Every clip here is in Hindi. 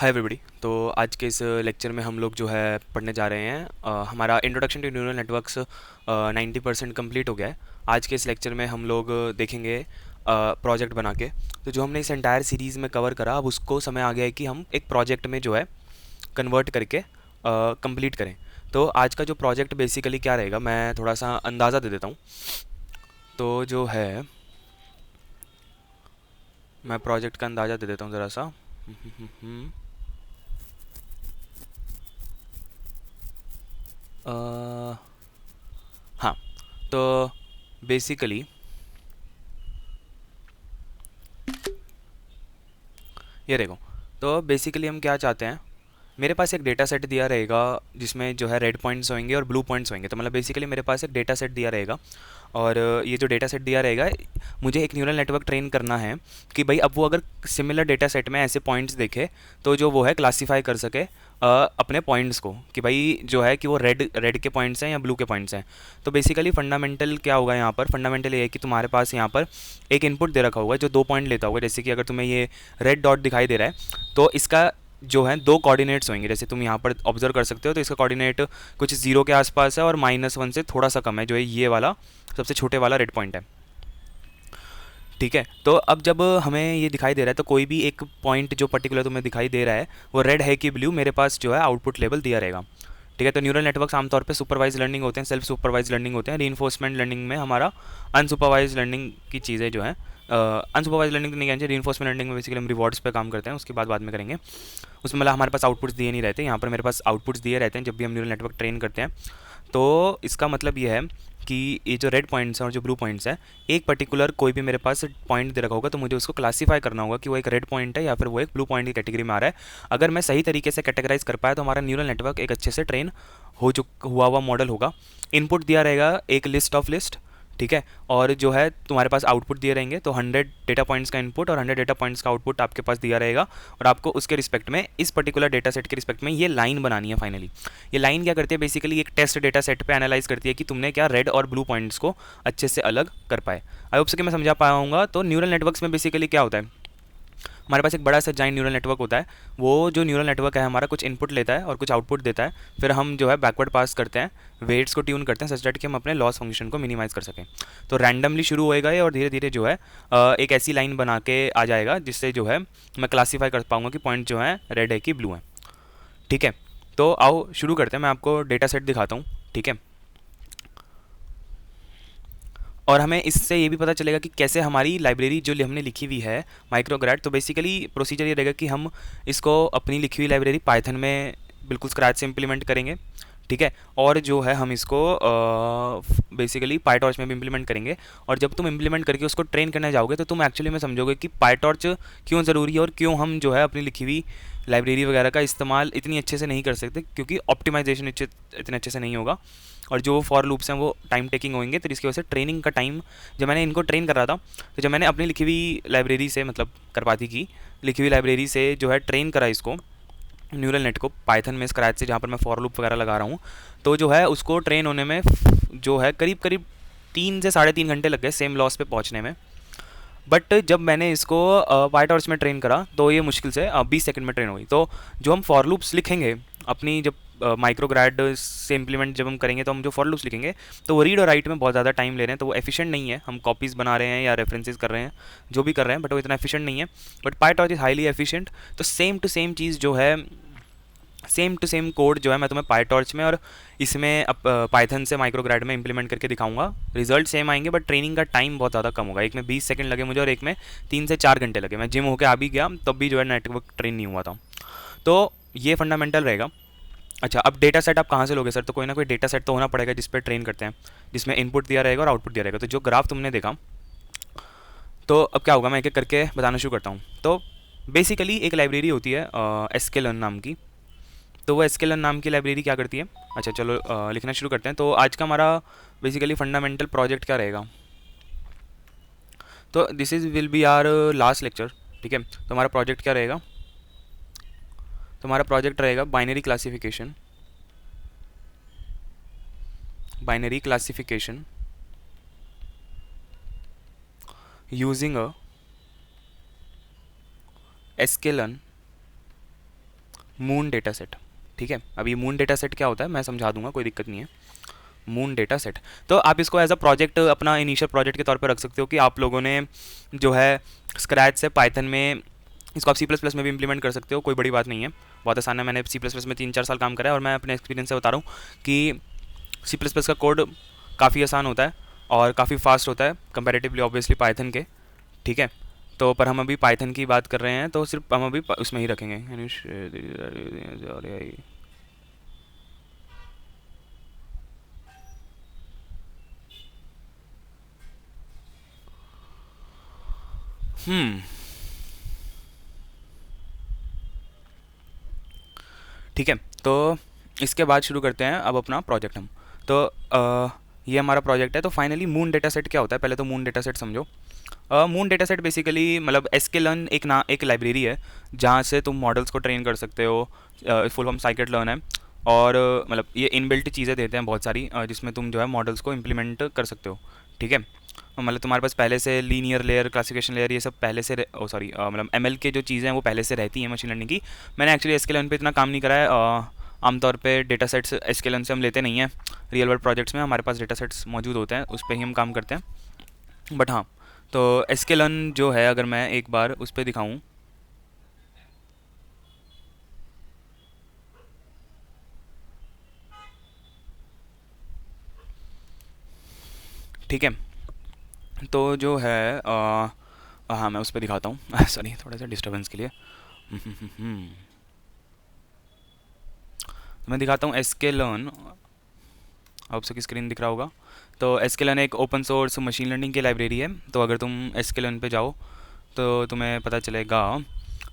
Hi everybody. तो आज के इस लेक्चर में हम लोग जो है पढ़ने जा रहे हैं हमारा introduction to neural networks 90% complete हो गया है। आज के इस लेक्चर में हम लोग देखेंगे प्रोजेक्ट बना के। तो जो हमने इस एंटायर सीरीज़ में कवर करा, अब उसको समय आ गया है कि हम एक प्रोजेक्ट में जो है कन्वर्ट करके कंप्लीट करें। तो आज का जो प्रोजेक्ट बेसिकली क्या रहेगा, मैं थोड़ा सा अंदाज़ा दे देता हूँ। तो जो है मैं प्रोजेक्ट का अंदाज़ा दे देता हूँ ज़रा सा। अ, हाँ, तो बेसिकली ये देखो। तो बेसिकली हम क्या चाहते हैं, मेरे पास एक डेटा सेट दिया रहेगा जिसमें जो है रेड पॉइंट्स होंगे और ब्लू पॉइंट्स होंगे। तो मतलब बेसिकली मेरे पास एक डेटा सेट दिया रहेगा, और ये जो डेटा सेट दिया रहेगा, मुझे एक न्यूरल नेटवर्क ट्रेन करना है कि भाई अब वो अगर सिमिलर डेटा सेट में ऐसे पॉइंट्स देखे तो जो वो है क्लासीफाई कर सके अपने पॉइंट्स को, कि भाई जो है कि वो रेड रेड के पॉइंट्स हैं या ब्लू के पॉइंट्स हैं। तो बेसिकली फंडामेंटल क्या होगा यहाँ पर, फंडामेंटल ये है कि तुम्हारे पास यहाँ पर एक इनपुट दे रखा होगा जो 2 पॉइंट लेता होगा। जैसे कि अगर तुम्हें ये रेड डॉट दिखाई दे रहा है तो इसका जो है 2 कोऑर्डिनेट्स होंगे, जैसे तुम यहाँ पर ऑब्जर्व कर सकते हो। तो इसका कोऑर्डिनेट कुछ 0 के आसपास है और -1 से थोड़ा सा कम है, जो है ये वाला सबसे छोटे वाला रेड पॉइंट है। ठीक है, तो अब जब हमें ये दिखाई दे रहा है तो कोई भी एक पॉइंट जो पर्टिकुलर तुम्हें दिखाई दे रहा है वो रेड है कि ब्लू, मेरे पास जो है आउटपुट लेवल दिया रहेगा। ठीक है, तो न्यूरल नेटवर्क्स आमतौर पे सुपरवाइज लर्निंग होते हैं, सेल्फ सुपरवाइज लर्निंग होते हैं। रीइंफोर्समेंट लर्निंग में हमारा अनसुपरवाइज लर्निंग की चीज़ें जो है, अनसुपरवाइज लर्निंग तो नहीं कहना चाहिए, रीइंफोर्समेंट लर्निंग में बेसिकली हम रिवॉर्ड्स पे काम करते हैं, उसके बाद में करेंगे। उसमें मतलब हमारे पास आउटपुट्स दिए नहीं रहते, यहाँ पर मेरे पास आउटपुट्स दिए रहते हैं जब भी हम न्यूरल नेटवर्क ट्रेन करते हैं। तो इसका मतलब ये है कि ये जो रेड पॉइंट्स हैं और जो ब्लू पॉइंट्स हैं, एक पर्टिकुलर कोई भी मेरे पास पॉइंट दे रखा होगा तो मुझे उसको क्लासीफाई करना होगा कि वो एक रेड पॉइंट है या फिर वो एक ब्लू पॉइंट की कैटेगरी में आ रहा है। अगर मैं सही तरीके से कैटेगराइज कर पाया तो हमारा न्यूरल नेटवर्क एक अच्छे से ट्रेन हुआ हुआ मॉडल होगा। इनपुट दिया रहेगा एक लिस्ट ऑफ लिस्ट, ठीक है, और जो है तुम्हारे पास आउटपुट दिए रहेंगे। तो 100 डेटा पॉइंट्स का इनपुट और 100 डेटा पॉइंट्स का आउटपुट आपके पास दिया रहेगा, और आपको उसके रिस्पेक्ट में, इस पर्टिकुलर डेटा सेट के रिस्पेक्ट में ये लाइन बनानी है फाइनली। ये लाइन क्या करती है, बेसिकली एक टेस्ट डेटा सेट पे एनालाइज करती है कि तुमने क्या रेड और ब्लू पॉइंट्स को अच्छे से अलग कर पाए। आई होप से कि मैं समझा पाया हूँगा। तो न्यूरल नेटवर्क्स में बेसिकली क्या होता है, हमारे पास एक बड़ा सा जाइंट न्यूरल नेटवर्क होता है। वो जो न्यूरल नेटवर्क है हमारा कुछ इनपुट लेता है और कुछ आउटपुट देता है, फिर हम जो है बैकवर्ड पास करते हैं, वेट्स को ट्यून करते हैं सच दैट कि हम अपने लॉस फंक्शन को मिनिमाइज़ कर सकें। तो रैंडमली शुरू होएगा ये और धीरे धीरे जो है एक ऐसी लाइन बना के आ जाएगा जिससे जो है मैं क्लासीफाई कर पाऊंगा कि पॉइंट जो है रेड है कि ब्लू है। ठीक है, तो आओ शुरू करते हैं, मैं आपको डेटा सेट दिखाता हूँ। ठीक है, और हमें इससे ये भी पता चलेगा कि कैसे हमारी लाइब्रेरी जो हमने लिखी हुई है माइक्रोग्राड। तो बेसिकली प्रोसीजर ये रहेगा कि हम इसको अपनी लिखी हुई लाइब्रेरी पाइथन में बिल्कुल स्क्रैच से इम्प्लीमेंट करेंगे। ठीक है, और जो है हम इसको बेसिकली पाईटॉर्च में भी इम्प्लीमेंट करेंगे। और जब तुम इम्प्लीमेंट करके उसको ट्रेन करने जाओगे तो तुम एक्चुअली में समझोगे कि पाईटॉर्च क्यों ज़रूरी है और क्यों हम जो है अपनी लिखी हुई लाइब्रेरी वगैरह का इस्तेमाल इतनी अच्छे से नहीं कर सकते, क्योंकि ऑप्टिमाइजेशन इतने अच्छे से नहीं होगा, और जो फॉर लूप्स हैं वो टाइम टेकिंग होंगे। तो इसकी वजह से ट्रेनिंग का टाइम, जब मैंने इनको ट्रेन कर रहा था, तो जब मैंने अपनी लिखी हुई लाइब्रेरी से, मतलब करपाती की लिखी हुई लाइब्रेरी से जो है ट्रेन करा इसको, न्यूरल नेट को पाइथन में स्क्रैच से, जहाँ पर मैं फॉर लूप वगैरह लगा रहा हूँ, तो जो है उसको ट्रेन होने में जो है करीब करीब 3 से 3.5 घंटे लग गए सेम लॉस पे पहुँचने में। बट जब मैंने इसको पाईटॉर्च में ट्रेन करा तो ये मुश्किल से 20 सेकंड में ट्रेन हो गई। तो जो हम फॉर लूप्स लिखेंगे अपनी, जब माइक्रोग्राड से इम्प्लीमेंट जब हम करेंगे तो हम जो फॉर लूप्स लिखेंगे तो वो रीड और राइट में बहुत ज़्यादा टाइम ले रहे हैं, तो वो एफिशिएंट नहीं है। हम कॉपीज़ बना रहे हैं या रेफरेंसेस कर रहे हैं, जो भी कर रहे हैं, बट वो इतना एफिशिएंट नहीं है। But PyTorch is highly efficient. तो सेम टू सेम चीज़ जो है, सेम टू सेम कोड जो है मैं तुम्हें पाईटॉर्च में और इसमें पाइथन से माइक्रोग्राड में इंप्लीमेंट करके दिखाऊंगा। रिजल्ट सेम आएंगे बट ट्रेनिंग का टाइम बहुत ज़्यादा कम होगा। एक में 20 सेकंड लगे मुझे और एक में 3 से 4 घंटे लगे। मैं जिम होकर आ भी गया तब भी जो है नेटवर्क ट्रेन नहीं हुआ था। तो ये फंडामेंटल रहेगा। अच्छा, अब डेटा सेट आप कहाँ से लोगे सर? तो कोई ना कोई डेटा सेट तो होना पड़ेगा जिस पर ट्रेन करते हैं, जिसमें इनपुट दिया रहेगा और आउटपुट दिया रहेगा। तो जो ग्राफ तुमने देखा, तो अब क्या होगा, मैं एक एक करके बताना शुरू करता हूँ। तो बेसिकली एक लाइब्रेरी होती है एसक्यूएल नाम की। तो वो एसक्यूएल नाम की लाइब्रेरी क्या करती है, अच्छा चलो लिखना शुरू करते हैं। तो आज का हमारा बेसिकली फंडामेंटल प्रोजेक्ट क्या रहेगा, तो this is will be our last lecture. ठीक है, तो हमारा प्रोजेक्ट क्या रहेगा, तो हमारा प्रोजेक्ट रहेगा binary classification, binary classification using a SQL moon data set. ठीक है, अब ये मून डेटा सेट क्या होता है मैं समझा दूंगा, कोई दिक्कत नहीं है। मून डेटा सेट, तो आप इसको एज अ प्रोजेक्ट अपना इनिशियल प्रोजेक्ट के तौर पर रख सकते हो कि आप लोगों ने जो है स्क्रैच से पाइथन में, इसको आप सी प्लस प्लस में भी इंप्लीमेंट कर सकते हो, कोई बड़ी बात नहीं है, बहुत आसान है। मैंने सी प्लस प्लस में 3-4 साल काम करा है और मैं अपने एक्सपीरियंस से बता रहा हूँ कि सी प्लस प्लस का कोड काफ़ी आसान होता है और काफ़ी फास्ट होता है कंपैरेटिवली ऑब्वियसली पाइथन के। ठीक है, तो पर हम अभी पाइथन की बात कर रहे हैं तो सिर्फ हम अभी उसमें ही रखेंगे। हम्म ठीक है, तो इसके बाद शुरू करते हैं अब अपना प्रोजेक्ट हम। तो ये हमारा प्रोजेक्ट है। तो फाइनली मून डेटा सेट क्या होता है, पहले तो मून डेटा सेट समझो। मून डेटा सेट बेसिकली मतलब एसकेलर्न एक लाइब्रेरी है जहाँ से तुम मॉडल्स को ट्रेन कर सकते हो। फुल फॉर्म साइकिट लर्न है और मतलब ये इनबिल्ट चीज़ें देते हैं बहुत सारी, जिसमें तुम जो है मॉडल्स को इम्प्लीमेंट कर सकते हो। ठीक है, मतलब तुम्हारे पास पहले से लीनियर लेयर, क्लासिफिकेशन लेयर, ये सब पहले से सॉरी मतलब एमएल के जो चीज़ें हैं वो पहले से रहती हैं मशीन लर्निंग की। मैंने एक्चुअली एसकेलर्न पे इतना काम नहीं करा है। आमतौर पे डेटा सेट्स एसकेलर्न से हम लेते नहीं हैं। रियल वर्ल्ड प्रोजेक्ट्स में हमारे पास डेटा सेट्स मौजूद होते हैं, उस पर ही हम काम करते हैं। बट हाँ, तो एसकेलन जो है अगर मैं एक बार उस पर दिखाऊं, ठीक है, तो जो है हाँ मैं उस पर दिखाता हूँ सॉरी थोड़ा सा डिस्टर्बेंस के लिए। तो मैं दिखाता हूँ एसकेलन, आप सबकी स्क्रीन दिख रहा होगा। तो एसकेलन एक ओपन सोर्स मशीन लर्निंग की लाइब्रेरी है। तो अगर तुम एसकेलन पे जाओ तो तुम्हें पता चलेगा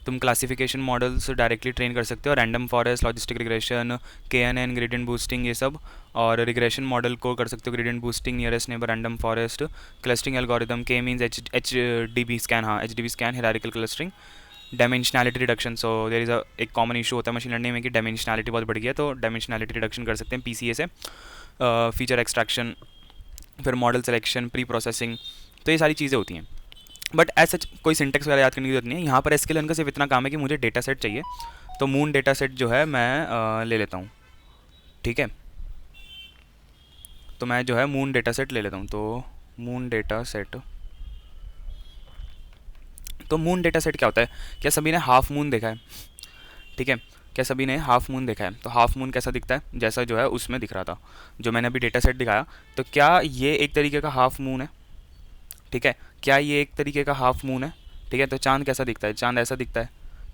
तुम क्लासिफिकेशन मॉडल्स डायरेक्टली ट्रेन कर सकते हो, random forest, logistic regression, K N N, gradient boosting, ये सब। और रिग्रेशन मॉडल को कर सकते हो gradient boosting, nearest neighbour, random forest, clustering algorithm, K means H D B scan, हाँ H D B scan, hierarchical clustering, dimensionality reduction. So there is एक कॉमन इशू होता है मशीन लर्निंग में कि डायमेंशनैलिटी बहुत बढ़ गई है, तो डायमेंशनैलिटी रिडक्शन कर सकते हैं पीसीए से। फीचर एक्सट्रैक्शन, फिर मॉडल सिलेक्शन, प्री प्रोसेसिंग, तो ये सारी चीज़ें होती हैं। बट एज सच कोई सिंटेक्स वगैरह याद करने की जरूरत नहीं है। यहाँ पर एसक्यूएल का सिर्फ इतना काम है कि मुझे डेटा सेट चाहिए, तो मून डेटा सेट जो है मैं ले लेता हूँ। ठीक है, तो मैं जो है मून डेटा सेट ले लेता हूँ। तो मून डेटा सेट, तो मून डेटा सेट क्या होता है? क्या सभी ने हाफ मून देखा है? ठीक है, क्या सभी ने हाफ मून देखा है? तो हाफ मून कैसा दिखता है, जैसा जो है उसमें दिख रहा था जो मैंने अभी डेटा सेट दिखाया। तो क्या ये एक तरीके का हाफ मून है? ठीक है, क्या ये एक तरीके का हाफ मून है? ठीक है, तो चांद कैसा दिखता है? चांद ऐसा दिखता है।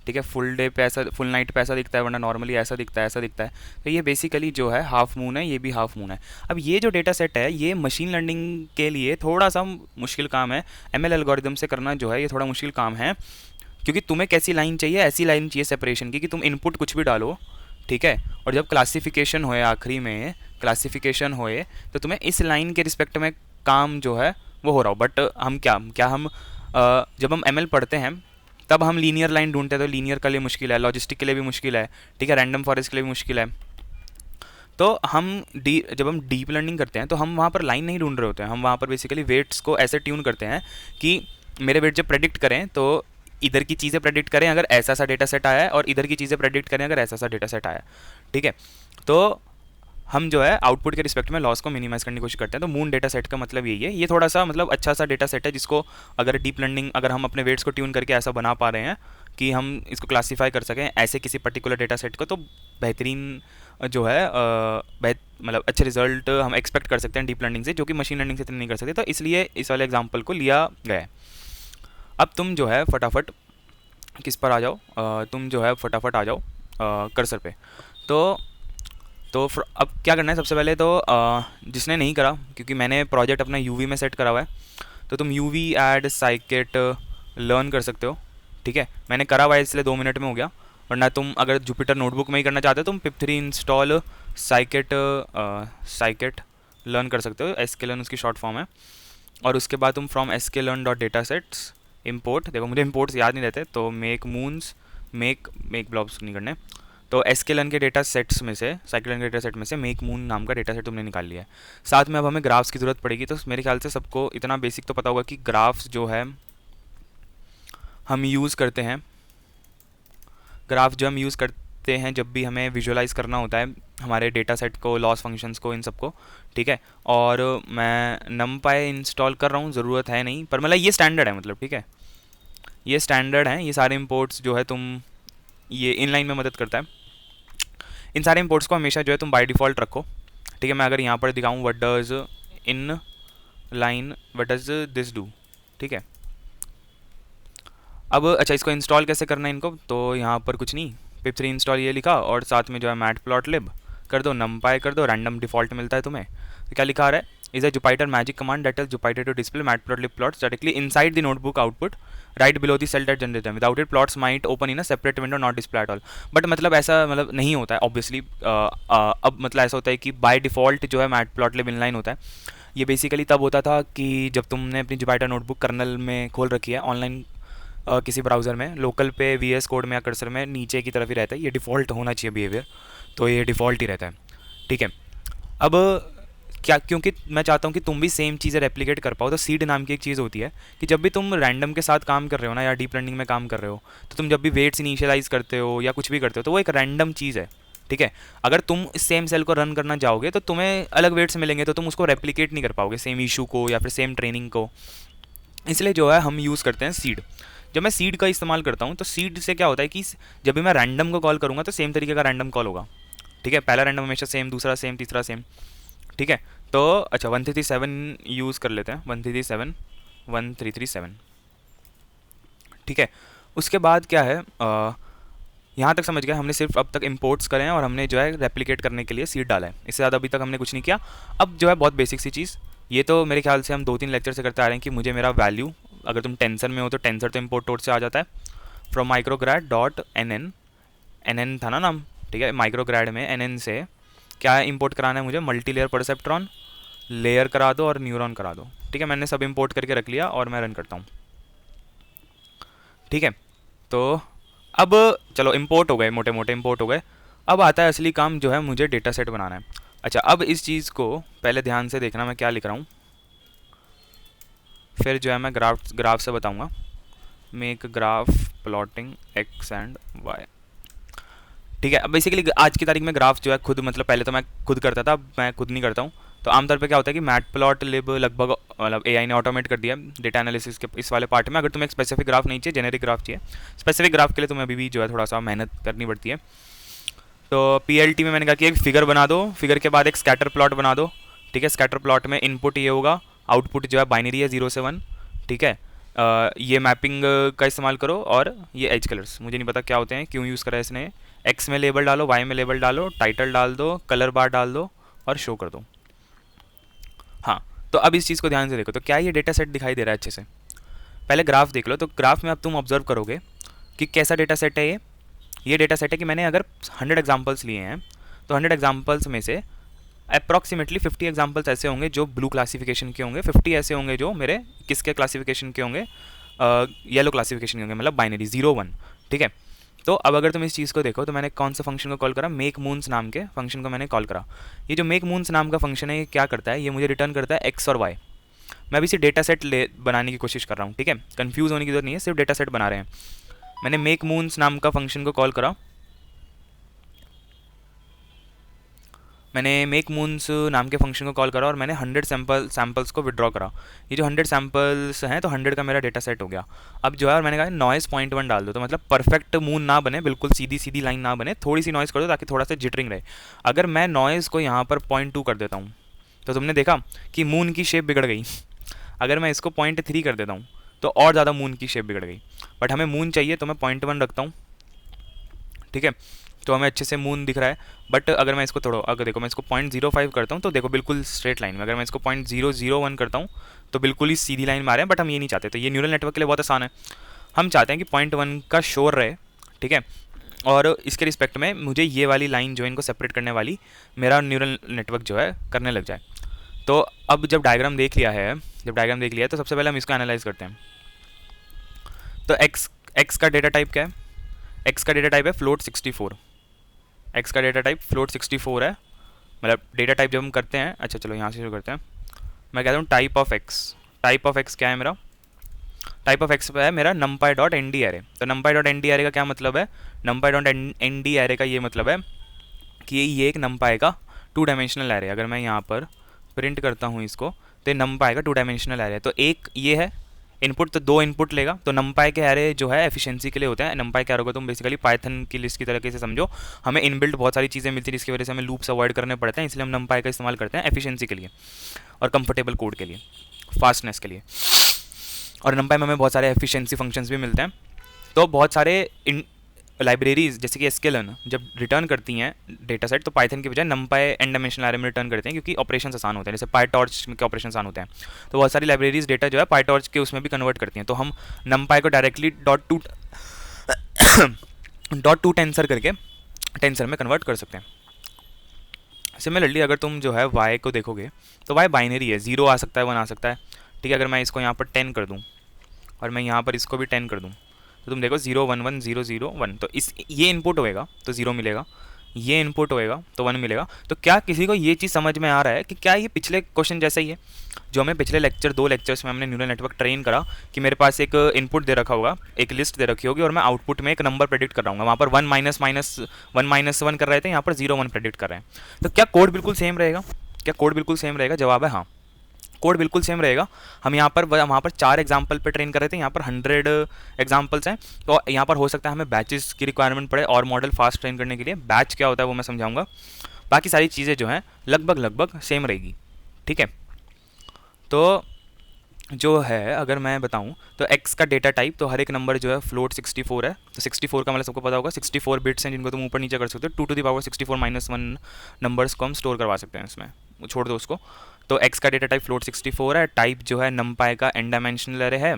ठीक है, फुल डे पे ऐसा, फुल नाइट पे ऐसा दिखता है, वरना नॉर्मली ऐसा दिखता है, ऐसा दिखता है। तो ये बेसिकली जो है हाफ मून है, ये भी हाफ मून है। अब ये जो डेटा सेट है ये मशीन लर्निंग के लिए थोड़ा सा मुश्किल काम है। एमएल एल्गोरिदम से करना जो है ये थोड़ा मुश्किल काम है, क्योंकि तुम्हें कैसी लाइन चाहिए? ऐसी लाइन चाहिए सेपरेशन की कि तुम इनपुट कुछ भी डालो, ठीक है, और जब क्लासिफिकेशन होए, आखिरी में क्लासिफिकेशन होए, तो तुम्हें इस लाइन के रिस्पेक्ट में काम जो है वो हो रहा हो। बट हम क्या क्या हम जब हम एमएल पढ़ते हैं तब हम लीनियर लाइन ढूंढते हैं, तो लीनियर के लिए मुश्किल है, लॉजिस्टिक के लिए भी मुश्किल है, ठीक है, रैंडम फॉरेस्ट के लिए भी मुश्किल है। तो हम जब हम डीप लर्निंग करते हैं तो हम वहाँ पर लाइन नहीं ढूंढ रहे होते हैं, हम वहाँ पर बेसिकली वेट्स को ऐसे ट्यून करते हैं कि मेरे वेट जब प्रेडिक्ट करें तो इधर की चीज़ें प्रेडिक्ट करें अगर ऐसा सा डेटा सेट आया है, और इधर की चीज़ें प्रेडिक्ट करें अगर ऐसा सा डेटा सेट आया है। ठीक है, तो हम जो है आउटपुट के रिस्पेक्ट में लॉस को मिनिमाइज करने की कोशिश करते हैं। तो मून डेटा सेट का मतलब यही है, ये थोड़ा सा मतलब अच्छा सा डेटा सेट है जिसको अगर डीप लर्निंग, अगर हम अपने वेट्स को ट्यून करके ऐसा बना पा रहे हैं कि हम इसको क्लासीफाई कर सकें ऐसे किसी पर्टिकुलर डेटा सेट को, तो बेहतरीन जो है मतलब अच्छे रिजल्ट हम एक्सपेक्ट कर सकते हैं डीप लर्निंग से, जो कि मशीन लर्निंग से इतने नहीं कर सकते। तो इसलिए इस वाले एग्जाम्पल को लिया गया है। अब तुम जो है फटाफट किस पर आ जाओ, तुम जो है फटाफट आ जाओ कर्सर पे। तो अब क्या करना है, सबसे पहले तो जिसने नहीं करा, क्योंकि मैंने प्रोजेक्ट अपना यूवी में सेट करा हुआ है, तो तुम यूवी ऐड साइकिट लर्न कर सकते हो। ठीक है, मैंने करा हुआ है इसलिए 2 मिनट में हो गया, वरना तुम अगर जुपिटर नोटबुक में ही करना चाहते हो तुम पिप3 इंस्टॉल साइकिट लर्न कर सकते हो। एसके लर्न उसकी शॉर्ट फॉर्म है। और उसके बाद तुम from SK learn dot data sets import, देखो मुझे इम्पोर्ट्स याद नहीं रहते, तो मेक मून्स, मेक ब्लॉब्स नहीं करने। तो एसकेलन के डेटा सेट्स में से, साइक्लन के डेटा सेट में से मेक मून नाम का डेटा सेट तुमने निकाल लिया है। साथ में अब हमें ग्राफ्स की ज़रूरत पड़ेगी। तो मेरे ख्याल से सबको इतना बेसिक तो पता होगा कि ग्राफ्स जो है हम यूज़ करते हैं, ग्राफ जो हम यूज़ कर करते हैं जब भी हमें विजुअलाइज़ करना होता है हमारे डेटा सेट को, लॉस फंक्शंस को, इन सबको, ठीक है। और मैं numpy इंस्टॉल कर रहा हूँ, ज़रूरत है नहीं, पर मतलब ये स्टैंडर्ड है, मतलब ठीक है, ये स्टैंडर्ड है। ये सारे इंपोर्ट्स जो है तुम, ये इनलाइन में मदद करता है। इन सारे इंपोर्ट्स को हमेशा जो है तुम बाय डिफ़ॉल्ट रखो, ठीक है। मैं अगर यहाँ पर दिखाऊँ what does in line, what does this do, ठीक है। अब अच्छा, इसको इंस्टॉल कैसे करना है इनको, तो यहाँ पर कुछ नहीं, pip3 इंस्टॉल ये लिखा और साथ में जो है matplotlib कर दो, numpy कर दो, रैंडम डिफ़ॉल्ट मिलता है तुम्हें। तो क्या लिखा आ रहा है, is a Jupyter magic command that tells Jupyter to display matplotlib plots directly inside the notebook output right below the cell that generate them, without it plots might open in a separate window not display at all. But मतलब ऐसा मतलब नहीं होता है ऑब्वियसली। अब मतलब ऐसा होता है कि बाय डिफ़ॉल्ट जो है matplotlib इनलाइन होता है। ये बेसिकली तब होता था कि जब तुमने अपनी जुपिटर नोटबुक कर्नल में खोल रखी है ऑनलाइन, किसी ब्राउज़र में, लोकल पे VS कोड में या कर्सर में नीचे की तरफ ही रहता है, ये डिफ़ॉल्ट होना चाहिए बिहेवियर, तो ये डिफ़ॉल्ट ही रहता है, ठीक है। अब क्या, क्योंकि मैं चाहता हूँ कि तुम भी सेम चीज़ें रेप्लिकेट कर पाओ, तो सीड नाम की एक चीज़ होती है कि जब भी तुम रैंडम के साथ काम कर रहे हो ना, या डीप लर्निंग में काम कर रहे हो, तो तुम जब भी वेट्स इनिशियलाइज़ करते हो या कुछ भी करते हो, तो वो एक रैंडम चीज़ है, ठीक है। अगर तुम इस सेम सेल को रन करना चाहोगे तो तुम्हें अलग वेट्स मिलेंगे, तो तुम उसको रेप्लिकेट नहीं कर पाओगे, सेम इशू को या फिर सेम ट्रेनिंग को। इसलिए जो है हम यूज़ करते हैं सीड। जब मैं सीड का इस्तेमाल करता हूँ तो सीड से क्या होता है कि जब भी मैं रैंडम को कॉल करूँगा तो सेम तरीके का रैंडम कॉल होगा, ठीक है। पहला रैंडम हमेशा सेम, दूसरा सेम, तीसरा सेम, ठीक है। तो अच्छा 1337 यूज़ कर लेते हैं, 1337 1337, ठीक है। उसके बाद क्या है, यहाँ तक समझ गए, हमने सिर्फ अब तक इंपोर्ट्स करे हैं और हमने जो है रेप्लिकेट करने के लिए सीड डाला है, इससे ज़्यादा अभी तक हमने कुछ नहीं किया। अब जो है बहुत बेसिक सी चीज़, ये तो मेरे ख्याल से हम 2-3 लेक्चर से करते आ रहे हैं कि मुझे मेरा वैल्यू, अगर तुम टेंसर में हो तो टेंसर तो इम्पोर्ट टोट से आ जाता है, फ्रॉम माइक्रोग्रैड डॉट एन था ना नाम, ठीक है। माइक्रोग्रैड में NN से क्या इंपोर्ट कराना है मुझे, मल्टी लेयर परसेप्ट्रॉन, लेयर करा दो और न्यूरॉन करा दो, ठीक है। मैंने सब इंपोर्ट करके रख लिया और मैं रन करता हूँ, ठीक है। तो अब चलो इंपोर्ट हो गए, मोटे मोटे इंपोर्ट हो गए। अब आता है असली काम, जो है मुझे डेटा सेट बनाना है। अच्छा, अब इस चीज़ को पहले ध्यान से देखना मैं क्या लिख रहा हूँ, फिर जो है मैं ग्राफ से बताऊँगा। Make graph plotting X and Y, ठीक है। अब बेसिकली आज की तारीख में ग्राफ जो है खुद, मतलब पहले तो मैं खुद करता था, अब मैं खुद नहीं करता हूँ। तो आमतौर पे क्या होता है कि मैटप्लॉटलिब लगभग मतलब AI ने ऑटोमेट कर दिया डेटा एनालिसिस के इस वाले पार्ट में। अगर तुम्हें एक स्पेसिफिक ग्राफ नहीं चाहिए, जेनेरिक ग्राफ चाहिए, स्पेसिफिक ग्राफ के लिए तुम्हें अभी भी जो है थोड़ा सा मेहनत करनी पड़ती है। तो PLT में मैंने कहा कि एक फिगर बना दो, फिगर के बाद एक स्कैटर प्लॉट बना दो, ठीक है। स्कैटर प्लॉट में इनपुट ये होगा, आउटपुट जो है बाइनरी है 0 से 1, ठीक है। ये मैपिंग का इस्तेमाल करो, और ये एज कलर्स मुझे नहीं पता क्या होते हैं, क्यों यूज़ करा है इसने। एक्स में लेबल डालो, वाई में लेबल डालो, टाइटल डाल दो, कलर बार डाल दो और शो कर दो। हाँ, तो अब इस चीज़ को ध्यान से देखो, तो क्या ये डेटा सेट दिखाई दे रहा है अच्छे से। पहले ग्राफ देख लो, तो ग्राफ में अब तुम ऑब्जर्व करोगे कि कैसा डेटा सेट है ये डेटा सेट है कि मैंने अगर 100 एग्जाम्पल्स लिए हैं, तो 100 एग्जाम्पल्स में से अप्रॉक्सीमेटली 50 एग्जाम्पल्स ऐसे होंगे जो ब्लू क्लासिफिकेशन के होंगे, 50 ऐसे होंगे जो मेरे किसके क्लासिफिकेशन के होंगे, येलो क्लासिफिकेशन के होंगे, मतलब बाइनरी 0-1, ठीक है। तो अब अगर तुम इस चीज़ को देखो, तो मैंने कौन सा फंक्शन को कॉल करा, मेक मून्स नाम के फंक्शन को मैंने कॉल करा। ये जो मेक मून्स नाम का फंक्शन है, ये क्या करता है, ये मुझे रिटर्न करता है एक्स और वाई। मैं अभी सिर्फ डेटा सेट बनाने की कोशिश कर रहा हूँ, ठीक है। कन्फ्यूज होने की जरूरत नहीं है, सिर्फ डेटा सेट बना रहे हैं। मैंने मेक मून्स नाम का फंक्शन को कॉल करा, मैंने मेक मून्स नाम के फंक्शन को कॉल करा और मैंने 100 सैम्पल्स को विड्रॉ करा। ये जो 100 सैम्पल्स हैं, तो 100 का मेरा डेटा सेट हो गया। अब जो है, और मैंने कहा नॉइज़ 0.1 डाल दो, तो मतलब परफेक्ट मून ना बने, बिल्कुल सीधी सीधी लाइन ना बने, थोड़ी सी नॉइज़ कर दो ताकि थोड़ा सा जिटरिंग रहे। अगर मैं नॉइज़ को यहाँ पर 0.2 कर देता हूँ, तो तुमने देखा कि मून की शेप बिगड़ गई। अगर मैं इसको 0.3 कर देता हूँ तो और ज़्यादा मून की शेप बिगड़ गई। बट हमें मून चाहिए, तो मैं 0.1 रखता हूँ, ठीक है। तो हमें अच्छे से मून दिख रहा है। बट अगर मैं इसको थोड़ा, अगर देखो मैं इसको 0.05 करता हूँ, तो देखो बिल्कुल स्ट्रेट लाइन में। अगर मैं इसको 0.001 करता हूँ, तो बिल्कुल ही सीधी लाइन में आ रहे हैं। बट हम ये नहीं चाहते, तो ये न्यूरल नेटवर्क के लिए बहुत आसान है। हम चाहते हैं कि 0.1 का शोर रहे, ठीक है। और इसके रिस्पेक्ट में मुझे ये वाली लाइन जो इनको सेपरेट करने वाली, मेरा न्यूरल नेटवर्क जो है करने लग जाए। तो अब जब डायग्राम देख लिया है, तो सबसे पहले हम इसको एनालाइज करते हैं। तो एक्स का डेटा टाइप क्या है, एक्स का डेटा टाइप है फ्लोट 64। एक्स का डेटा टाइप फ्लोट 64 है, मतलब डेटा टाइप जब हम करते हैं। अच्छा चलो यहाँ से शुरू करते हैं। मैं कहता हूँ टाइप ऑफ एक्स क्या है मेरा, टाइप ऑफ एक्स है मेरा numpy dot N D array. तो numpy dot N D array का क्या मतलब है, numpy dot N D array का ये मतलब है कि ये एक numpy का 2 डायमेंशनल एरे। अगर मैं यहाँ पर प्रिंट करता हूँ इसको, तो ये numpy का 2 डायमेंशनल एरे है। तो एक ये है इनपुट, तो 2 इनपुट लेगा। तो numpy के एरे जो है एफिशिएंसी के लिए होते हैं। numpy क्या होगा, तुम बेसिकली पाइथन की लिस्ट की तरीके से समझो। हमें इनबिल्ट बहुत सारी चीज़ें मिलती हैं जिसकी वजह से हमें लूप्स अवॉइड करने पड़ते हैं, इसलिए हम numpy का इस्तेमाल करते हैं एफिशिएंसी के लिए और कंफर्टेबल कोड के लिए, फास्टनेस के लिए। और numpy में हमें बहुत सारे एफिशिएंसी फंक्शंस भी मिलते हैं। तो बहुत सारे लाइब्रेरीज जैसे कि sklearn जब रिटर्न करती हैं डेटा सेट, तो पाइथन की बजाय numpy एन डायमेंशनल एरे में रिटर्न करते हैं, क्योंकि ऑपरेशन आसान होते हैं। जैसे PyTorch के ऑपरेशन आसान होते हैं, तो बहुत सारी लाइब्रेरीज डेटा जो है PyTorch के उसमें भी कन्वर्ट करती हैं। तो हम numpy को डायरेक्टली डॉट टू टेंसर करके टेंसर में कन्वर्ट कर सकते हैं। सिमिलरली अगर तुम जो है y को देखोगे, तो y बाइनरी है, 0 आ सकता है, 1 आ सकता है। ठीक है, अगर मैं इसको यहाँ पर 10 कर दूँ और मैं यहाँ पर इसको भी 10 कर दूँ, तो तुम देखो 0 1 1 0 0 1, तो इस ये इनपुट होएगा तो 0 मिलेगा, ये इनपुट होएगा तो 1 मिलेगा। तो क्या किसी को ये चीज़ समझ में आ रहा है कि क्या ये पिछले क्वेश्चन जैसा ही है जो हमें पिछले लेक्चर 2 लेक्चर्स में हमने न्यूरल नेटवर्क ट्रेन करा, कि मेरे पास एक इनपुट दे रखा होगा, एक लिस्ट दे रखी होगी और मैं आउटपुट में एक नंबर प्रेडिक्ट कर रहा हूँ। वहाँ पर 1 माइनस 1 कर रहे थे, यहाँ पर 0 1 प्रेडिक्ट कर रहे हैं। तो क्या कोड बिल्कुल सेम रहेगा? क्या कोड बिल्कुल सेम रहेगा? जवाब है हाँ, कोड बिल्कुल सेम रहेगा। हम यहाँ पर वहाँ पर 4 एग्जाम्पल पे ट्रेन कर रहे थे, यहाँ पर 100 एग्जाम्पल्स हैं। तो यहाँ पर हो सकता है हमें बैचेस की रिक्वायरमेंट पड़े और मॉडल फास्ट ट्रेन करने के लिए। बैच क्या होता है वो मैं समझाऊंगा। बाकी सारी चीज़ें जो हैं लगभग सेम रहेगी। ठीक है, तो जो है अगर मैं बताऊं तो x का डेटा टाइप, तो हर एक नंबर जो है फ्लोट 64 है। तो 64 का मतलब सबको पता होगा 64 बिट्स हैं जिनको तुम ऊपर नीचे कर सकते हो। 2 to the power 64 minus 1 numbers को हम स्टोर करवा सकते हैं इसमें, छोड़ दो उसको। तो x का डेटा टाइप फ्लोट 64 है, टाइप जो है numpy का n डायमेंशनल एरे है,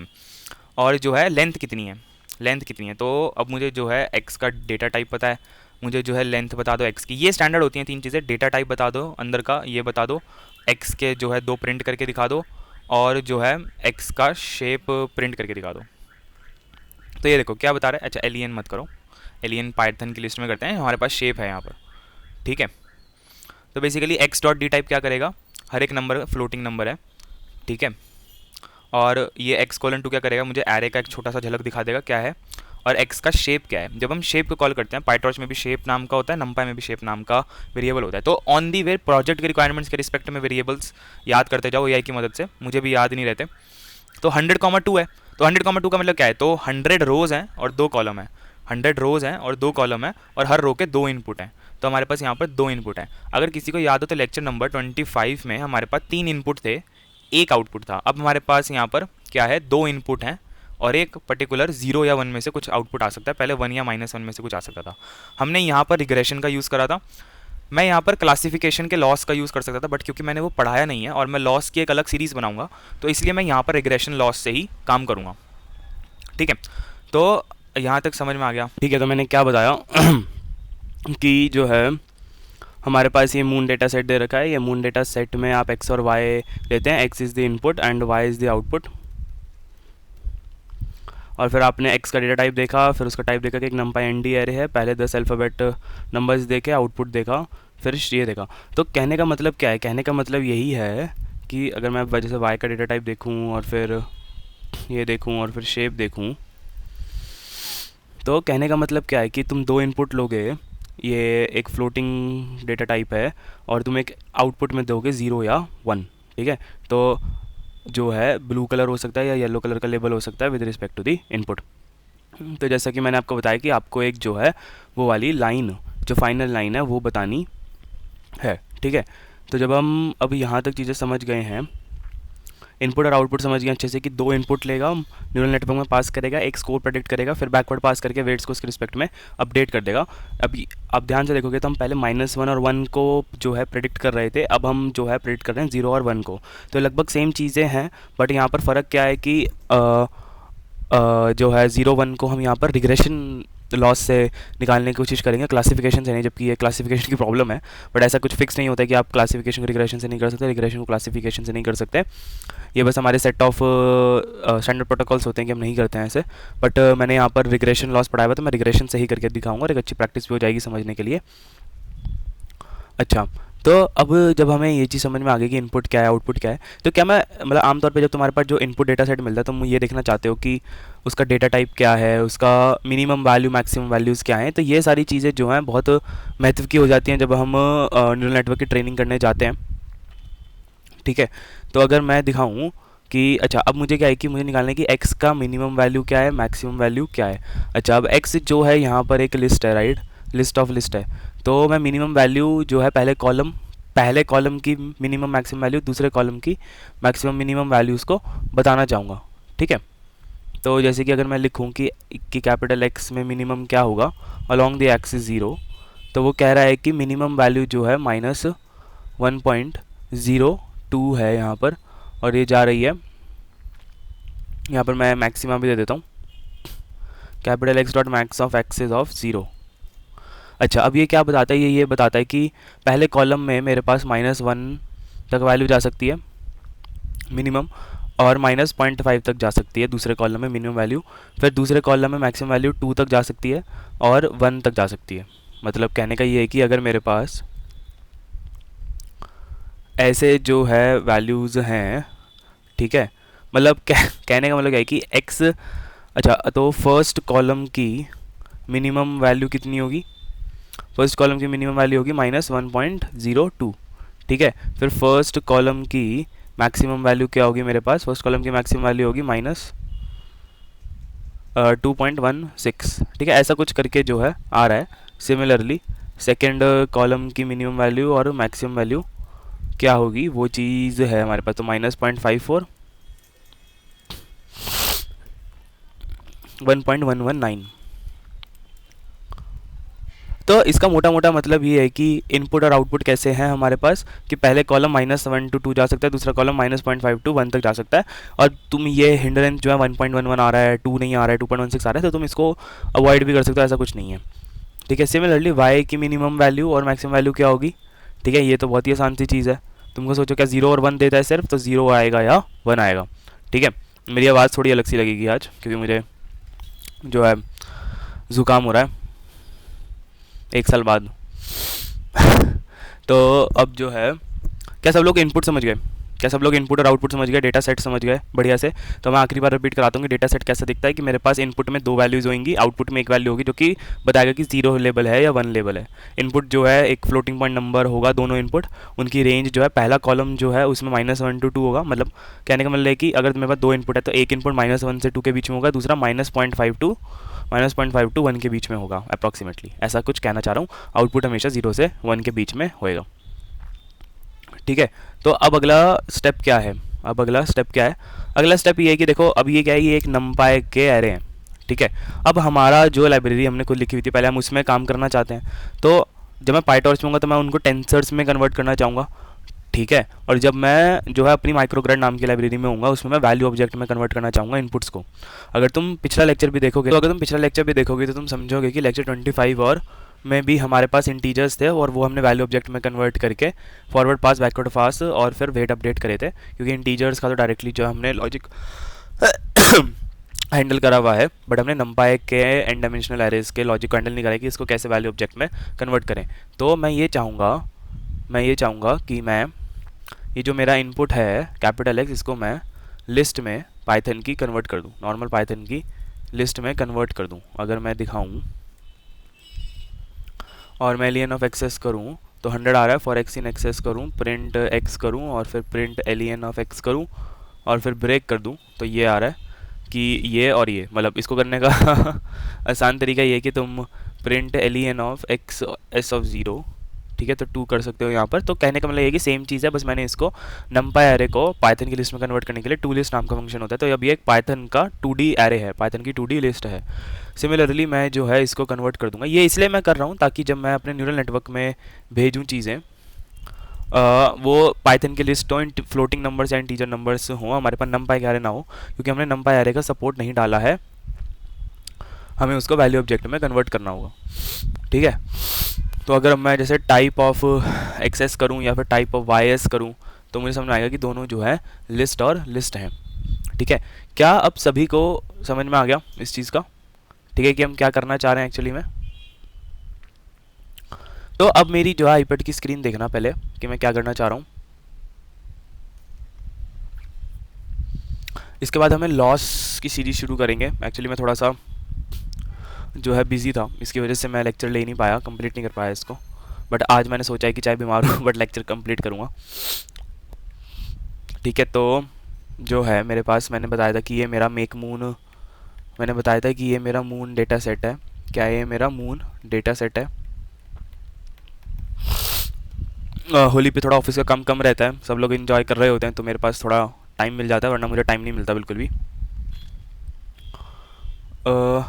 और जो है लेंथ कितनी है, लेंथ कितनी है। तो अब मुझे जो है x का डेटा टाइप पता है, मुझे जो है लेंथ बता दो x की। ये स्टैंडर्ड होती हैं 3 चीज़ें, डेटा टाइप बता दो अंदर का, ये बता दो, x के जो है 2 प्रिंट करके दिखा दो, और जो है x का शेप प्रिंट करके दिखा दो। तो ये देखो क्या बता रहा है। अच्छा एलियन मत करो, एलियन पाइथन की लिस्ट में करते हैं, हमारे पास शेप है यहाँ पर। ठीक है, तो basically x dot D type क्या करेगा, हर एक नंबर फ्लोटिंग नंबर है। ठीक है, और ये x कोलन टू क्या करेगा, मुझे एरे का एक छोटा सा झलक दिखा देगा क्या है, और x का शेप क्या है। जब हम शेप को कॉल करते हैं, PyTorch में भी शेप नाम का होता है, numpy में भी शेप नाम का वेरिएबल होता है। तो ऑन दी वे प्रोजेक्ट के रिक्वायरमेंट्स के रिस्पेक्ट में वेरिएबल्स याद करते जाओ AI की मदद से, मुझे भी याद नहीं रहते। तो 100,2 है, तो 100,2 का मतलब क्या है, तो 100 रोज़ हैं और 2 कॉलम है, 100 रोज़ हैं और 2 कॉलम है, और हर रो के 2 इनपुट हैं। तो हमारे पास यहाँ पर 2 इनपुट हैं। अगर किसी को याद हो तो लेक्चर नंबर 25 में हमारे पास 3 इनपुट थे, 1 आउटपुट था। अब हमारे पास यहाँ पर क्या है, 2 इनपुट हैं और एक पर्टिकुलर 0 या 1 में से कुछ आउटपुट आ सकता है। पहले 1 या -1 में से कुछ आ सकता था। हमने यहाँ पर रिग्रेशन का यूज़ करा था। मैं यहाँ पर क्लासिफिकेशन के लॉस का यूज़ कर सकता था, बट क्योंकि मैंने वो पढ़ाया नहीं है और मैं लॉस की एक अलग सीरीज़ बनाऊंगा, तो इसलिए मैं यहाँ पर रिग्रेशन लॉस से ही काम करूँगा। ठीक है, तो यहाँ तक समझ में आ गया। ठीक है, तो मैंने क्या बताया कि जो है हमारे पास ये मून डेटा सेट दे रखा है। ये मून डेटा सेट में आप x और y लेते हैं, x is the input and y is the output. और फिर आपने x का डेटा टाइप देखा, फिर उसका टाइप देखा कि एक numpy nd एरे है, पहले 10 अल्फ़ाबेट नंबर्स देखे, आउटपुट देखा, फिर ये देखा। तो कहने का मतलब क्या है, कहने का मतलब यही है कि अगर मैं वजह से y का डेटा टाइप देखूँ और फिर ये देखूँ और फिर शेप देखूँ, तो कहने का मतलब क्या है कि तुम 2 इनपुट लोगे, ये एक फ्लोटिंग डेटा टाइप है, और तुम एक आउटपुट में दोगे 0 या 1। ठीक है, तो जो है ब्लू कलर हो सकता है या येलो कलर का लेबल हो सकता है with respect to the input. तो जैसा कि मैंने आपको बताया कि आपको एक जो है वो वाली लाइन, जो फाइनल लाइन है वो बतानी है। ठीक है, तो जब हम अब यहाँ तक चीज़ें समझ गए हैं, इनपुट और आउटपुट समझ गए अच्छे से कि 2 इनपुट लेगा, न्यूरल नेटवर्क में पास करेगा, एक स्कोर प्रेडिक्ट करेगा, फिर बैकवर्ड पास करके वेट्स को उसके रिस्पेक्ट में अपडेट कर देगा। अभी आप ध्यान से देखोगे तो हम पहले -1 और 1 को जो है प्रेडिक्ट कर रहे थे, अब हम जो है प्रेडिक्ट कर रहे हैं 0 और 1 को। तो लगभग सेम चीज़ें हैं, बट यहाँ पर फ़र्क क्या है कि जो है 0 1 को हम यहाँ पर रिग्रेशन लॉस से निकालने की कोशिश करेंगे, क्लासिफिकेशन से नहीं, जबकि ये क्लासिफिकेशन की प्रॉब्लम है। बट ऐसा कुछ फिक्स नहीं होता है कि आप क्लासिफिकेशन को रिग्रेशन से नहीं कर सकते, रिग्रेशन को क्लासिफिकेशन से नहीं कर सकते। ये बस हमारे सेट ऑफ स्टैंडर्ड प्रोटोकॉल्स होते हैं कि हम नहीं करते हैं ऐसे। बट मैंने यहाँ पर रिग्रेशन लॉस पढ़ाया हुआ, तो मैं रिग्रेशन से ही करके दिखाऊंगा और एक अच्छी प्रैक्टिस भी हो जाएगी समझने के लिए। अच्छा, तो अब जब हमें ये चीज़ समझ में आ गई कि इनपुट क्या है आउटपुट क्या है, तो क्या मैं मतलब आमतौर पे जब तुम्हारे पास जो इनपुट डेटा सेट मिलता है तुम ये देखना चाहते हो कि उसका डेटा टाइप क्या है, उसका मिनिमम वैल्यू मैक्सिमम वैल्यूज़ क्या हैं। तो ये सारी चीज़ें जो हैं बहुत महत्व की हो जाती हैं जब हम न्यूरल नेटवर्क की ट्रेनिंग करने जाते हैं। ठीक है, तो अगर मैं दिखाऊं कि अच्छा अब मुझे क्या है कि मुझे निकालना है कि x का मिनिमम वैल्यू क्या है, मैक्सिमम वैल्यू क्या है। अच्छा अब x जो है यहाँ पर एक लिस्ट है, राइट, लिस्ट ऑफ लिस्ट है। तो मैं मिनिमम वैल्यू जो है पहले कॉलम की मिनिमम मैक्सिमम वैल्यू, दूसरे कॉलम की मैक्सिमम मिनिमम वैल्यूज़ को बताना चाहूँगा। ठीक है, तो जैसे कि अगर मैं लिखूँ कि कैपिटल X में मिनिमम क्या होगा अलॉन्ग द एक्सिस ज़ीरो, तो वो कह रहा है कि मिनिमम वैल्यू जो है -1.02 है यहाँ पर, और ये जा रही है, यहाँ पर मैं मैक्सिमा भी दे देता हूँ, capital X dot max of axis of zero. अच्छा अब ये क्या बताता है, ये बताता है कि पहले कॉलम में मेरे पास -1 तक वैल्यू जा सकती है मिनिमम, और -0.5 तक जा सकती है दूसरे कॉलम में मिनिमम वैल्यू, फिर दूसरे कॉलम में मैक्सिमम वैल्यू 2 तक जा सकती है और 1 तक जा सकती है। मतलब कहने का ये है कि अगर मेरे पास ऐसे जो है वैल्यूज़ हैं, ठीक है, मतलब कहने का मतलब क्या है कि x, अच्छा तो फर्स्ट कॉलम की मिनिमम वैल्यू कितनी होगी, फर्स्ट कॉलम की मिनिमम वैल्यू होगी -1.02। ठीक है, फिर फर्स्ट कॉलम की मैक्सिमम वैल्यू क्या होगी, मेरे पास फर्स्ट कॉलम की मैक्सिमम वैल्यू होगी -2.16। ठीक है, ऐसा कुछ करके जो है आ रहा है। सिमिलरली सेकेंड कॉलम की मिनिमम वैल्यू और मैक्सिमम वैल्यू क्या होगी, वो चीज़ है हमारे पास, तो -0.54, 1.119। तो इसका मोटा मोटा मतलब ये है कि इनपुट और आउटपुट कैसे हैं हमारे पास, कि पहले कॉलम -1 to 2 जा सकता है, दूसरा कॉलम -0.5 to 1 तक जा सकता है, और तुम ये हिंडरेंस जो है 1.11 आ रहा है, 2 नहीं आ रहा है, 2.16 आ रहा है, तो तुम इसको अवॉइड भी कर सकते हो, ऐसा कुछ नहीं है। ठीक है, सिमिलरली वाई की मिनिमम वैल्यू और मैक्सिमम वैल्यू क्या होगी। ठीक है, ये तो बहुत ही आसान सी चीज़ है, तुमको सोचो क्या 0 और 1 देता है सिर्फ, तो 0 आएगा या 1 आएगा। ठीक है, मेरी आवाज़ थोड़ी अलग सी लगेगी आज क्योंकि मुझे जो है ज़ुकाम हो रहा है 1 साल बाद। तो अब जो है, क्या सब लोग इनपुट समझ गए, क्या सब लोग इनपुट और आउटपुट समझ गए, डेटा सेट समझ गए बढ़िया से। तो मैं आखिरी बार रिपीट कराता हूँ कि डेटा सेट कैसा दिखता है, कि मेरे पास इनपुट में 2 वैल्यूज़ होंगी, आउटपुट में एक वैल्यू होगी जो कि बताएगा कि 0 लेबल है या 1 लेबल है। इनपुट जो है एक फ्लोटिंग पॉइंट नंबर होगा, दोनों इनपुट, उनकी रेंज जो है पहला कॉलम जो है उसमें -1 to 2 होगा। मतलब कहने का मतलब है कि अगर मेरे पास 2 इनपुट है तो एक इनपुट -1 से 2 के बीच में होगा, दूसरा -0.5 to 1 के बीच में होगा अप्रॉक्सीमेटली, ऐसा कुछ कहना चाह रहा हूँ। आउटपुट हमेशा 0 से 1 के बीच में होएगा। ठीक है, तो अब अगला स्टेप क्या है, अब अगला स्टेप क्या है, अगला स्टेप ये है कि देखो अब ये क्या है, ये एक नंपाई के एरे हैं। ठीक है, अब हमारा जो लाइब्रेरी हमने खुद लिखी हुई थी पहले, हम उसमें काम करना चाहते हैं, तो जब मैं पाईटॉर्च में होऊंगा तो मैं उनको टेंसर्स में कन्वर्ट करना चाहूँगा। ठीक है, और जब मैं जो है अपनी माइक्रोग्राड नाम की लाइब्रेरी में होऊंगा उसमें मैं वैल्यू ऑब्जेक्ट में कन्वर्ट करना चाहूँगा इनपुट्स को। अगर तुम पिछला लेक्चर भी देखोगे तो तुम समझोगे कि लेक्चर 25 और में भी हमारे पास इंटीजर्स थे और वो हमने वैल्यू ऑब्जेक्ट में कन्वर्ट करके फॉरवर्ड पास, बैकवर्ड पास और फिर वेट अपडेट करे थे, क्योंकि इंटीजर्स का तो डायरेक्टली जो हमने लॉजिक हैंडल करा हुआ है, बट हमने नंपाई के एन डायमेंशनल एरेज के लॉजिक को हैंडल नहीं करा है कि इसको कैसे वैल्यू ऑब्जेक्ट में कन्वर्ट करें। तो मैं ये चाहूँगा कि मैं ये जो मेरा इनपुट है कैपिटल X, इसको मैं लिस्ट में पाइथन की कन्वर्ट कर दूँ, नॉर्मल पाइथन की लिस्ट में कन्वर्ट कर दूँ। अगर मैं दिखाऊँ और मैं एलियन ऑफ एक्सेस करूँ तो 100 आ रहा है, फॉर एक्स इन एक्सेस करूँ, प्रिंट x करूँ और फिर प्रिंट एलियन ऑफ x करूँ और फिर ब्रेक कर दूँ, तो ये आ रहा है कि ये और ये, मतलब इसको करने का आसान तरीका ये है कि तुम print alien of x s of 0, ठीक है, तो 2 कर सकते हो यहाँ पर। तो कहने का मतलब ये कि सेम चीज़ है, बस मैंने इसको नंपाई एरे को पाइथन की लिस्ट में कन्वर्ट करने के लिए 2 लिस्ट नाम का फंक्शन होता है, तो अब ये एक पाइथन का 2D एरे है, पाइथन की 2D लिस्ट है। सिमिलरली मैं जो है इसको कन्वर्ट कर दूंगा, ये इसलिए मैं कर रहा हूँ ताकि जब मैं अपने न्यूरल नेटवर्क में भेजूँ चीज़ें वो पाइथन की लिस्ट हो, फ्लोटिंग नंबर्स या इंटीजर नंबर्स हों, हमारे पास नंपाई का एरे ना हो, क्योंकि हमने नंपाई एरे का सपोर्ट नहीं डाला है, हमें उसको वैल्यू ऑब्जेक्ट में कन्वर्ट करना होगा। ठीक है, तो अगर मैं जैसे टाइप ऑफ एक्सेस करूं या फिर टाइप ऑफ वाईएस करूं तो मुझे समझ में आएगा कि दोनों जो है लिस्ट और लिस्ट हैं। ठीक है, क्या अब सभी को समझ में आ गया इस चीज़ का? ठीक है, कि हम क्या करना चाह रहे हैं एक्चुअली में। तो अब मेरी जो है आईपैड की स्क्रीन देखना पहले कि मैं क्या करना चाह रहा हूँ। इसके बाद हमें लॉस की सीरीज शुरू करेंगे। एक्चुअली मैं थोड़ा सा जो है बिजी था, इसकी वजह से मैं लेक्चर ले नहीं पाया, कंप्लीट नहीं कर पाया इसको। बट आज मैंने सोचा है कि चाहे बीमार हूँ बट लेक्चर कंप्लीट करूँगा। ठीक है, तो जो है मेरे पास, मैंने बताया था कि ये मेरा मेक मून, मैंने बताया था कि ये मेरा मून डेटा सेट है। क्या ये मेरा मून डेटा सेट है? होली पे थोड़ा ऑफिस का काम कम रहता है, सब लोग इन्जॉय कर रहे होते हैं, तो मेरे पास थोड़ा टाइम मिल जाता है, वरना मुझे टाइम नहीं मिलता बिल्कुल भी। अ,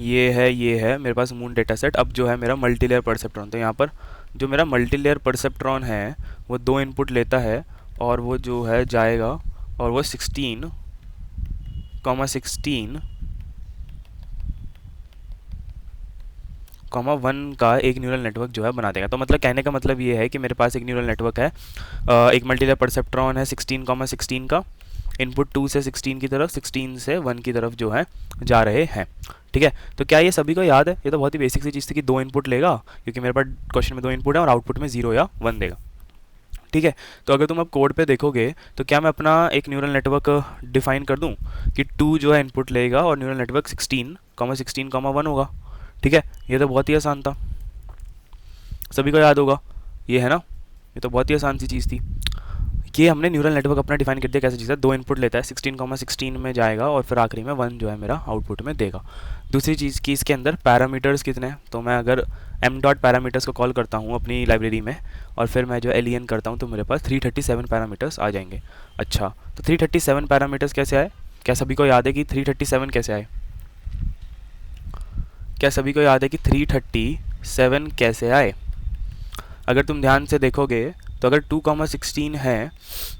ये है मेरे पास मून डेटा सेट। अब जो है मेरा मल्टी लेयर परसेप्ट्रॉन, तो यहाँ पर जो मेरा मल्टी लेयर परसेप्ट्रॉन है वो 2 इनपुट लेता है, और वो जो है जाएगा और वो 16 कॉमा 1 का एक न्यूरल नेटवर्क जो है बना देगा। तो मतलब कहने का मतलब ये है कि मेरे पास एक न्यूरल नेटवर्क है, एक मल्टीलेयर परसेप्ट्रॉन है 16 का, इनपुट 2 से 16 की तरफ, 16 से 1 की तरफ जो है जा रहे हैं। ठीक है, तो क्या ये सभी को याद है? ये तो बहुत ही बेसिक सी चीज़ थी कि 2 इनपुट लेगा, क्योंकि मेरे पास क्वेश्चन में 2 इनपुट है और आउटपुट में 0 या 1 देगा। ठीक है, तो अगर तुम अब कोड पे देखोगे तो क्या मैं अपना एक न्यूरल नेटवर्क डिफाइन कर दूं कि 2 जो है इनपुट लेगा और न्यूरल नेटवर्क 16 1 होगा। ठीक है, ये तो बहुत ही आसान था, सभी को याद होगा, ये है ना, ये तो बहुत ही आसान सी चीज़ थी। ये हमने न्यूरल नेटवर्क अपना डिफाइन कर दिया। कैसे चीज़ है, 2 इनपुट लेता है, 16 में जाएगा और फिर आखिरी में 1 जो है मेरा आउटपुट में देगा। दूसरी चीज़ की इसके अंदर पैरामीटर्स कितने हैं, तो मैं अगर एम डॉट पैरामीटर्स को कॉल करता हूँ अपनी लाइब्रेरी में और फिर मैं जो एलियन करता हूँ, तो मेरे पास 337 पैरामीटर्स आ जाएंगे। अच्छा, तो 337 पैरामीटर्स कैसे आए? क्या सभी को याद है कि 337 कैसे आए? क्या सभी को याद है कि 337 कैसे आए? अगर तुम ध्यान से देखोगे तो अगर 2,16 है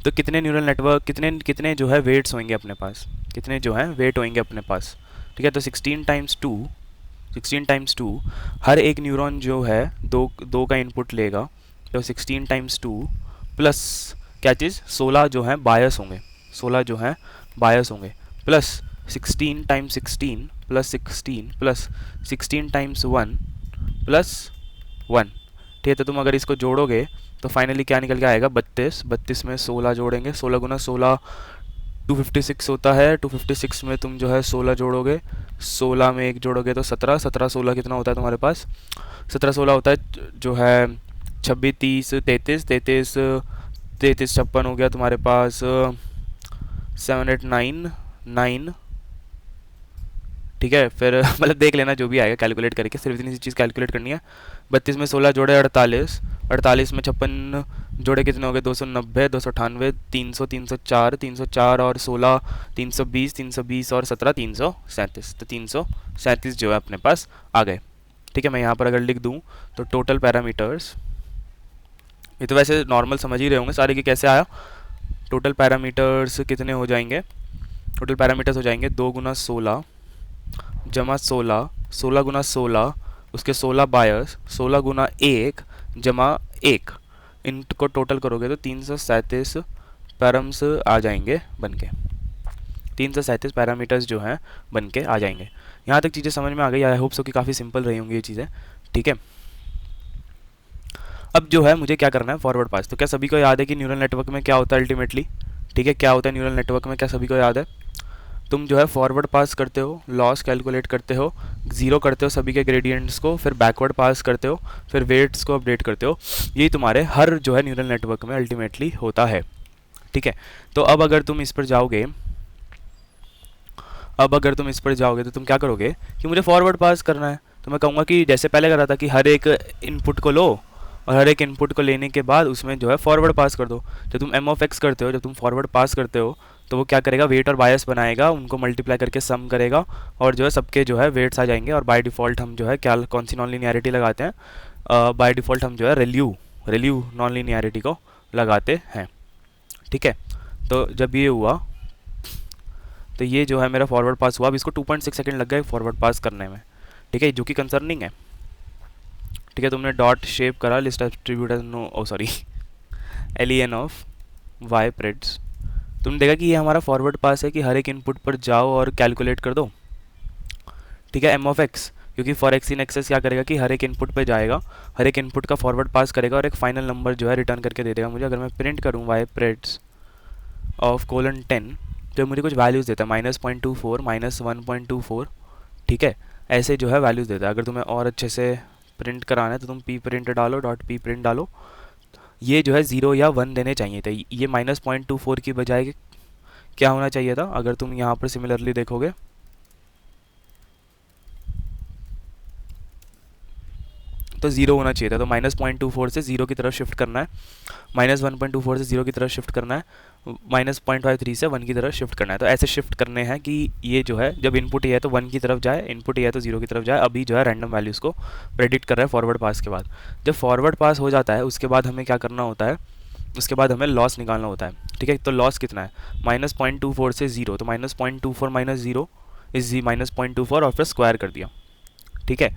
तो कितने न्यूरल नेटवर्क, कितने कितने जो है वेट्स होंगे अपने पास, कितने जो है वेट होंगे अपने पास? ठीक है, तो 16 टाइम्स टू, हर एक न्यूरॉन जो है दो का इनपुट लेगा, तो 16 टाइम्स 2 प्लस क्या चीज़, 16 जो है बायस होंगे, 16 जो है बायस होंगे, plus 16 times 16 plus 16 plus 16 times 1 plus 1। ठीक है, तो तुम अगर इसको जोड़ोगे तो फाइनली क्या निकल के आएगा, 32। 32 में 16 जोड़ेंगे, 16 गुना 16 256 होता है। 256 में तुम जो है 16 जोड़ोगे, 16 में 1 जोड़ोगे तो 17, 17 16 कितना होता है तुम्हारे पास? 17 16 होता है जो है 26 30 33 33 33 56 हो गया तुम्हारे पास 7 8 9 9। ठीक है, फिर मतलब देख लेना जो भी आएगा कैलकुलेट करके, सिर्फ इतनी सी चीज़ कैलकुलेट करनी है। 32 में 16 जोड़े 48, 48 में 56 जोड़े कितने हो गए, 290 298 300 304 304 और 16 320 320 और 17 337, तो 337 जो है अपने पास आ गए। ठीक है, मैं यहाँ पर अगर लिख दूँ तो टोटल पैरामीटर्स, ये तो वैसे नॉर्मल समझ ही रहे होंगे सारे कि कैसे आया। टोटल पैरामीटर्स कितने हो जाएंगे? टोटल पैरामीटर्स हो जाएंगे 2 गुना 16 जमा 16, 16 गुना 16 उसके 16 बायस, 16 गुना 1 जमा 1, इनको टोटल करोगे तो 337 पैरम्स आ जाएंगे बन के, 337 पैरामीटर्स जो हैं बन के आ जाएंगे। यहाँ तक चीज़ें समझ में आ गई? आई होप सो कि काफ़ी सिंपल रही होंगी ये चीज़ें। ठीक है, अब जो है मुझे क्या करना है, फॉरवर्ड पास। तो क्या सभी को याद है कि न्यूरल नेटवर्क में क्या होता है अल्टीमेटली? ठीक है, क्या होता है न्यूरल नेटवर्क में, क्या सभी को याद है? तुम जो है फॉरवर्ड पास करते हो, लॉस कैलकुलेट करते हो, ज़ीरो करते हो सभी के ग्रेडियंट्स को, फिर बैकवर्ड पास करते हो, फिर वेट्स को अपडेट करते हो। यही तुम्हारे हर जो है न्यूरल नेटवर्क में अल्टीमेटली होता है। ठीक है, तो अब अगर तुम इस पर जाओगे, तो तुम क्या करोगे कि मुझे फॉरवर्ड पास करना है, तो मैं कहूँगा कि जैसे पहले कर रहा था कि हर एक इनपुट को लो और हर एक इनपुट को लेने के बाद उसमें जो है फॉरवर्ड पास कर दो। जब तुम एम ऑफ एक्स करते हो, जब तुम फॉरवर्ड पास करते हो, तो वो क्या करेगा, वेट और बायस बनाएगा, उनको मल्टीप्लाई करके सम करेगा और जो है सबके जो है वेट्स आ जाएंगे। और बाय डिफ़ॉल्ट हम जो है क्या, कौन सी नॉन लीनियरिटी लगाते हैं? बाय डिफ़ॉल्ट हम जो है रेल्यू नॉन लीनियरिटी को लगाते हैं। ठीक है, तो जब ये हुआ तो ये जो है मेरा फॉरवर्ड पास हुआ। अब इसको 2.6 सेकंड लग गए फॉरवर्ड पास करने में। ठीक है, जो कि कंसर्निंग है। ठीक है, तुमने डॉट शेप करा list attribute no sorry alien of Y preds, तुमने देखा कि ये हमारा फॉरवर्ड पास है कि हर एक इनपुट पर जाओ और कैलकुलेट कर दो। ठीक है, एम ऑफ एक्स, क्योंकि फॉर एक्स इन एक्सेस क्या करेगा कि हर एक इनपुट पे जाएगा, हर एक इनपुट का फॉरवर्ड पास करेगा और एक फाइनल नंबर जो है रिटर्न करके दे देगा मुझे। अगर मैं प्रिंट करूँ वाई प्रेड्स ऑफ कोलन 10 तो मुझे कुछ वैल्यूज़ देता है, -0.24 -1.24, ठीक है, ऐसे जो है वैल्यूज़ देता है। अगर तुम्हें और अच्छे से प्रिंट कराना है तो तुम पी प्रिंट डालो, डॉट पी प्रिंट डालो, ये जो है 0 या 1 देने चाहिए थे। ये -0.24 की बजाय क्या होना चाहिए था, अगर तुम यहाँ पर सिमिलरली देखोगे तो 0 होना चाहिए था। तो -0.24 से 0 की तरफ शिफ्ट करना है, -1.24 से 0 की तरफ शिफ्ट करना है, -0.53 से 1 की तरफ शिफ्ट करना है। तो ऐसे शिफ्ट करने हैं कि ये जो है जब इनपुट ये है तो 1 की तरफ जाए, इनपुट ये है तो 0 की तरफ जाए। अभी जो है रैंडम वैल्यूज़ को प्रेडिक्ट कर रहा है फॉरवर्ड पास के बाद। जब फॉरवर्ड पास हो जाता है उसके बाद हमें क्या करना होता है, उसके बाद हमें लॉस निकालना होता है, ठीक है। तो लॉस कितना है, -0.24 से 0, तो -0.24 माइनस 0 इज -0.24 और फिर स्क्वायर कर दिया, ठीक है।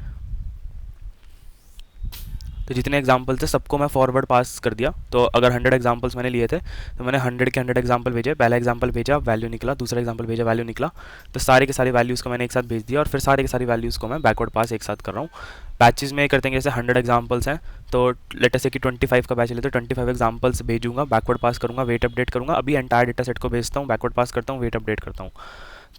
तो जितने एग्जाम्पल थे सबको मैं फॉरवर्ड पास कर दिया। तो अगर 100 एग्जाम्पल्स मैंने लिए थे तो मैंने 100 के 100 एग्जाम्पल भेजे। पहला एग्जाम्पल भेजा, वैल्यू निकला, दूसरा एग्जाम्पल भेजा, वैल्यू निकला। तो सारे के सारे वैल्यूज़ को मैंने एक साथ भेज दिया और फिर सारे के सारी वैल्यूज़ को मैं बैकवर्ड पास एक साथ कर रहा हूँ। बैचेज़ में करते हैं, जैसे 100 एग्जाम्पल्स हैं तो लेटर से कि 25 का बैच लेते, 25 एग्जाम्पल्स भेजूंगा, बैकवर्ड पास करूँगा, वेट अपडेट करूँगा। अभी एंटायर डेटा सेट को भेजता हूँ, बैकवर्ड पास करता हूँ, वेट अपडेट करता हूँ।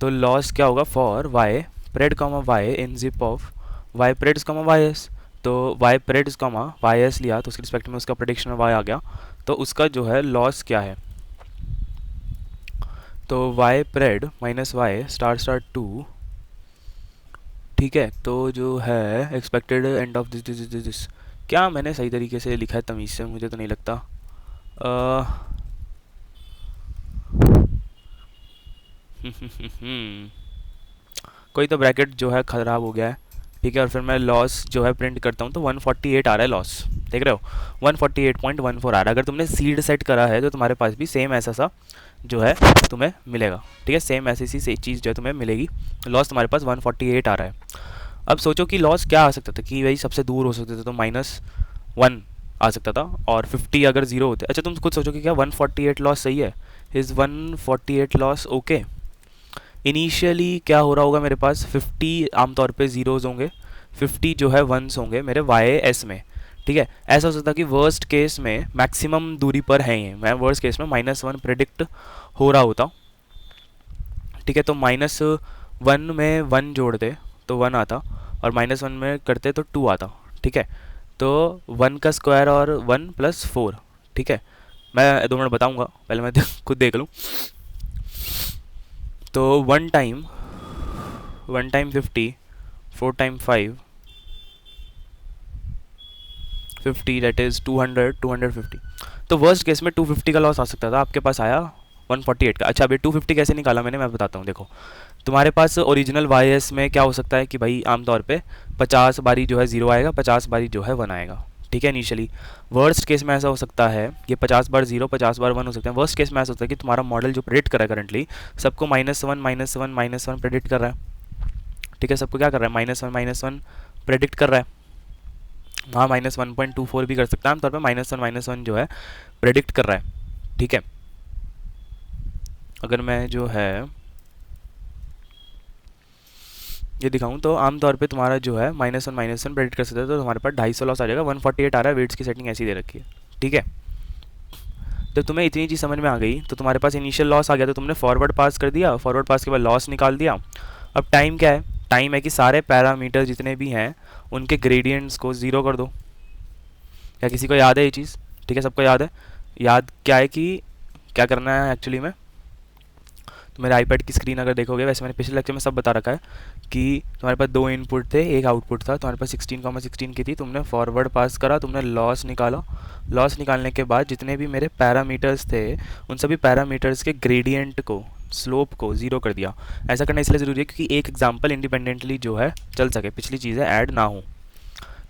तो लॉस क्या होगा, for Y pred comma Y in zip of Y preds comma Y S. तो Y preds comma Y S लिया तो उसके रिस्पेक्ट में उसका प्रेडिक्शन वाई आ गया, तो उसका जो है लॉस क्या है, तो Y pred minus Y star star 2, ठीक है। तो जो है एक्सपेक्टेड एंड ऑफ दिस क्या मैंने सही तरीके से लिखा है तमीज़ से, मुझे तो नहीं लगता। कोई तो ब्रैकेट जो है ख़राब हो गया है, ठीक है। और फिर मैं लॉस जो है प्रिंट करता हूँ तो 148 आ रहा है लॉस, देख रहे हो 148.14 आ रहा है। अगर तुमने सीड सेट करा है तो तुम्हारे पास भी सेम ऐसा सा जो है तुम्हें मिलेगा, ठीक है, सेम ऐसी सी चीज़ जो है तुम्हें मिलेगी। लॉस तुम्हारे पास 148 आ रहा है। अब सोचो कि लॉस क्या आ सकता था, कि भाई सबसे दूर हो सकते थे तो -1 आ सकता था और 50 अगर 0 होते। अच्छा तुम खुद सोचो कि क्या 148 लॉस सही है, इज़ 148 लॉस ओके। इनिशियली क्या हो रहा होगा, मेरे पास 50 आमतौर पे ज़ीरोज़ होंगे, 50 जो है वंस होंगे मेरे वाई एस में, ठीक है। ऐसा हो सकता है कि वर्स्ट केस में मैक्सिमम दूरी पर है ये, मैं वर्स्ट केस में -1 प्रेडिक्ट हो रहा होता, ठीक है। तो -1 में 1 जोड़ दे तो 1 आता और -1 में करते तो 2 आता, ठीक है। तो 1 का स्क्वायर और 1 + 4, ठीक है। मैं 2 मिनट बताऊंगा, पहले मैं खुद देख लूँ। तो 1 टाइम 50, 4 टाइम 5 50, दैट इज़ 200, 250। तो वर्स्ट केस में 250 का लॉस आ सकता था, आपके पास आया 148 का। अच्छा अभी 250 कैसे निकाला मैंने, मैं बताता हूँ। देखो तुम्हारे पास ओरिजिनल वाई एस में क्या हो सकता है कि भाई आमतौर पे 50 बारी जो है 0 आएगा, 50 बारी जो है 1 आएगा, ठीक है। इनिशियली वर्स्ट केस में ऐसा हो सकता है, ये 50 बार 0, 50 बार 1 हो सकते हैं। वर्स्ट केस में ऐसा होता है कि तुम्हारा मॉडल जो प्रेडिक्ट कर रहा है करंटली सबको -1 प्रेडिक्ट कर रहा है, ठीक है। सबको क्या कर रहा है, -1 प्रेडिक्ट कर रहा है। हाँ -1.24 भी कर सकता है, आमतौर पर -1 जो है प्रेडिक्ट कर रहा है, ठीक है। अगर मैं जो है ये दिखाऊं तो आमतौर पे तुम्हारा जो है -1 प्रेडिक्ट कर सकते हैं, तो तुम्हारे पास 250 लॉस आ जाएगा। 148 आ रहा है, वेट्स की सेटिंग ऐसी दे रखी है, ठीक है। जब तुम्हें इतनी चीज़ समझ में आ गई तो तुम्हारे पास इनिशियल लॉस आ गया, तो तुमने फॉरवर्ड पास कर दिया, फॉरवर्ड पास के बाद लॉस निकाल दिया। अब टाइम क्या है, टाइम है कि सारे पैरामीटर जितने भी हैं उनके ग्रेडियंट्स को 0 कर दो। क्या किसी को याद है ये चीज़, ठीक है, सबको याद है। याद क्या है कि क्या करना है एक्चुअली में, तो मेरे आईपैड की स्क्रीन अगर देखोगे, वैसे मैंने पिछले लेक्चर में सब बता रखा है कि तुम्हारे पास 2 इनपुट थे, एक आउटपुट था, तुम्हारे पास 16,16 की थी, तुमने फॉरवर्ड पास करा, तुमने लॉस निकाला। लॉस निकालने के बाद जितने भी मेरे पैरामीटर्स थे उन सभी पैरामीटर्स के ग्रेडियंट को, स्लोप को 0 कर दिया। ऐसा करना इसलिए ज़रूरी है क्योंकि एक एग्जाम्पल इंडिपेंडेंटली जो है चल सके, पिछली चीज़ें ऐड ना हो।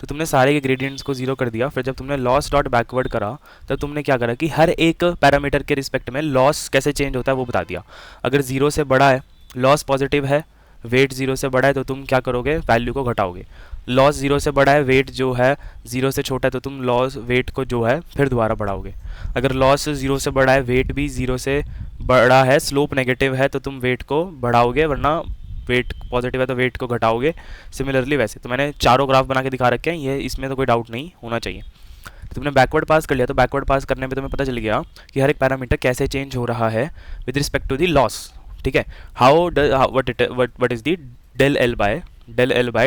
तो तुमने सारे के ग्रेडियंट्स को 0 कर दिया। फिर जब तुमने लॉस डॉट बैकवर्ड करा तब तुमने क्या करा कि हर एक पैरामीटर के रिस्पेक्ट में लॉस कैसे चेंज होता है वो बता दिया। अगर 0 से बड़ा है, लॉस पॉजिटिव है, वेट 0 से बड़ा है तो तुम क्या करोगे, वैल्यू को घटाओगे। लॉस 0 से बड़ा है, वेट जो है 0 से छोटा है तो तुम लॉस वेट को जो है फिर दोबारा बढ़ाओगे। अगर लॉस 0 से बड़ा है, वेट भी 0 से बड़ा है, स्लोप नेगेटिव है तो तुम वेट को बढ़ाओगे, वरना वेट पॉजिटिव है तो वेट को घटाओगे, सिमिलरली वैसे। तो मैंने चारों ग्राफ बना के दिखा रखे हैं, ये इसमें तो कोई डाउट नहीं होना चाहिए। तो तुमने बैकवर्ड पास कर लिया, तो बैकवर्ड पास करने पे तुम्हें पता चल गया कि हर एक पैरामीटर कैसे चेंज हो रहा है with respect to the loss. ठीक है, how what is the del L by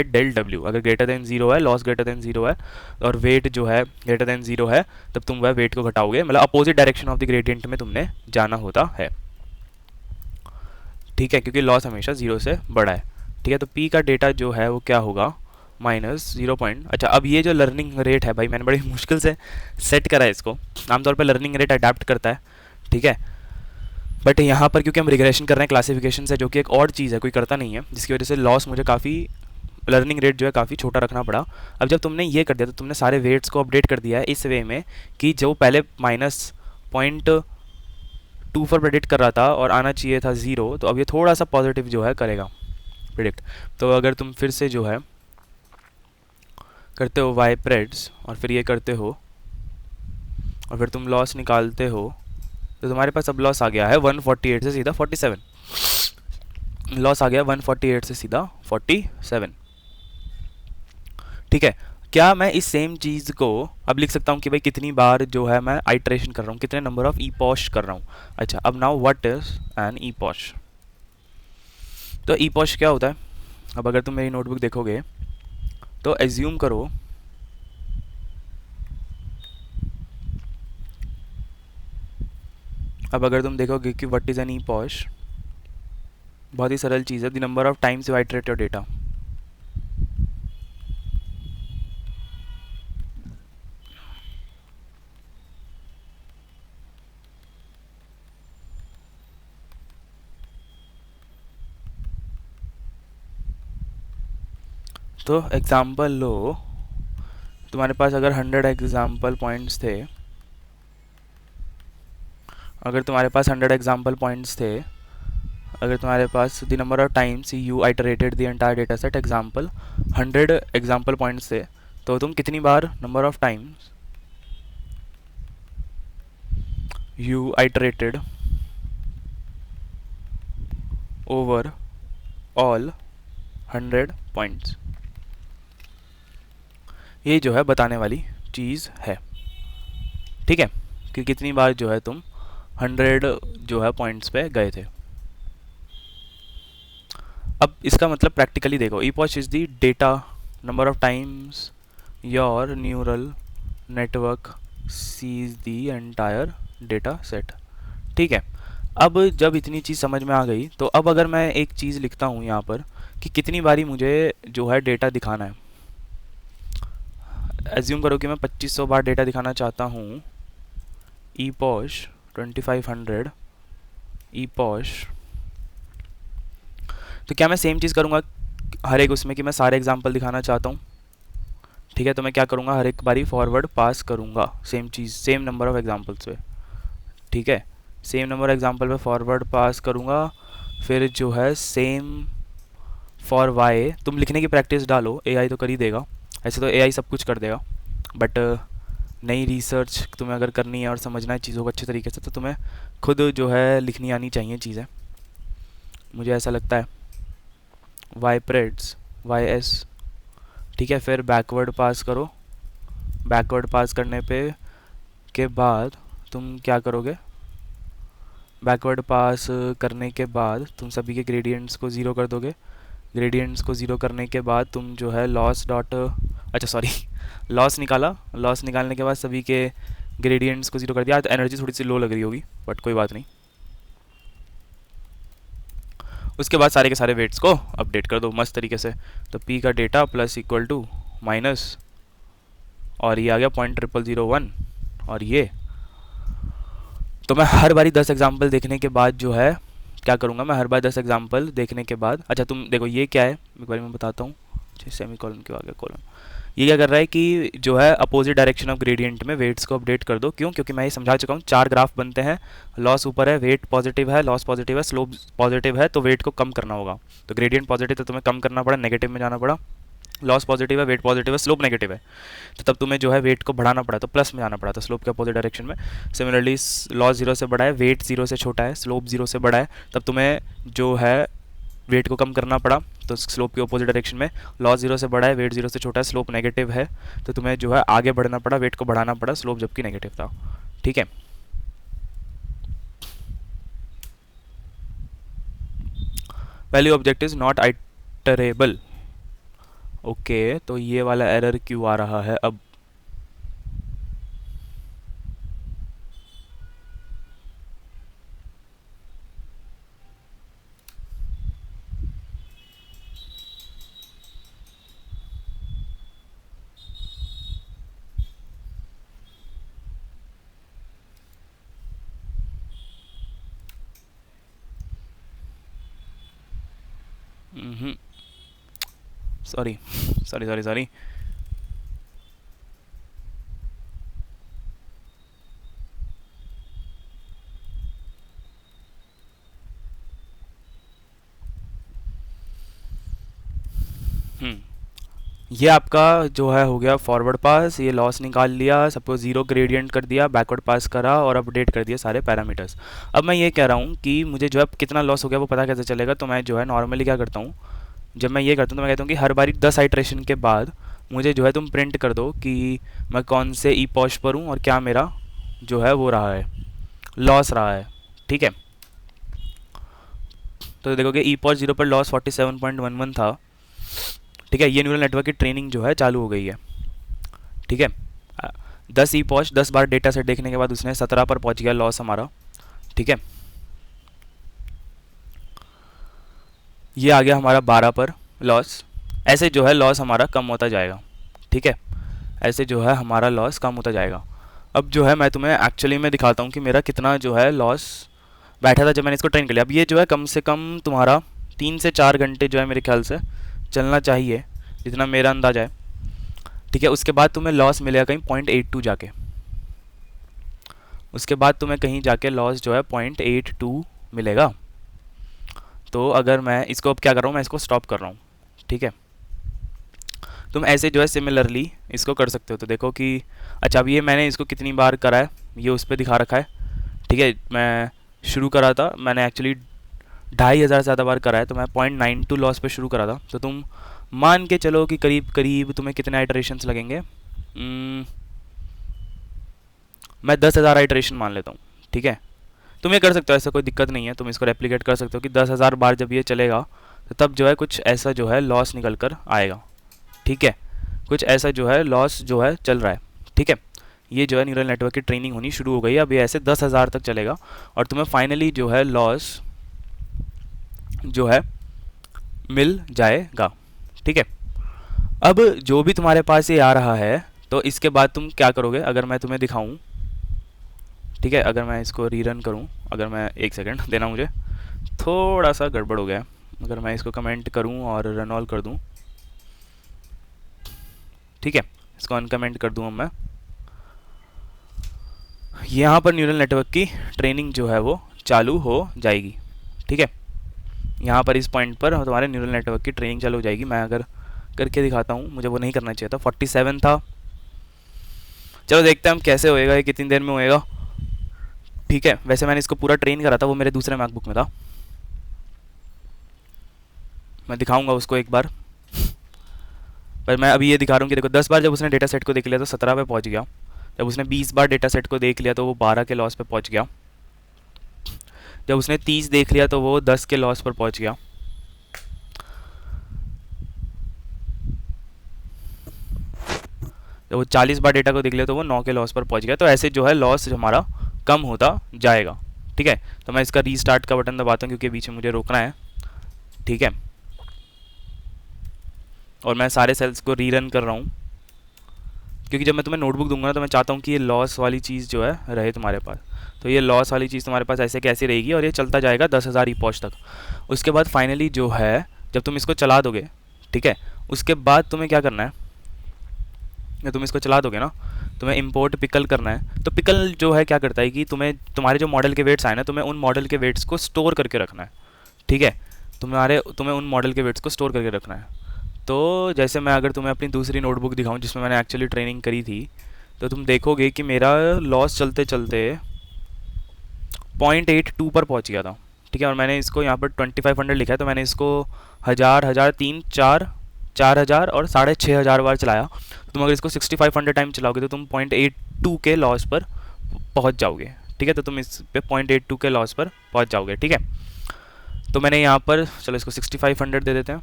del W. अगर ग्रेटर देन जीरो है, लॉस ग्रेटर देन जीरो है और वेट जो है ग्रेटर देन जीरो है, तब तुम वह वेट को घटाओगे, मतलब opposite direction of the gradient में तुमने जाना होता है। ठीक है, क्योंकि लॉस हमेशा जीरो से बड़ा है। ठीक है, तो पी का डेटा जो है वो क्या होगा, माइनस 0 अच्छा, अब ये जो लर्निंग रेट है भाई, मैंने बड़ी मुश्किल से सेट करा है इसको। आमतौर पर लर्निंग रेट अडेप्ट करता है, ठीक है, बट यहाँ पर क्योंकि हम रिग्रेशन कर रहे हैं क्लासिफिकेशन से, जो कि एक और चीज़ है, कोई करता नहीं है, जिसकी वजह से लॉस मुझे काफ़ी, लर्निंग रेट जो है काफ़ी छोटा रखना पड़ा। अब जब तुमने ये कर दिया तो तुमने सारे वेट्स को अपडेट कर दिया है इस वे में कि जो पहले -0.2 पर प्रेडिक्ट कर रहा था और आना चाहिए था 0, तो अब ये थोड़ा सा पॉजिटिव जो है करेगा प्रिडिक्ट। तो अगर तुम फिर से जो है करते हो वाई प्रेड्स और फिर ये करते हो और फिर तुम लॉस निकालते हो, तो तुम्हारे पास अब लॉस आ गया है 148 से सीधा 47। लॉस आ गया 148 से सीधा 47। ठीक है, क्या मैं इस सेम चीज़ को अब लिख सकता हूँ कि भाई कितनी बार जो है मैं आइट्रेशन कर रहा हूँ, कितने नंबर ऑफ ईपॉश कर रहा हूँ। अच्छा, अब नाउ व्हाट इज एन ईपॉश। तो ईपॉश क्या होता है, अब अगर तुम मेरी नोटबुक देखोगे तो एज्यूम करो अब अगर तुम देखोगे कि व्हाट इज़ एन ईपॉश, बहुत ही सरल चीज़ है, the number of times you iterate your data. तो एग्ज़ाम्पल लो, तुम्हारे पास अगर 100 एग्ज़ाम्पल पॉइंट्स थे, अगर तुम्हारे पास 100 एग्ज़ाम्पल पॉइंट्स थे, अगर तुम्हारे पास the number of times you iterated the entire data set example 100 example points थे, तो तुम कितनी बार number of times you iterated over all 100 points, ये जो है बताने वाली चीज़ है। ठीक है, कि कितनी बार जो है तुम 100 जो है पॉइंट्स पे गए थे। अब इसका मतलब प्रैक्टिकली देखो, epoch is the data number of times your neural network sees the entire data set. ठीक है, अब जब इतनी चीज़ समझ में आ गई, तो अब अगर मैं एक चीज़ लिखता हूँ यहाँ पर कि कितनी बारी मुझे जो है डेटा दिखाना है, एज्यूम करो कि मैं 2500 बार डेटा दिखाना चाहता हूँ, ईपॉश 2500 ईपॉश, तो क्या मैं सेम चीज़ करूँगा हर एक उसमें कि मैं सारे एग्जाम्पल दिखाना चाहता हूँ। ठीक है, तो मैं क्या करूँगा, हर एक बारी फॉरवर्ड पास करूँगा same cheese, same number of examples पे। ठीक है, सेम नंबर एग्जाम्पल पे फॉरवर्ड पास करूँगा, फिर जो है सेम फॉर वाई। तुम लिखने की प्रैक्टिस डालो, एआई तो कर ही देगा, ऐसे तो एआई सब कुछ कर देगा, बट नई रिसर्च तुम्हें अगर करनी है और समझना है चीज़ों को अच्छे तरीके से, तो तुम्हें खुद जो है लिखनी आनी चाहिए चीज़ें, मुझे ऐसा लगता है। वाई प्रेड्स वाई एस, ठीक है, फिर बैकवर्ड पास करो, बैकवर्ड पास करने पे के बाद तुम क्या करोगे, बैकवर्ड पास करने के बाद तुम सभी के ग्रेडियंट्स को ज़ीरो कर दोगे, ग्रेडियंट्स को ज़ीरो करने के बाद तुम जो है लॉस डॉट, अच्छा सॉरी लॉस निकाला, लॉस निकालने के बाद सभी के ग्रेडियंट्स को ज़ीरो कर दिया। तो एनर्जी थोड़ी सी लो लग रही होगी, बट कोई बात नहीं। उसके बाद सारे के सारे वेट्स को अपडेट कर दो मस्त तरीके से, तो पी का data plus equal to minus, और ये आ गया 0.0001, और ये तो मैं हर बारी 10 एग्जाम्पल देखने के बाद जो है क्या करूँगा, मैं हर बार 10 एग्जाम्पल देखने के बाद, अच्छा तुम देखो ये क्या है, एक बार मैं बताता हूँ, सेमी कॉलन के आगे कॉलन, ये क्या कर रहा है कि जो है अपोजिट डायरेक्शन ऑफ ग्रेडियंट में वेट्स को अपडेट कर दो। क्यों, क्योंकि मैं ये समझा चुका हूँ, 4 ग्राफ बनते हैं, लॉस ऊपर है, वेट पॉजिटिव है, लॉस पॉजिटिव है, स्लोप पॉजिटिव है, तो वेट को कम करना होगा। तो ग्रेडियंट पॉजिटिव तो तुम्हें कम करना पड़ा, नेगेटिव में जाना पड़ा, लॉस पॉजिटिव है, वेट पॉजिटिव है, स्लोप नेगेटिव है, तो तब तुम्हें जो है वेट को बढ़ाना पड़ा, तो प्लस में जाना पड़ा, तो स्लोप के अपोजिट डायरेक्शन में। सिमिलरली लॉस 0 से बड़ा है, वेट 0 से छोटा है, स्लोप 0 से बड़ा है, तब तुम्हें जो है वेट को कम करना पड़ा, तो स्लोप के अपोजिट डायरेक्शन में। लॉस जीरो से बड़ा है, वेट जीरो से छोटा है, स्लोप नेगेटिव है, तो तुम्हें जो है आगे बढ़ना पड़ा, वेट को बढ़ाना पड़ा, स्लोप जबकि नेगेटिव था। ठीक है, value object is not iterable. Okay, तो ये वाला एरर क्यों आ रहा है अब? Sorry sorry sorry sorry. ये आपका जो है हो गया फॉरवर्ड पास, ये लॉस निकाल लिया, सपोज ज़ीरो ग्रेडियंट कर दिया, बैकवर्ड पास करा और अपडेट कर दिया सारे पैरामीटर्स। अब मैं ये कह रहा हूँ कि मुझे जो है कितना लॉस हो गया वो पता कैसे चलेगा, तो मैं जो है नॉर्मली क्या करता हूँ, जब मैं ये करता हूँ तो मैं कहता हूँ कि हर बारी 10 आइट्रेशन के बाद मुझे जो है तुम प्रिंट कर दो कि मैं कौन से ई पॉश पर हूँ और क्या मेरा जो है वो रहा है, लॉस रहा है। ठीक है, तो देखोगे ई पॉश 0 पर लॉस 47.11 था। ठीक है, ये न्यूरल नेटवर्क की ट्रेनिंग जो है चालू हो गई है। ठीक है, 10 ई पॉश 10 बार डेटा सेट देखने के बाद उसने 17 पर पहुंच गया लॉस हमारा। ठीक है, ये आ गया हमारा 12 पर लॉस। ऐसे जो है लॉस हमारा कम होता जाएगा। ठीक है, ऐसे जो है हमारा लॉस कम होता जाएगा। अब जो है मैं तुम्हें एक्चुअली में दिखाता हूँ कि मेरा कितना जो है लॉस बैठा था जब मैंने इसको ट्रेन कर लिया। अब ये जो है कम से कम तुम्हारा 3 से 4 घंटे जो है मेरे ख्याल से चलना चाहिए, जितना मेरा अंदाजा है। ठीक है, उसके बाद तुम्हें लॉस मिलेगा कहीं 0.82 जाके, उसके बाद तुम्हें कहीं जाके लॉस जो है 0.82 मिलेगा। तो अगर मैं इसको अब क्या कर रहा हूँ, मैं इसको स्टॉप कर रहा हूँ। ठीक है, तुम ऐसे जो है सिमिलरली इसको कर सकते हो। तो देखो कि अच्छा, अब ये मैंने इसको कितनी बार करा है ये उस पर दिखा रखा है। ठीक है, मैं शुरू करा था, मैंने एक्चुअली 2500 से ज़्यादा बार करा है, तो मैं 0.92 लॉस पे शुरू करा था। तो तुम मान के चलो कि करीब करीब तुम्हें कितने आइटरेशंस लगेंगे, मैं 10,000 आइटरेशन मान लेता हूँ। ठीक है, तुम ये कर सकते हो, ऐसा कोई दिक्कत नहीं है, तुम इसको रेप्लिकेट कर सकते हो कि 10,000 बार जब ये चलेगा तो तब जो है कुछ ऐसा जो है लॉस निकल कर आएगा। ठीक है, कुछ ऐसा जो है लॉस जो है चल रहा है। ठीक है, ये जो है न्यूरल नेटवर्क की ट्रेनिंग होनी शुरू हो गई है। अब ये ऐसे 10,000 तक चलेगा और तुम्हें फाइनली जो है लॉस जो है मिल जाएगा। ठीक है, अब जो भी तुम्हारे पास ये आ रहा है, तो इसके बाद तुम क्या करोगे अगर मैं तुम्हें दिखाऊं। ठीक है, अगर मैं इसको रीरन करूं, अगर मैं एक सेकंड देना, मुझे थोड़ा सा गड़बड़ हो गया है। अगर मैं इसको कमेंट करूं और रन ऑल कर दूं, ठीक है, इसको अनकमेंट कर दूं, अब मैं यहाँ पर न्यूरल नेटवर्क की ट्रेनिंग जो है वो चालू हो जाएगी। ठीक है, यहाँ पर इस पॉइंट पर तुम्हारे न्यूरल नेटवर्क की ट्रेनिंग चालू हो जाएगी। मैं अगर करके दिखाता हूँ, मुझे वो नहीं करना चाहिए था, 47 था। चलो देखते हैं हम कैसे होएगा, ये कितनी देर में होएगा। ठीक है, वैसे मैंने इसको पूरा ट्रेन करा था, वो मेरे दूसरे मैकबुक में था, मैं दिखाऊंगा उसको एक बार। पर मैं अभी ये दिखा रहा हूँ कि देखो 10 बार जब उसने डेटा सेट को देख लिया तो 17 पे पहुँच गया। जब उसने 20 बार डेटा सेट को देख लिया तो वो 12 के लॉस पे पहुँच गया। जब उसने 30 देख लिया तो वो 10 के लॉस पर पहुँच गया। जब वो 40 बार डेटा को देख लिया तो वो 9 के लॉस पर पहुँच गया। तो ऐसे जो है लॉस हमारा कम होता जाएगा। ठीक है, तो मैं इसका रीस्टार्ट का बटन दबाता हूँ क्योंकि बीच में मुझे रोकना है। ठीक है, और मैं सारे सेल्स को रीरन कर रहा हूँ क्योंकि जब मैं तुम्हें नोटबुक दूंगा ना तो मैं चाहता हूँ कि ये लॉस वाली चीज़ जो है रहे तुम्हारे पास। तो ये लॉस वाली चीज़ तुम्हारे पास ऐसे कैसे रहेगी और ये चलता जाएगा 10,000 ई पॉच तक। उसके बाद फाइनली जो है जब तुम इसको चला दोगे, ठीक है, उसके बाद तुम्हें क्या करना है, जब तुम इसको चला दोगे ना तुम्हें इंपोर्ट पिकल करना है। तो पिकल जो है क्या करता है कि तुम्हें तुम्हारे जो मॉडल के वेट्स आए ना, तुम्हें उन मॉडल के वेट्स को स्टोर करके रखना है। ठीक है, तुम्हें उन मॉडल के वेट्स को स्टोर करके रखना है। तो जैसे मैं अगर तुम्हें अपनी दूसरी नोटबुक दिखाऊं जिसमें मैंने एक्चुअली ट्रेनिंग करी थी, तो तुम देखोगे कि मेरा लॉस चलते चलते 0.82 पर पहुंच गया था। ठीक है, और मैंने इसको यहाँ पर 2500 लिखा है, तो मैंने इसको 1000, 1000, 3, 4, 4000 और 6500 बार चलाया। तुम अगर इसको 6500 टाइम चलाओगे तो तुम 0.82 के लॉस पर पहुँच जाओगे। ठीक है, तो तुम इस पे 0.82 के लॉस पर पहुँच जाओगे। ठीक है, तो मैंने यहाँ पर, चलो इसको 6500 दे देते हैं,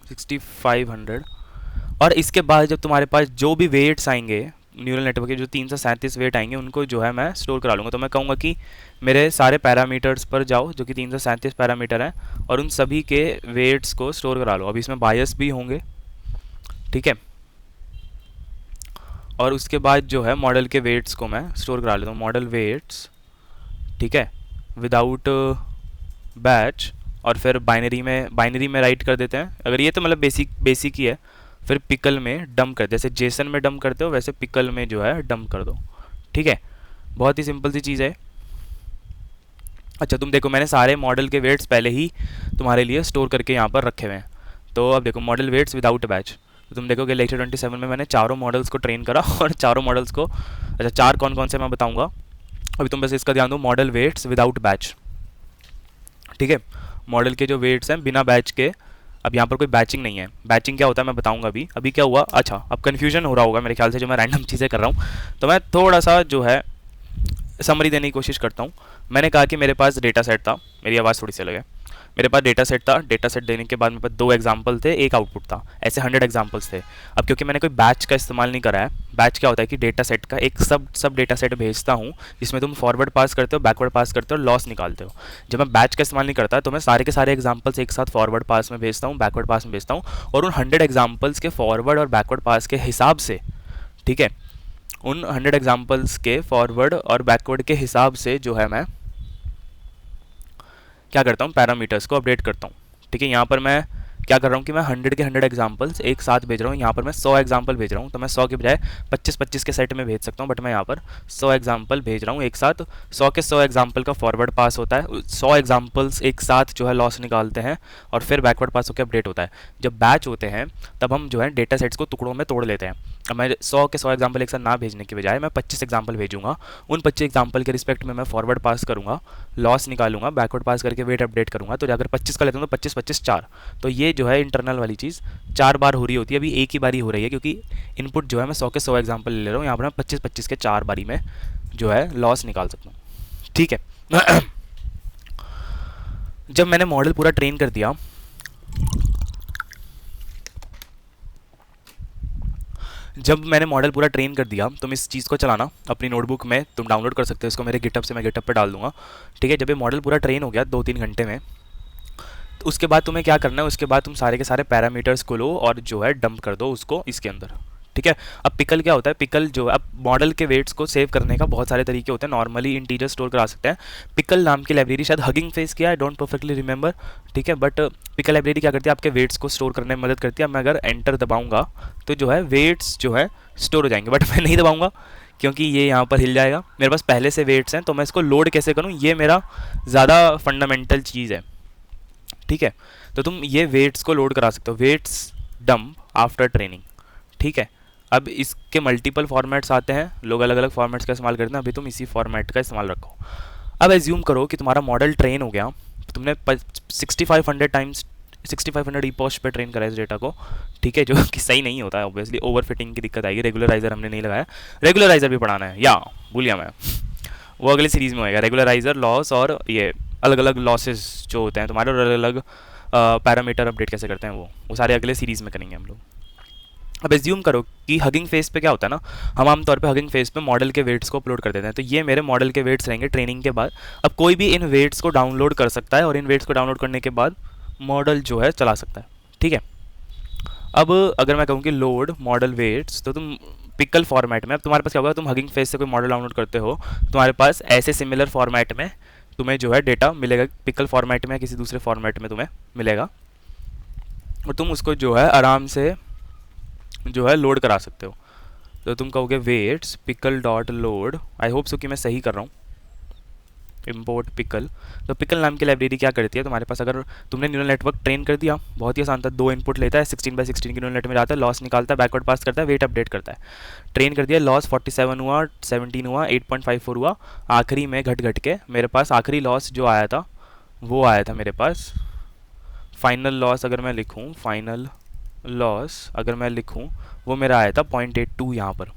6500। और इसके बाद जब तुम्हारे पास जो भी वेट्स आएंगे न्यूरल नेटवर्क के, जो 337 वेट आएंगे, उनको जो है मैं स्टोर करा लूँगा। तो मैं कहूँगा कि मेरे सारे पैरामीटर्स पर जाओ जो कि 337 पैरामीटर हैं, और उन सभी के वेट्स को स्टोर करा लो। अभी इसमें बायस भी होंगे। ठीक है, और उसके बाद जो है मॉडल के वेट्स को मैं स्टोर करा लेता हूँ, मॉडल वेट्स। ठीक है, विदाउट बैच, और फिर बाइनरी में राइट कर देते हैं। अगर ये तो मतलब बेसिक ही है। फिर पिकल में डंप कर, जैसे जेसन में डंप करते हो वैसे पिकल में जो है डंप कर दो। ठीक है, बहुत ही सिंपल सी चीज़ है। अच्छा, तुम देखो मैंने सारे मॉडल के वेट्स पहले ही तुम्हारे लिए स्टोर करके यहाँ पर रखे हुए हैं। तो अब देखो मॉडल वेट्स विदाउट बैच, तो तुम देखो कि लेक्चर 27 में मैंने चारों मॉडल्स को ट्रेन करा और चारों मॉडल्स को, अच्छा चार कौन कौन से मैं बताऊँगा, अभी तुम बस इसका ध्यान दो, मॉडल वेट्स विदाउट बैच। ठीक है, मॉडल के जो वेट्स हैं बिना बैच के। अब यहाँ पर कोई बैचिंग नहीं है। बैचिंग क्या होता है मैं बताऊंगा अभी क्या हुआ। अच्छा, अब कन्फ्यूजन हो रहा होगा मेरे ख्याल से, जो मैं रैंडम चीज़ें कर रहा हूँ, तो मैं थोड़ा सा जो है समरी देने की कोशिश करता हूँ। मैंने कहा कि मेरे पास डेटा सेट था, मेरी आवाज़ थोड़ी सी लगे, मेरे पास डेटा सेट था। डेटा सेट देने के बाद मेरे पास 2 एग्जाम्पल थे, एक आउटपुट था, ऐसे 100 एग्जाम्पल्स थे। अब क्योंकि मैंने कोई बैच का इस्तेमाल नहीं करा है, बैच क्या होता है कि डेटा सेट का एक सब डेटा सेट भेजता हूँ, जिसमें तुम फॉरवर्ड पास करते हो, बैकवर्ड पास करते हो, लॉस निकालते हो। जब मैं बैच का इस्तेमाल नहीं करता तो मैं सारे के सारे एग्जाम्पल्स एक साथ फॉरवर्ड पास में भेजता हूँ, बैकवर्ड पास में भेजता हूँ, और उन 100 एग्जाम्पल्स के फॉरवर्ड और बैकवर्ड पास के हिसाब से, ठीक है, उन 100 एग्जाम्पल्स के फॉरवर्ड और बैकवर्ड के हिसाब से जो है मैं क्या करता हूँ, पैरामीटर्स को अपडेट करता हूँ। ठीक है, यहाँ पर मैं क्या कर रहा हूँ कि मैं 100 के 100 एग्जाम्पल्स एक साथ भेज रहा हूँ। यहाँ पर मैं 100 एग्जाम्पल भेज रहा हूँ, तो मैं 100 के बजाय 25-25 के सेट में भेज सकता हूँ, बट मैं यहाँ पर 100 एग्जाम्पल भेज रहा हूँ एक साथ। 100 के 100 एग्जाम्पल का फॉरवर्ड पास होता है, 100 एग्जाम्पल्स एक साथ जो है लॉस निकालते हैं, और फिर बैकवर्ड पास होकर अपडेट होता है। जब बैच होते हैं तब हम जो है डेटा सेट्स को टुकड़ों में तोड़ लेते हैं। अब मैं 100 के 100 एग्जाम्पल एक साथ ना भेजने की बजाय मैं 25 एग्जाम्पल भेजूंगा। उन 25 एग्जाम्पल के रिस्पेक्ट में मैं फॉरवर्ड पास करूँगा, लॉस निकालूंगा, बैकवर्ड पास करके वेट अपडेट करूँगा। तो अगर 25 का लेता हूँ तो 25, 25, 4, तो ये जो है इंटरनल वाली चीज़ 4 बार हो रही होती है। अभी एक ही बारी हो रही है क्योंकि इनपुट जो है मैं 100 के 100 एग्जाम्पल ले रहा हूँ। यहाँ पर मैं 25-25 के 4 बारी में जो है लॉस निकाल सकता हूँ। ठीक है, जब मैंने मॉडल पूरा ट्रेन कर दिया, तुम इस चीज़ को चलाना अपनी नोटबुक में, तुम डाउनलोड कर सकते हो इसको मेरे गिटअप से, मैं गिटअप पे डाल दूंगा। ठीक है, जब ये मॉडल पूरा ट्रेन हो गया 2-3 घंटे में, तो उसके बाद तुम्हें क्या करना है, उसके बाद तुम सारे के सारे पैरामीटर्स को लो और जो है डंप कर दो उसको इसके अंदर। ठीक है, अब पिकल क्या होता है, पिकल जो है, अब मॉडल के वेट्स को सेव करने का बहुत सारे तरीके होते हैं। नॉर्मली इंटीजर स्टोर करा सकते हैं। पिकल नाम की लाइब्रेरी, शायद हगिंग फेस किया, आई डोंट परफेक्टली रिमेंबर। ठीक है, बट पिकल लाइब्रेरी क्या करती है, आपके वेट्स को स्टोर करने में मदद करती है। मैं अगर एंटर दबाऊंगा तो जो है वेट्स जो है स्टोर हो जाएंगे, बट मैं नहीं दबाऊंगा क्योंकि ये यहाँ पर हिल जाएगा। मेरे पास पहले से वेट्स हैं, तो मैं इसको लोड कैसे करूँ, ये मेरा ज़्यादा फंडामेंटल चीज़ है। ठीक है, तो तुम ये वेट्स को लोड करा सकते हो, वेट्स डंप आफ्टर ट्रेनिंग। ठीक है, अब इसके मल्टीपल फॉर्मेट्स आते हैं, लोग अलग अलग फॉर्मेट्स का इस्तेमाल करते हैं, अभी तुम इसी फॉर्मेट का इस्तेमाल रखो। अब एज्यूम करो कि तुम्हारा मॉडल ट्रेन हो गया, तुमने 6500 टाइम्स 6500 ईपॉश पे ट्रेन करा इस डेटा को। ठीक है, जो कि सही नहीं होता है, ऑब्वियसली ओवर फिटिंग की दिक्कत आएगी। रेगुलराइजर हमने नहीं लगाया, रेगुलराइजर भी पढ़ाना है, या भूल गया मैं, वो अगले सीरीज़ में होएगा। रेगुलराइजर लॉस और ये अलग अलग लॉसेस जो होते हैं तुम्हारे, और अलग अलग पैरामीटर अपडेट कैसे करते हैं, वो सारे अगले सीरीज़ में करेंगे हम लोग। अब एज्यूम करो कि हगिंग फेस पे क्या होता है ना, हम आमतौर पे हगिंग फेस पे मॉडल के वेट्स को अपलोड कर देते हैं। तो ये मेरे मॉडल के वेट्स रहेंगे ट्रेनिंग के बाद। अब कोई भी इन वेट्स को डाउनलोड कर सकता है, और इन वेट्स को डाउनलोड करने के बाद मॉडल जो है चला सकता है। ठीक है, अब अगर मैं कहूँ कि लोड मॉडल वेट्स, तो तुम पिकल फॉर्मेट में, अब तुम्हारे पास क्या होगा, तुम हगिंग फेस से कोई मॉडल डाउनलोड करते हो, तुम्हारे पास ऐसे सिमिलर फॉर्मेट में तुम्हें जो है डेटा मिलेगा, पिकल फॉर्मेट में या किसी दूसरे फॉर्मेट में तुम्हें मिलेगा, और तुम उसको जो है आराम से जो है लोड करा सकते हो। तो तुम कहोगे weights pickle dot load, I hope so कि मैं सही कर रहा हूँ। Import pickle. तो पिकल नाम की लाइब्रेरी क्या करती है, तुम्हारे पास अगर तुमने न्यूरल नेटवर्क ट्रेन कर दिया, बहुत ही आसान था, 2 इनपुट लेता है, 16x16 की न्यूरल नेट में जाता है, लॉस निकालता है, बैकवर्ड पास करता है, वेट अपडेट करता है। ट्रेन कर दिया, लॉस 47 हुआ, 17 हुआ, 8.54 हुआ, आखिरी में घट घट के मेरे पास आखिरी लॉस जो आया था वो आया था मेरे पास फाइनल लॉस। अगर मैं लिखूँ फाइनल लॉस, अगर मैं लिखूँ, वो मेरा आया था 0.82 यहाँ पर।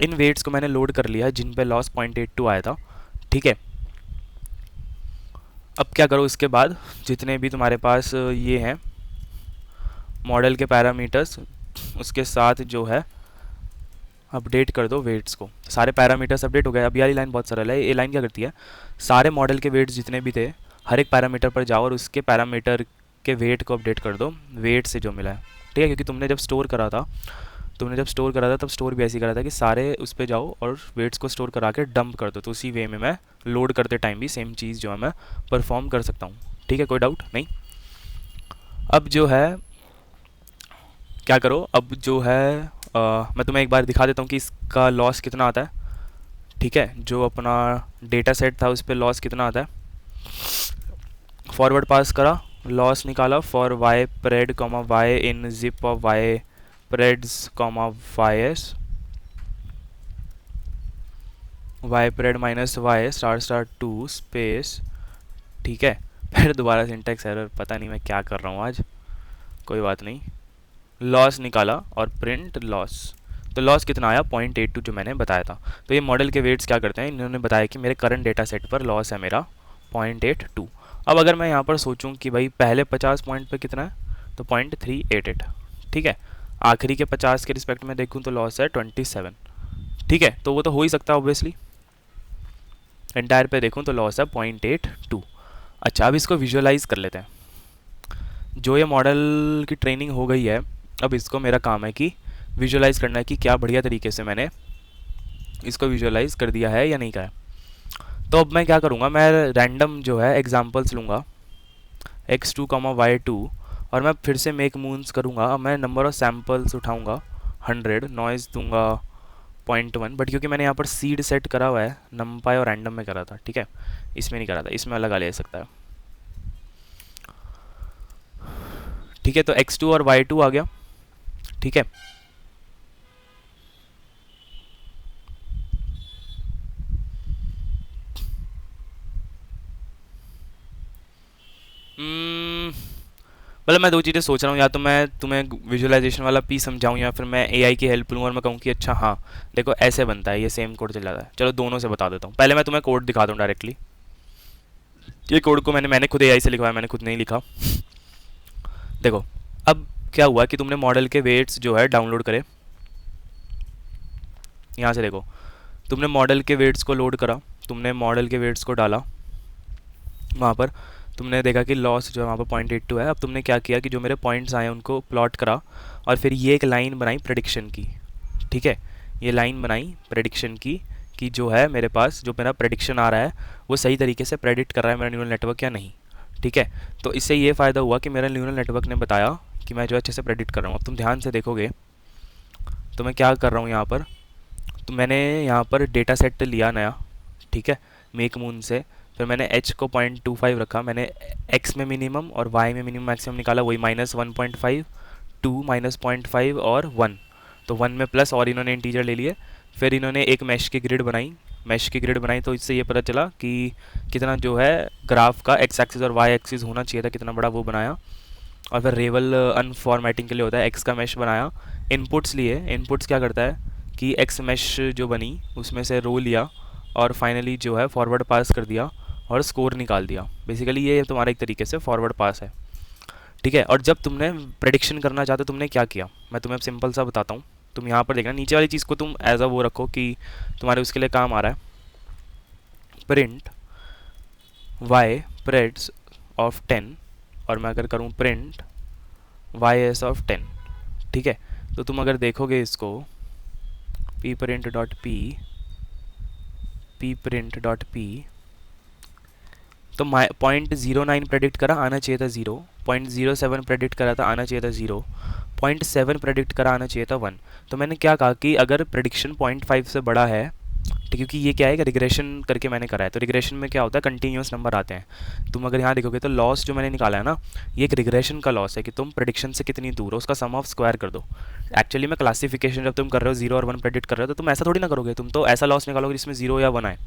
इन वेट्स को मैंने लोड कर लिया जिन पे लॉस 0.82 आया था, ठीक है। अब क्या करो, इसके बाद जितने भी तुम्हारे पास ये हैं मॉडल के पैरामीटर्स, उसके साथ जो है अपडेट कर दो वेट्स को। सारे पैरामीटर्स अपडेट हो गए। अब यार ये लाइन बहुत सरल है। ये लाइन क्या करती है, सारे मॉडल के वेट्स जितने भी थे हर एक पैरामीटर पर जाओ और उसके पैरामीटर के वेट को अपडेट कर दो वेट से जो मिला है, ठीक है। क्योंकि तुमने जब स्टोर करा था तब स्टोर भी ऐसे ही करा था कि सारे उस पर जाओ और वेट्स को स्टोर करा के डंप कर दो। तो उसी वे में मैं लोड करते टाइम भी सेम चीज़ जो है मैं परफॉर्म कर सकता हूँ, ठीक है, कोई डाउट नहीं। अब जो है क्या करो, अब जो है मैं तुम्हें एक बार दिखा देता हूँ कि इसका लॉस कितना आता है, ठीक है। जो अपना डेटा सेट था उस पर लॉस कितना आता है। फॉरवर्ड पास करा, लॉस निकाला for Y pred comma Y in zip of Y preds comma Y S, Y pred minus Y star star 2 space, ठीक है। फिर दोबारा सिंटैक्स एरर, पता नहीं मैं क्या कर रहा हूँ आज, कोई बात नहीं। लॉस निकाला और प्रिंट लॉस, तो लॉस कितना आया 0.82 जो मैंने बताया था। तो ये मॉडल के वेट्स क्या करते हैं, इन्होंने बताया कि मेरे करंट डेटा सेट पर लॉस है मेरा 0.82। अब अगर मैं यहाँ पर सोचूं कि भाई पहले 50 पॉइंट पे कितना है, तो 0.388, ठीक है। आखिरी के 50 के रिस्पेक्ट में देखूँ तो लॉस है 27, ठीक है। तो वो तो हो ही सकता है ऑब्वियसली। एंटायर पे देखूँ तो लॉस है 0.82। अच्छा, अब इसको विजुअलाइज कर लेते हैं। जो ये मॉडल की ट्रेनिंग हो गई है, अब इसको मेरा काम है कि विजुअलाइज़ करना है कि क्या बढ़िया तरीके से मैंने इसको विजुअलाइज़ कर दिया है या नहीं करा है। तो अब मैं क्या करूँगा, मैं रैंडम जो है एग्जांपल्स लूँगा x2 कॉमा y2 और मैं फिर से मेक मूव्स करूँगा। अब मैं नंबर ऑफ सैम्पल्स उठाऊँगा 100, नॉइज़ दूंगा 0.1, बट क्योंकि मैंने यहाँ पर सीड सेट करा हुआ है नमपाई और रैंडम में करा था, ठीक है, इसमें नहीं करा था, इसमें अलग ले सकता है, ठीक है। तो x2 और y2 आ गया, ठीक है। मतलब मैं दो चीज़ें सोच रहा हूँ, या तो मैं तुम्हें विजुअलाइजेशन वाला पी समझाऊँ या फिर मैं एआई की हेल्प लूँ और मैं कहूँ कि अच्छा हाँ देखो ऐसे बनता है, ये सेम कोड चल जाता है। चलो दोनों से बता देता हूँ। पहले मैं तुम्हें कोड दिखा दूँ डायरेक्टली। ये कोड को मैंने खुद एआई से लिखवाया, मैंने खुद नहीं लिखा। देखो अब क्या हुआ कि तुमने मॉडल के वेट्स जो है डाउनलोड करे, यहाँ से देखो, तुमने मॉडल के वेट्स को लोड करा, तुमने मॉडल के वेट्स को डाला वहाँ पर, तुमने देखा कि लॉस जो है वहाँ पर 0.82 है। अब तुमने क्या किया कि जो मेरे पॉइंट्स आए उनको प्लॉट करा और फिर ये एक लाइन बनाई प्रेडिक्शन की, ठीक है। ये लाइन बनाई प्रेडिक्शन की कि जो है मेरे पास जो मेरा प्रेडिक्शन आ रहा है वो सही तरीके से प्रेडिक्ट कर रहा है मेरा न्यूरल नेटवर्क या नहीं, ठीक है। तो इससे ये फ़ायदा हुआ कि मेरा न्यूरल नेटवर्क ने बताया कि मैं जो अच्छे से प्रेडिक्ट कर रहा हूँ। अब तुम ध्यान से देखोगे तो मैं क्या कर रहा हूँ यहाँ पर, तो मैंने यहाँ पर डेटा सेट लिया नया, ठीक है, मेक मून से। फिर मैंने h को 0.25 रखा, मैंने x में मिनिमम और y में मिनिमम मैक्सिमम निकाला, वही -1.5, 2 -0.5 और 1, तो 1 में प्लस और इन्होंने इंटीजर ले लिए। फिर इन्होंने एक मैश की ग्रिड बनाई, तो इससे ये पता चला कि कितना जो है ग्राफ का x एक्सिस और y एक्सिस होना चाहिए था, कितना बड़ा वो बनाया। और फिर रेवल अनफॉर्मेटिंग के लिए होता है, x का मैश बनाया। इनपुट्स लिए, इनपुट्स क्या करता है कि x मैश जो बनी उसमें से रो लिया और फाइनली जो है फॉरवर्ड पास कर दिया और स्कोर निकाल दिया। बेसिकली ये तुम्हारा एक तरीके से फॉरवर्ड पास है, ठीक है। और जब तुमने प्रेडिक्शन करना चाहते तुमने क्या किया, मैं तुम्हें अब सिंपल सा बताता हूँ। तुम यहाँ पर देखना, नीचे वाली चीज़ को तुम एज अ वो रखो कि तुम्हारे उसके लिए काम आ रहा है। प्रिंट वाई प्रेड्स ऑफ 10 और मैं अगर करूँ प्रिंट वाई एस ऑफ 10, ठीक है। तो तुम अगर देखोगे इसको पी प्रिंट डॉट पी तो 0.09 प्रेडिक्ट करा, आना चाहिए था 0, 0.07 प्रेडिक्ट करा था, आना चाहिए था 0, 0.7 प्रेडिक्ट करा, आना चाहिए था 1। तो मैंने क्या कहा कि अगर प्रेडिक्शन 0.5 से बड़ा है ठीक, क्योंकि ये क्या है कि रिग्रेशन करके मैंने करा है। तो रिग्रेशन में क्या होता है, कंटिन्यूस नंबर आते हैं। तुम अगर यहाँ देखोगे तो लॉस जो मैंने निकाला है ना, ये एक रिग्रेशन का लॉस है कि तुम प्रेडिक्शन से कितनी दूर हो, उसका सम ऑफ स्क्वायर कर दो। एक्चुअली में क्लासिफिकेशन जब तुम कर रहे हो 0 और 1 प्रेडिक्ट कर रहे हो, तो तुम ऐसा थोड़ी ना करोगे, तुम तो ऐसा लॉस निकालोगे जिसमें 0 या 1 आए।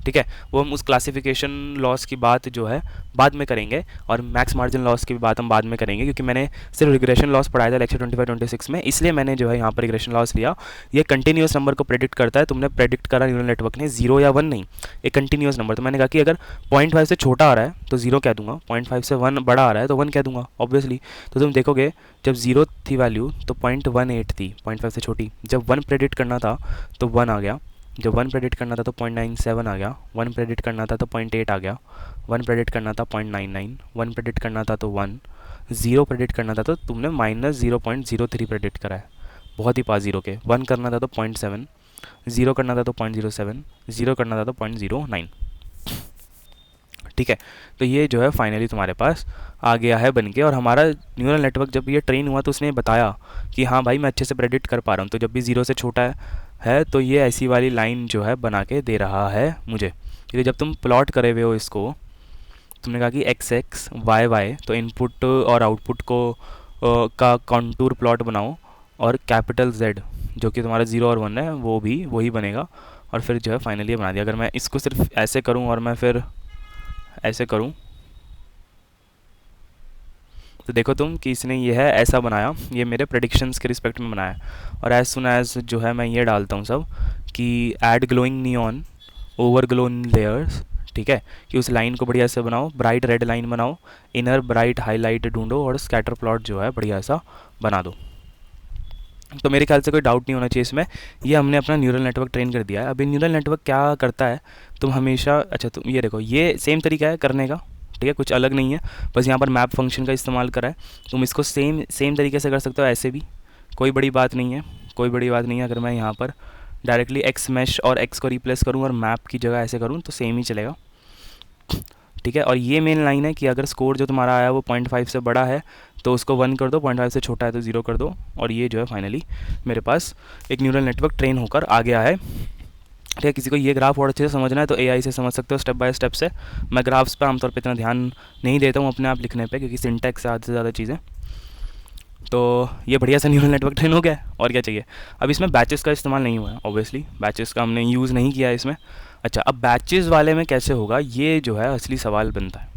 ठीक है, वो हम उस क्लासिफिकेशन लॉस की बात जो है बाद में करेंगे, और मैक्स मार्जिन लॉस की भी बात हम बाद में करेंगे, क्योंकि मैंने सिर्फ रिग्रेशन लॉस पढ़ाया था लेक्चर 25-26 में, इसलिए मैंने जो है यहाँ पर रिग्रेशन लॉस लिया। ये कंटिन्यूस नंबर को प्रेडिक्ट करता है। तुमने प्रेडिक्ट करा न्यूरल नेटवर्क ने 0 या 1 नहीं, एक कंटिन्यूस नंबर। तो मैंने कहा कि अगर 0.5 से छोटा आ रहा है तो 0 कह दूंगा, 0.5 से 1 बड़ा आ रहा है तो 1 कह दूंगा ऑब्वियसली। तो तुम देखोगे जब 0 थी वैल्यू तो 0.18 थी, 0.5 से छोटी। जब 1 प्रेडिक्ट करना था तो 1 आ गया, जब 1 प्रेडिक्ट करना था तो 0.97 आ गया, 1 प्रेडिक्ट करना था तो 0.8 आ गया, 1 प्रेडिक्ट करना था 0.99, 1 प्रेडिक्ट करना था तो 1, 0 प्रेडिक्ट करना था तो तुमने -0.03 प्रेडिक्ट करा है, बहुत ही पास 0 के। 1 करना था तो 0.7, 0 करना था तो 0.07, 0 करना था तो 0.09। ठीक है, तो ये जो है फाइनली तुम्हारे पास आ गया है बन के। और हमारा न्यूरल नेटवर्क जब ये ट्रेन हुआ तो उसने बताया कि हाँ भाई मैं अच्छे से प्रेडिक्ट कर पा रहा हूँ। तो जब भी 0 से छोटा है तो ये ऐसी वाली लाइन जो है बना के दे रहा है मुझे। क्योंकि जब तुम प्लॉट करे हुए हो इसको, तुमने कहा कि एक्स एक्स वाई वाई, तो इनपुट और आउटपुट को का कॉन्टूर प्लॉट बनाओ, और कैपिटल जेड जो कि तुम्हारा 0 और 1 है वो भी वही बनेगा। और फिर जो है फाइनली बना दिया। अगर मैं इसको सिर्फ ऐसे करूँ और मैं फिर ऐसे करूँ तो देखो तुम कि इसने ये है ऐसा बनाया, ये मेरे प्रेडिक्शंस के रिस्पेक्ट में बनाया। और एज सुन एज जो है मैं ये डालता हूँ सब कि add glowing neon over glow layers, ठीक है, कि उस लाइन को बढ़िया से बनाओ, ब्राइट रेड लाइन बनाओ, इनर ब्राइट हाईलाइट ढूंढो, और स्कैटर प्लॉट जो है बढ़िया सा बना दो। तो मेरे ख्याल से कोई डाउट नहीं होना चाहिए इसमें। ये हमने अपना न्यूरल नेटवर्क ट्रेन कर दिया है। अभी न्यूरल नेटवर्क क्या करता है, तुम हमेशा, अच्छा तुम ये देखो, ये सेम तरीका है करने का, ठीक है, कुछ अलग नहीं है, बस यहाँ पर मैप फंक्शन का इस्तेमाल करा है। तुम इसको सेम सेम तरीके से कर सकते हो, ऐसे भी कोई बड़ी बात नहीं है, कोई बड़ी बात नहीं है। अगर मैं यहाँ पर डायरेक्टली एक्स मैश और एक्स को रिप्लेस करूँ और मैप की जगह ऐसे करूँ तो सेम ही चलेगा, ठीक है। और ये मेन लाइन है कि अगर स्कोर जो तुम्हारा आया वो 0.5 से बड़ा है तो उसको 1 कर दो, 0.5 से छोटा है तो 0 कर दो। और ये जो है फाइनली मेरे पास एक न्यूरल नेटवर्क ट्रेन होकर आ गया है, ठीक है। किसी को ये ग्राफ और अच्छे से समझना है तो एआई से समझ सकते हो स्टेप बाय स्टेप से। मैं ग्राफ्स पे आमतौर पे इतना ध्यान नहीं देता हूँ अपने आप लिखने पे, क्योंकि सिंटैक्स से आधे से ज़्यादा चीज़ें। तो ये बढ़िया सा न्यूरल नेटवर्क ट्रेन हो गया है, और क्या चाहिए। अब इसमें बैचेस का इस्तेमाल नहीं हुआ है, ऑब्वियसली बैचेस का हमने यूज़ नहीं किया है इसमें। अच्छा, अब बैचेस वाले में कैसे होगा, ये जो है असली सवाल बनता है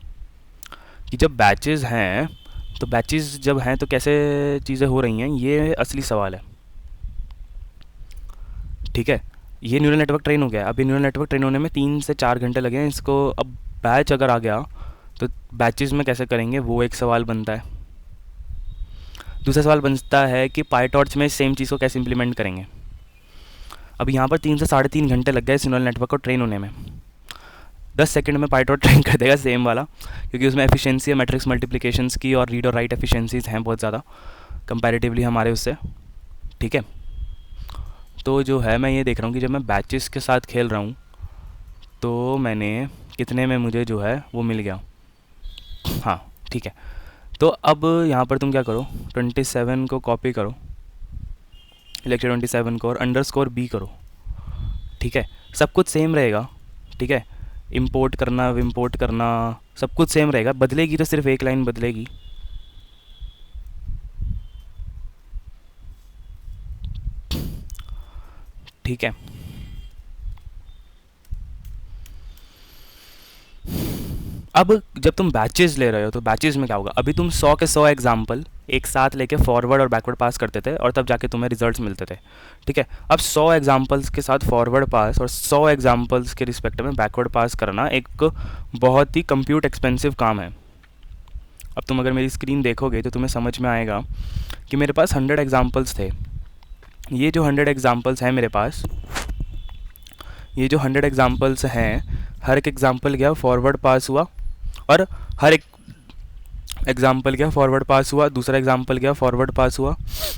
कि जब बैचेस हैं तो बैचेस जब हैं तो कैसे चीज़ें हो रही हैं, ये असली सवाल है, ठीक है। ये न्यूरल नेटवर्क ट्रेन हो गया। अब ये न्यूरल नेटवर्क ट्रेन होने में 3 से 4 घंटे लगे हैं इसको। अब बैच अगर आ गया तो बैचेस में कैसे करेंगे, वो एक सवाल बनता है। दूसरा सवाल बनता है कि पाईटॉर्च में सेम चीज़ को कैसे इंप्लीमेंट करेंगे। अब यहाँ पर 3 से 3.5 घंटे लग गए इस न्यूरल नेटवर्क को ट्रेन होने में। 10 सेकंड में पाईटॉर्च ट्रेन कर देगा सेम वाला, क्योंकि उसमें एफिशिएंसी है मैट्रिक्स मल्टीप्लिकेशंस की, और रीड और राइट एफिशिएंसीज हैं बहुत ज़्यादा कंपैरेटिवली हमारे उससे, ठीक है। तो जो है मैं ये देख रहा हूँ कि जब मैं बैचेस के साथ खेल रहा हूँ तो मैंने कितने में मुझे जो है वो मिल गया, हाँ ठीक है। तो अब यहाँ पर तुम क्या करो, 27 को कॉपी करो, लेक्चर 27 को, और अंडरस्कोर बी करो, ठीक है। सब कुछ सेम रहेगा, ठीक है। इंपोर्ट करना विम्पोर्ट करना सब कुछ सेम रहेगा, बदलेगी तो सिर्फ एक लाइन बदलेगी, ठीक है। अब जब तुम बैचेस ले रहे हो तो बैचेस में क्या होगा, अभी तुम 100 के 100 एग्जाम्पल एक साथ लेके फॉरवर्ड और बैकवर्ड पास करते थे, और तब जाके तुम्हें रिजल्ट्स मिलते थे, ठीक है। अब 100 एग्जाम्पल्स के साथ फॉरवर्ड पास और 100 एग्जाम्पल्स के रिस्पेक्ट में बैकवर्ड पास करना एक बहुत ही कंप्यूट एक्सपेंसिव काम है। अब तुम अगर मेरी स्क्रीन देखोगे तो तुम्हें समझ में आएगा कि मेरे पास 100 एग्जाम्पल्स थे। ये जो 100 एग्जाम्पल्स हैं मेरे पास, ये जो 100 एग्जाम्पल्स हैं, हर एक एग्जाम्पल गया फॉरवर्ड पास हुआ, और हर एक एग्जाम्पल गया फॉरवर्ड पास हुआ, दूसरा एग्जाम्पल गया फॉरवर्ड पास हुआ,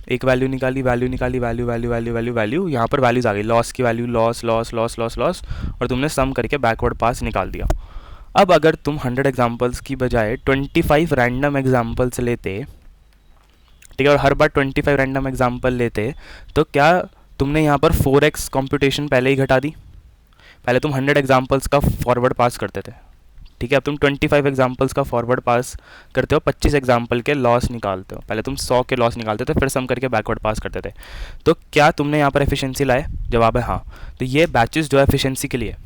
एक वैल्यू निकाली, वैल्यू निकाली, value value value value value, यहाँ पर वैल्यूज़ आ गई, लॉस की value loss loss loss loss loss, और तुमने सम करके बैकवर्ड पास निकाल दिया। अब अगर तुम 100 एग्जाम्पल्स की बजाय 25 रैंडम एग्जाम्पल्स लेते, ठीक है, और हर बार 25 रैंडम एग्जाम्पल लेते, तो क्या तुमने यहाँ पर 4x कंप्यूटेशन पहले ही घटा दी, पहले तुम 100 एग्जाम्पल्स का फॉरवर्ड पास करते थे, ठीक है, अब तुम 25 एग्जाम्पल्स का फॉरवर्ड पास करते हो, 25 एग्जाम्पल के लॉस निकालते हो। पहले तुम 100 के लॉस निकालते थे, फिर सम करके बैकवर्ड पास करते थे। तो क्या तुमने यहाँ पर एफिशिएंसी लाए? जवाब है हाँ। तो ये बैचेस जो है एफिशिएंसी के लिए,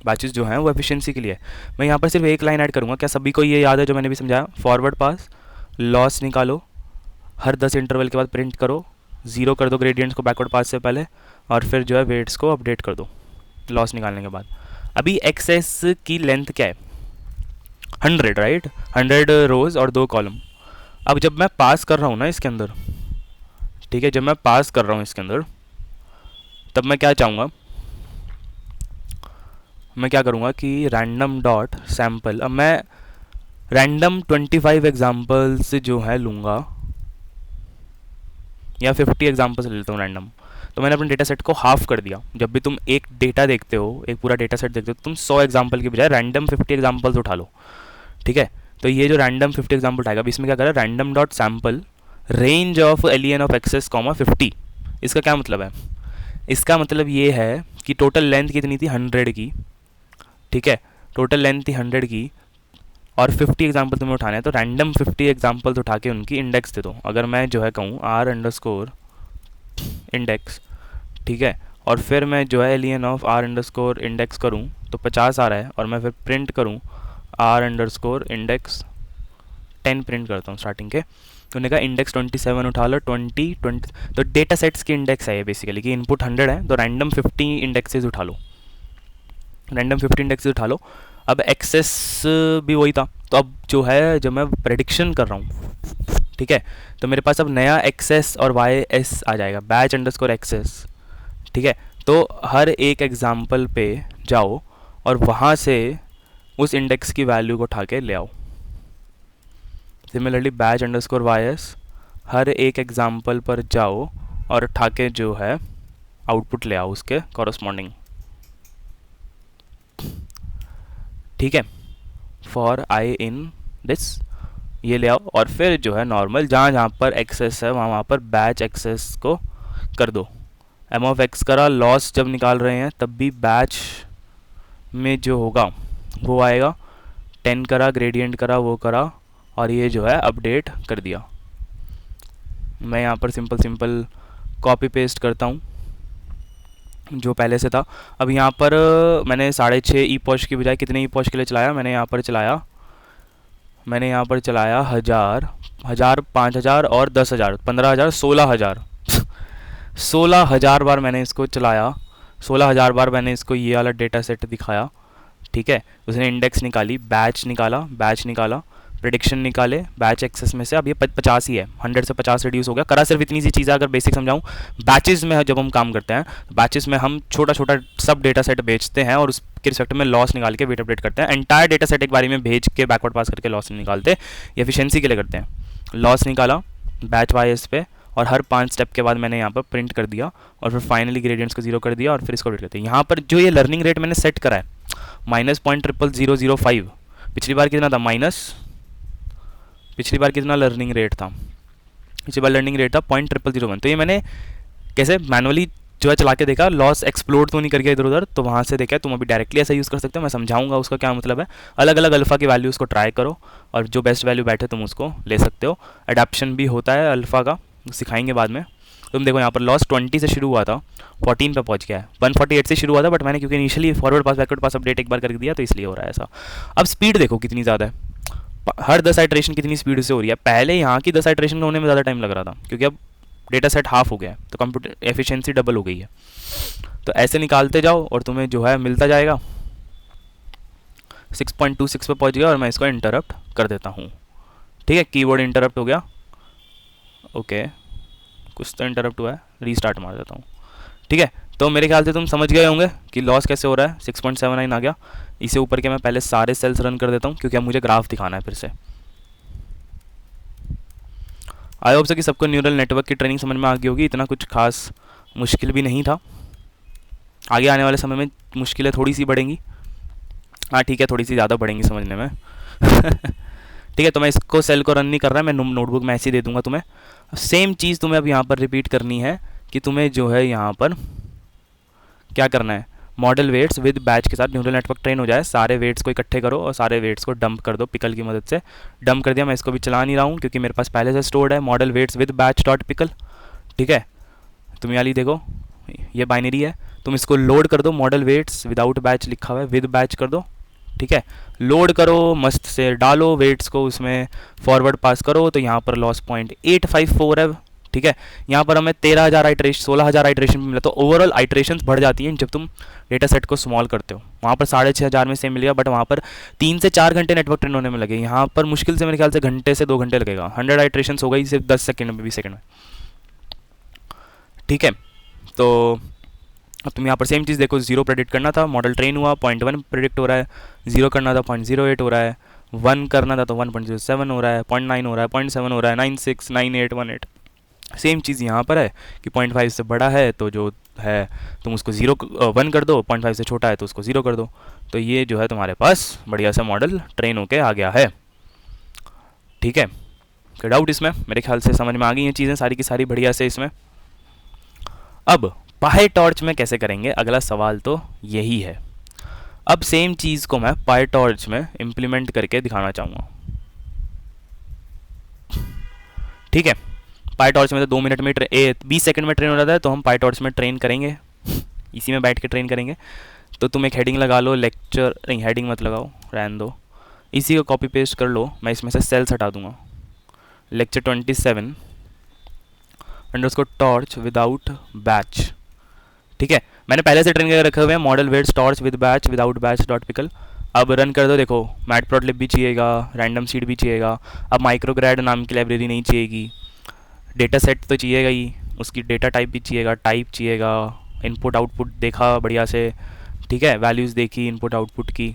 बैचेस जो हैं वो एफिशिएंसी के लिए। मैं यहाँ पर सिर्फ एक लाइन ऐड करूँगा, क्या सभी को ये याद है जो मैंने भी समझाया? फॉरवर्ड पास, लॉस निकालो, हर 10 इंटरवल के बाद प्रिंट करो, ज़ीरो कर दो ग्रेडियंट्स को बैकवर्ड पास से पहले, और फिर जो है वेट्स को अपडेट कर दो लॉस निकालने के बाद। अभी एक्सेस की लेंथ क्या है? 100, राइट, 100 रोज़ और 2 कॉलम। अब जब मैं पास कर रहा हूँ ना इसके अंदर, ठीक है, जब मैं पास कर रहा हूँ इसके अंदर, तब मैं क्या चाहूँगा, मैं क्या करूँगा कि रैंडम डॉट सैम्पल, अब मैं रैंडम 25 एग्जाम्पल्स जो है लूँगा, या 50 एग्जाम्पल्स ले लेता हूँ रैंडम। तो मैंने अपने डेटा सेट को हाफ कर दिया। जब भी तुम एक डेटा देखते हो, एक पूरा डेटा सेट देखते हो, तुम 100 एग्जाम्पल की बजाय रैंडम 50 एग्जाम्पल्स उठा लो, ठीक है। तो ये जो रैंडम 50 एग्जाम्पल उठाएगा, अब इसमें क्या करें, random dot sample range of len of Xs comma 50। इसका क्या मतलब है? इसका मतलब ये है कि टोटल लेंथ कितनी थी? 100 की, ठीक है, टोटल लेंथ थी 100 की, और 50 एग्जाम्पल तुम्हें उठाने हैं, तो रैंडम 50 एग्जाम्पल्स उठा के उनकी इंडेक्स दे दो। अगर मैं जो है कहूँ आर अंडरस्कोर इंडेक्स, ठीक है, और फिर मैं जो है len of R underscore index करूँ तो 50 आ रहा है, और मैं फिर प्रिंट करूँ आर अंडरस्कोर इंडेक्स 10 प्रिंट करता हूँ स्टार्टिंग के, तो उन्होंने कहा इंडेक्स 27 उठा लो, 20। तो डेटा सेट्स की इंडेक्स है ये बेसिकली, कि इनपुट 100 है तो रैंडम 50 इंडेक्सेस उठा लो, रैंडम 50 इंडेक्सेस उठा लो। अब एक्सेस भी वही था, तो अब जो है जब मैं प्रेडिक्शन कर रहा हूँ, ठीक है, तो मेरे पास अब नया एक्सेस और वाई एस आ जाएगा, बैच अंडरस्कोर एक्सेस, ठीक है। तो हर एक एग्जाम्पल पे जाओ और वहाँ से उस इंडेक्स की वैल्यू को उठा के ले आओ। Similarly batch underscore Y S, हर एक एग्जाम्पल पर जाओ और उठा के जो है आउटपुट ले आओ उसके कॉरस्पॉन्डिंग, ठीक है, फॉर आई इन दिस, ये ले आओ, और फिर जो है नॉर्मल जहाँ जहाँ पर एक्सेस है वहाँ वहाँ पर बैच एक्सेस को कर दो। एम ऑफ एक्स करा, लॉस जब निकाल रहे हैं तब भी बैच में जो होगा वो आएगा, 10 करा, ग्रेडियंट करा, वो करा, और ये जो है अपडेट कर दिया। मैं यहाँ पर सिंपल कॉपी पेस्ट करता हूँ जो पहले से था। अब यहाँ पर मैंने 6.5 ई पॉश की बजाय कितने ई पॉश के लिए चलाया? मैंने यहाँ पर चलाया 1000, 5000 और 10,000, 15,000, 16,000 16,000 बार मैंने इसको चलाया, 16,000 बार मैंने इसको ये वाला डेटा सेट दिखाया, ठीक है। उसने इंडेक्स निकाली, बैच निकाला, प्रेडिक्शन निकाले बैच एक्सेस में से। अब ये 50 ही है, 100 से 50 रिड्यूस हो गया। करा सिर्फ इतनी सी चीज़ है, अगर बेसिक समझाऊँ, बैचेस में जब हम काम करते हैं, बैचेस में हम छोटा छोटा सब डेटा सेट बेचते हैं और उसके रिस्पेक्ट में लॉस निकाल के वेट अपडेट करते हैं। एंटायर डेटा सेट एक बारी में भेज के बैकवर्ड पास करके लॉस नहीं निकालते, ये एफिशिएंसी के लिए करते हैं। लॉस निकाला बैच वाइज पे, और हर 5 स्टेप के बाद मैंने यहाँ पर प्रिंट कर दिया, और फिर फाइनली ग्रेडियंट्स को 0 कर दिया, और फिर इसको अपडेट करते हैं। यहाँ पर जो ये लर्निंग रेट मैंने सेट करा है -0.0005, पिछली बार कितना था पिछली बार कितना लर्निंग रेट था? पिछली बार लर्निंग रेट था 0.0001। तो ये मैंने कैसे मैनुअली जो है चला के देखा, लॉस एक्सप्लोड तो नहीं कर गया इधर उधर, तो वहाँ से देखा। तुम अभी डायरेक्टली ऐसा यूज़ कर सकते हो, मैं समझाऊंगा उसका क्या मतलब है। अलग अलग अल्फ़ा की वैल्यूज़ को ट्राई करो, और जो बेस्ट वैल्यू बैठे तुम उसको ले सकते हो। अडेप्शन भी होता है अल्फ़ा का, सिखाएंगे बाद में। तुम देखो यहाँ पर लॉस 20 से शुरू हुआ था, 14 पे पहुँच गया है। 148 से शुरू हुआ था, बट मैंने क्योंकि इनिशियली फॉरवर्ड पास बैकवर्ड पास अपडेट एक बार कर दिया, तो इसलिए हो रहा है ऐसा। अब स्पीड देखो कितनी ज़्यादा है, हर 10 आइट्रेशन कितनी स्पीड से हो रही है। पहले यहाँ की 10 आइट्रेशन होने में ज़्यादा टाइम लग रहा था, क्योंकि अब डेटा सेट हाफ हो गया है, तो कंप्यूटर एफिशिएंसी डबल हो गई है। तो ऐसे निकालते जाओ और तुम्हें जो है मिलता जाएगा। 6.26 पे पहुँच गया, और मैं इसको इंटरप्ट कर देता हूँ, ठीक है। कीवर्ड इंटरप्ट हो गया, ओके, कुछ तो इंटरप्ट हुआ है, रीस्टार्ट मार देता हूँ, ठीक है। तो मेरे ख्याल से तुम समझ गए होंगे कि लॉस कैसे हो रहा है। 6.79 आ गया। इसे ऊपर के मैं पहले सारे सेल्स रन कर देता हूँ, क्योंकि अब मुझे ग्राफ दिखाना है फिर से। आई होप से कि सबको न्यूरल नेटवर्क की ट्रेनिंग समझ में आ गई होगी। इतना कुछ खास मुश्किल भी नहीं था। आगे आने वाले समय में मुश्किलें थोड़ी सी बढ़ेंगी, हाँ ठीक है, थोड़ी सी ज़्यादा बढ़ेंगी समझने में ठीक है। तो मैं इसको सेल को रन नहीं कर रहा, मैं नोटबुक में ऐसे ही दे दूंगा तुम्हें। सेम चीज़ तुम्हें अब यहाँ पर रिपीट करनी है, कि तुम्हें जो है यहाँ पर क्या करना है, मॉडल वेट्स विद बैच के साथ न्यूरल नेटवर्क ट्रेन हो जाए, सारे वेट्स को इकट्ठे करो और सारे वेट्स को डंप कर दो पिकल की मदद से। डंप कर दिया, मैं इसको भी चला नहीं रहा हूँ क्योंकि मेरे पास पहले से स्टोर्ड है model weights with batch dot pickle. ठीक है, तुम यहाँ देखो ये बाइनरी है, तुम इसको लोड कर दो, मॉडल वेट्स विदाउट बैच लिखा हुआ है, विद बैच कर दो। ठीक है, लोड करो, मस्त से डालो वेट्स को, उसमें फॉरवर्ड पास करो, तो यहाँ पर लॉस पॉइंट 854 है। ठीक है, यहाँ पर हमें 13,000 आइट्रेशन 16,000 आइट्रेशन मिला, तो ओवरऑल आइट्रेशन बढ़ जाती हैं जब तुम डेटा सेट को स्मॉल करते हो। वहाँ पर 6,500 में सेम मिलेगा, बट वहाँ पर 3 से 4 घंटे नेटवर्क ट्रेन होने में लगे, यहाँ पर मुश्किल से मेरे ख्याल से घंटे से 2 घंटे लगेगा। 100 आइट्रेशन हो गई सिर्फ 10 सेकेंड में, 20 सेकेंड में। ठीक है, तो अब तुम यहाँ पर सेम चीज़ देखो, 0 प्रेडिक्ट करना था, मॉडल ट्रेन हुआ, 0.1 प्रेडिक्ट हो रहा है, 0 करना था 0.08 हो रहा है, 1 करना था तो 1.07 हो रहा है, 0.9 हो रहा है, 0.7 हो रहा है, 96, 98, 18। सेम चीज़ यहाँ पर है कि 0.5 से बड़ा है तो जो है तुम उसको 1 कर दो, 0.5 से छोटा है तो उसको 0 कर दो। तो ये जो है तुम्हारे पास बढ़िया सा मॉडल ट्रेन होके आ गया है। ठीक है, कोई डाउट इसमें? मेरे ख्याल से समझ में आ गई ये चीज़ें सारी की सारी बढ़िया से इसमें। अब पाई टॉर्च में कैसे करेंगे, अगला सवाल तो यही है। अब सेम चीज़ को मैं पाई टॉर्च में इम्प्लीमेंट करके दिखाना चाहूँगा। ठीक है, पाई टॉर्च में तो 2 मिनट में 20 सेकंड में ट्रेन हो जाता है, तो हम पाई टॉर्च में ट्रेन करेंगे, इसी में बैठ के ट्रेन करेंगे। तो तुम एक हेडिंग लगा लो, लेक्चर नहीं, हेडिंग मत लगाओ, रहने दो, इसी को कॉपी पेस्ट कर लो। मैं इसमें से सेल्स हटा दूंगा, lecture 27 underscore torch without batch. ठीक है, मैंने पहले से ट्रेन करके रखे हुए हैं model weights torch with batch without batch dot pickle. अब रन कर दो, देखो मैटप्लॉटलिब भी चाहिएगा, रैंडम सीड भी चाहिएगा, अब माइक्रोग्रैड नाम की लाइब्रेरी नहीं चाहिएगी, डेटा सेट तो चाहिएगा ही, उसकी डेटा टाइप भी चाहिएगा, टाइप चाहिएगा, इनपुट आउटपुट देखा बढ़िया से। ठीक है, वैल्यूज़ देखी इनपुट आउटपुट की,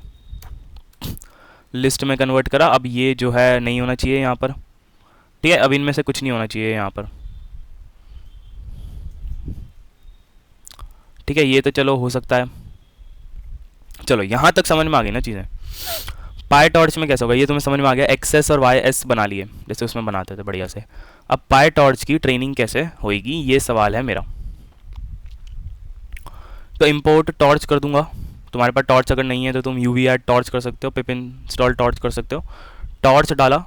लिस्ट में कन्वर्ट करा। अब ये जो है नहीं होना चाहिए यहाँ पर। ठीक है, अब इनमें से कुछ नहीं होना चाहिए यहाँ पर। ठीक है, ये तो चलो हो सकता है, चलो यहाँ तक समझ में आ गई ना चीज़ें। पाई टॉर्च में कैसा होगा ये तुम्हें समझ में आ गया, एक्सेस और वाई एस बना लिए जैसे उसमें बनाते थे बढ़िया से। अब पाई टॉर्च की ट्रेनिंग कैसे होगी ये सवाल है मेरा। तो इंपोर्ट टॉर्च कर दूंगा, तुम्हारे पास टॉर्च अगर नहीं है तो तुम यूवी ऐड टॉर्च कर सकते हो, पिप इंस्टॉल टॉर्च कर सकते हो। टॉर्च डाला,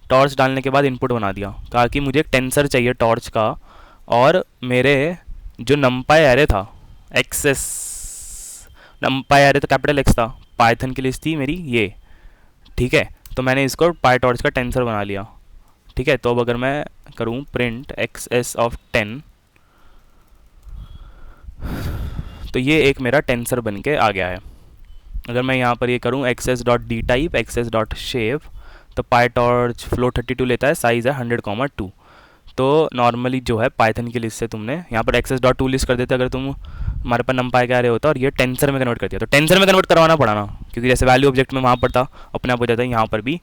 टॉर्च डालने के बाद इनपुट बना दिया, कहा कि मुझे एक टेंसर चाहिए टॉर्च का, और मेरे जो नमपाई एरे था, एक्सेस नमपाई एरे तो कैपिटल एक्स था, पाइथन की लिस्ट थी मेरी ये। ठीक है, तो मैंने इसको पाई टॉर्च का टेंसर बना लिया। ठीक है, तो अब अगर मैं करूँ प्रिंट एक्स ऑफ 10, तो ये एक मेरा टेंसर बन के आ गया है। अगर मैं यहाँ पर ये करूँ Xs dot D type Xs dot shape, तो पाई टॉर्च फ्लो 32 लेता है, साइज़ है 100,2। तो नॉर्मली जो है पाइथन की लिस्ट से तुमने यहाँ पर एक्सेस डॉट टू लिस्ट कर देते अगर तुम हमारे पास नमपाई का एरे होता और ये टेंसर में कन्वर्ट कर दिया, तो टेंसर में कन्वर्ट करवाना पड़ा ना, क्योंकि जैसे वैल्यू ऑब्जेक्ट में वहाँ पर था अपने आप हो जाता है, यहाँ पर भी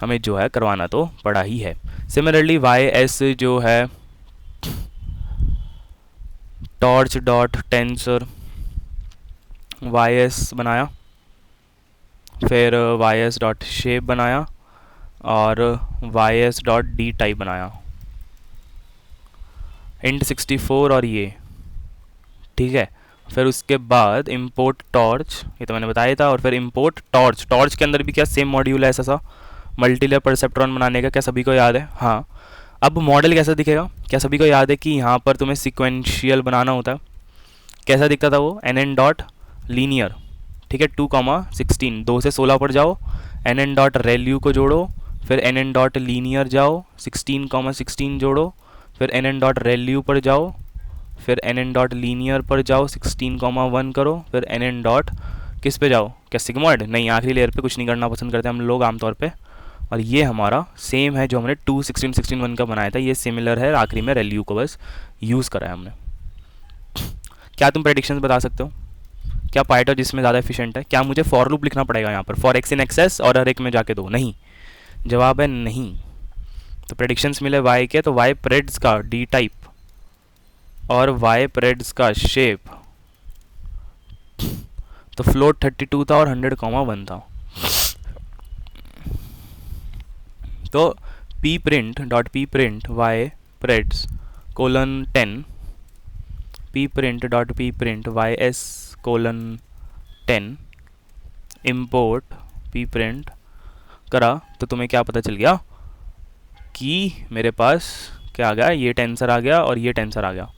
हमें जो है करवाना तो पड़ा ही है। सिमिलरली वाई एस जो है torch dot tensor Y S बनाया, फिर वाई एस डॉट शेप बनाया और Y S dot D type बनाया, इंट 64 और ये। ठीक है, फिर उसके बाद इंपोर्ट टॉर्च, ये तो मैंने बताया था, और फिर इंपोर्ट टॉर्च। टॉर्च के अंदर भी क्या सेम मॉड्यूल है ऐसा सा मल्टीलेयर परसेप्ट्रॉन बनाने का, क्या सभी को याद है? हाँ, अब मॉडल कैसा दिखेगा, क्या सभी को याद है कि यहाँ पर तुम्हें सिक्वेंशियल बनाना होता है? कैसा दिखता था वो? N N dot linear. ठीक है, 2,16 2 से 16 पर जाओ, एन एन डॉट रेल्यू को जोड़ो, फिर एन एन डॉट लीनियर जाओ, 16,16 जोड़ो, फिर एन एन डॉट रेल्यू पर जाओ, फिर एन एन डॉट लीनियर पर जाओ, 16,1 करो, फिर एन एन डॉट किस पे जाओ? क्या सिग्मॉइड? नहीं, आखिरी लेयर पे कुछ नहीं करना पसंद करते हम लोग आमतौर पे। और ये हमारा सेम है जो हमने 2 16 16 1 का बनाया था, ये सिमिलर है, आखिरी में रेल्यू को बस यूज़ करा है हमने। क्या तुम प्रेडिक्शंस बता सकते हो? क्या पाइटर जिसमें ज़्यादा एफिशिएंट है? क्या मुझे फॉर लूप लिखना पड़ेगा यहाँ पर, फॉर एक्स इन एक्सेस और हर एक में जाके दो? नहीं, जवाब है नहीं। तो प्रेडिक्शंस मिले वाई के, तो वाई प्रेड्स का डी टाइप और वाई प्रेड्स का शेप, तो फ्लोट 32 था और 100,1 था। तो P print dot P print Y preds colon 10, P print dot P print Y S 10 import P print करा तो तुम्हें क्या पता चल गया कि मेरे पास क्या आ गया, ये टेंसर आ गया और ये टेंसर आ गया।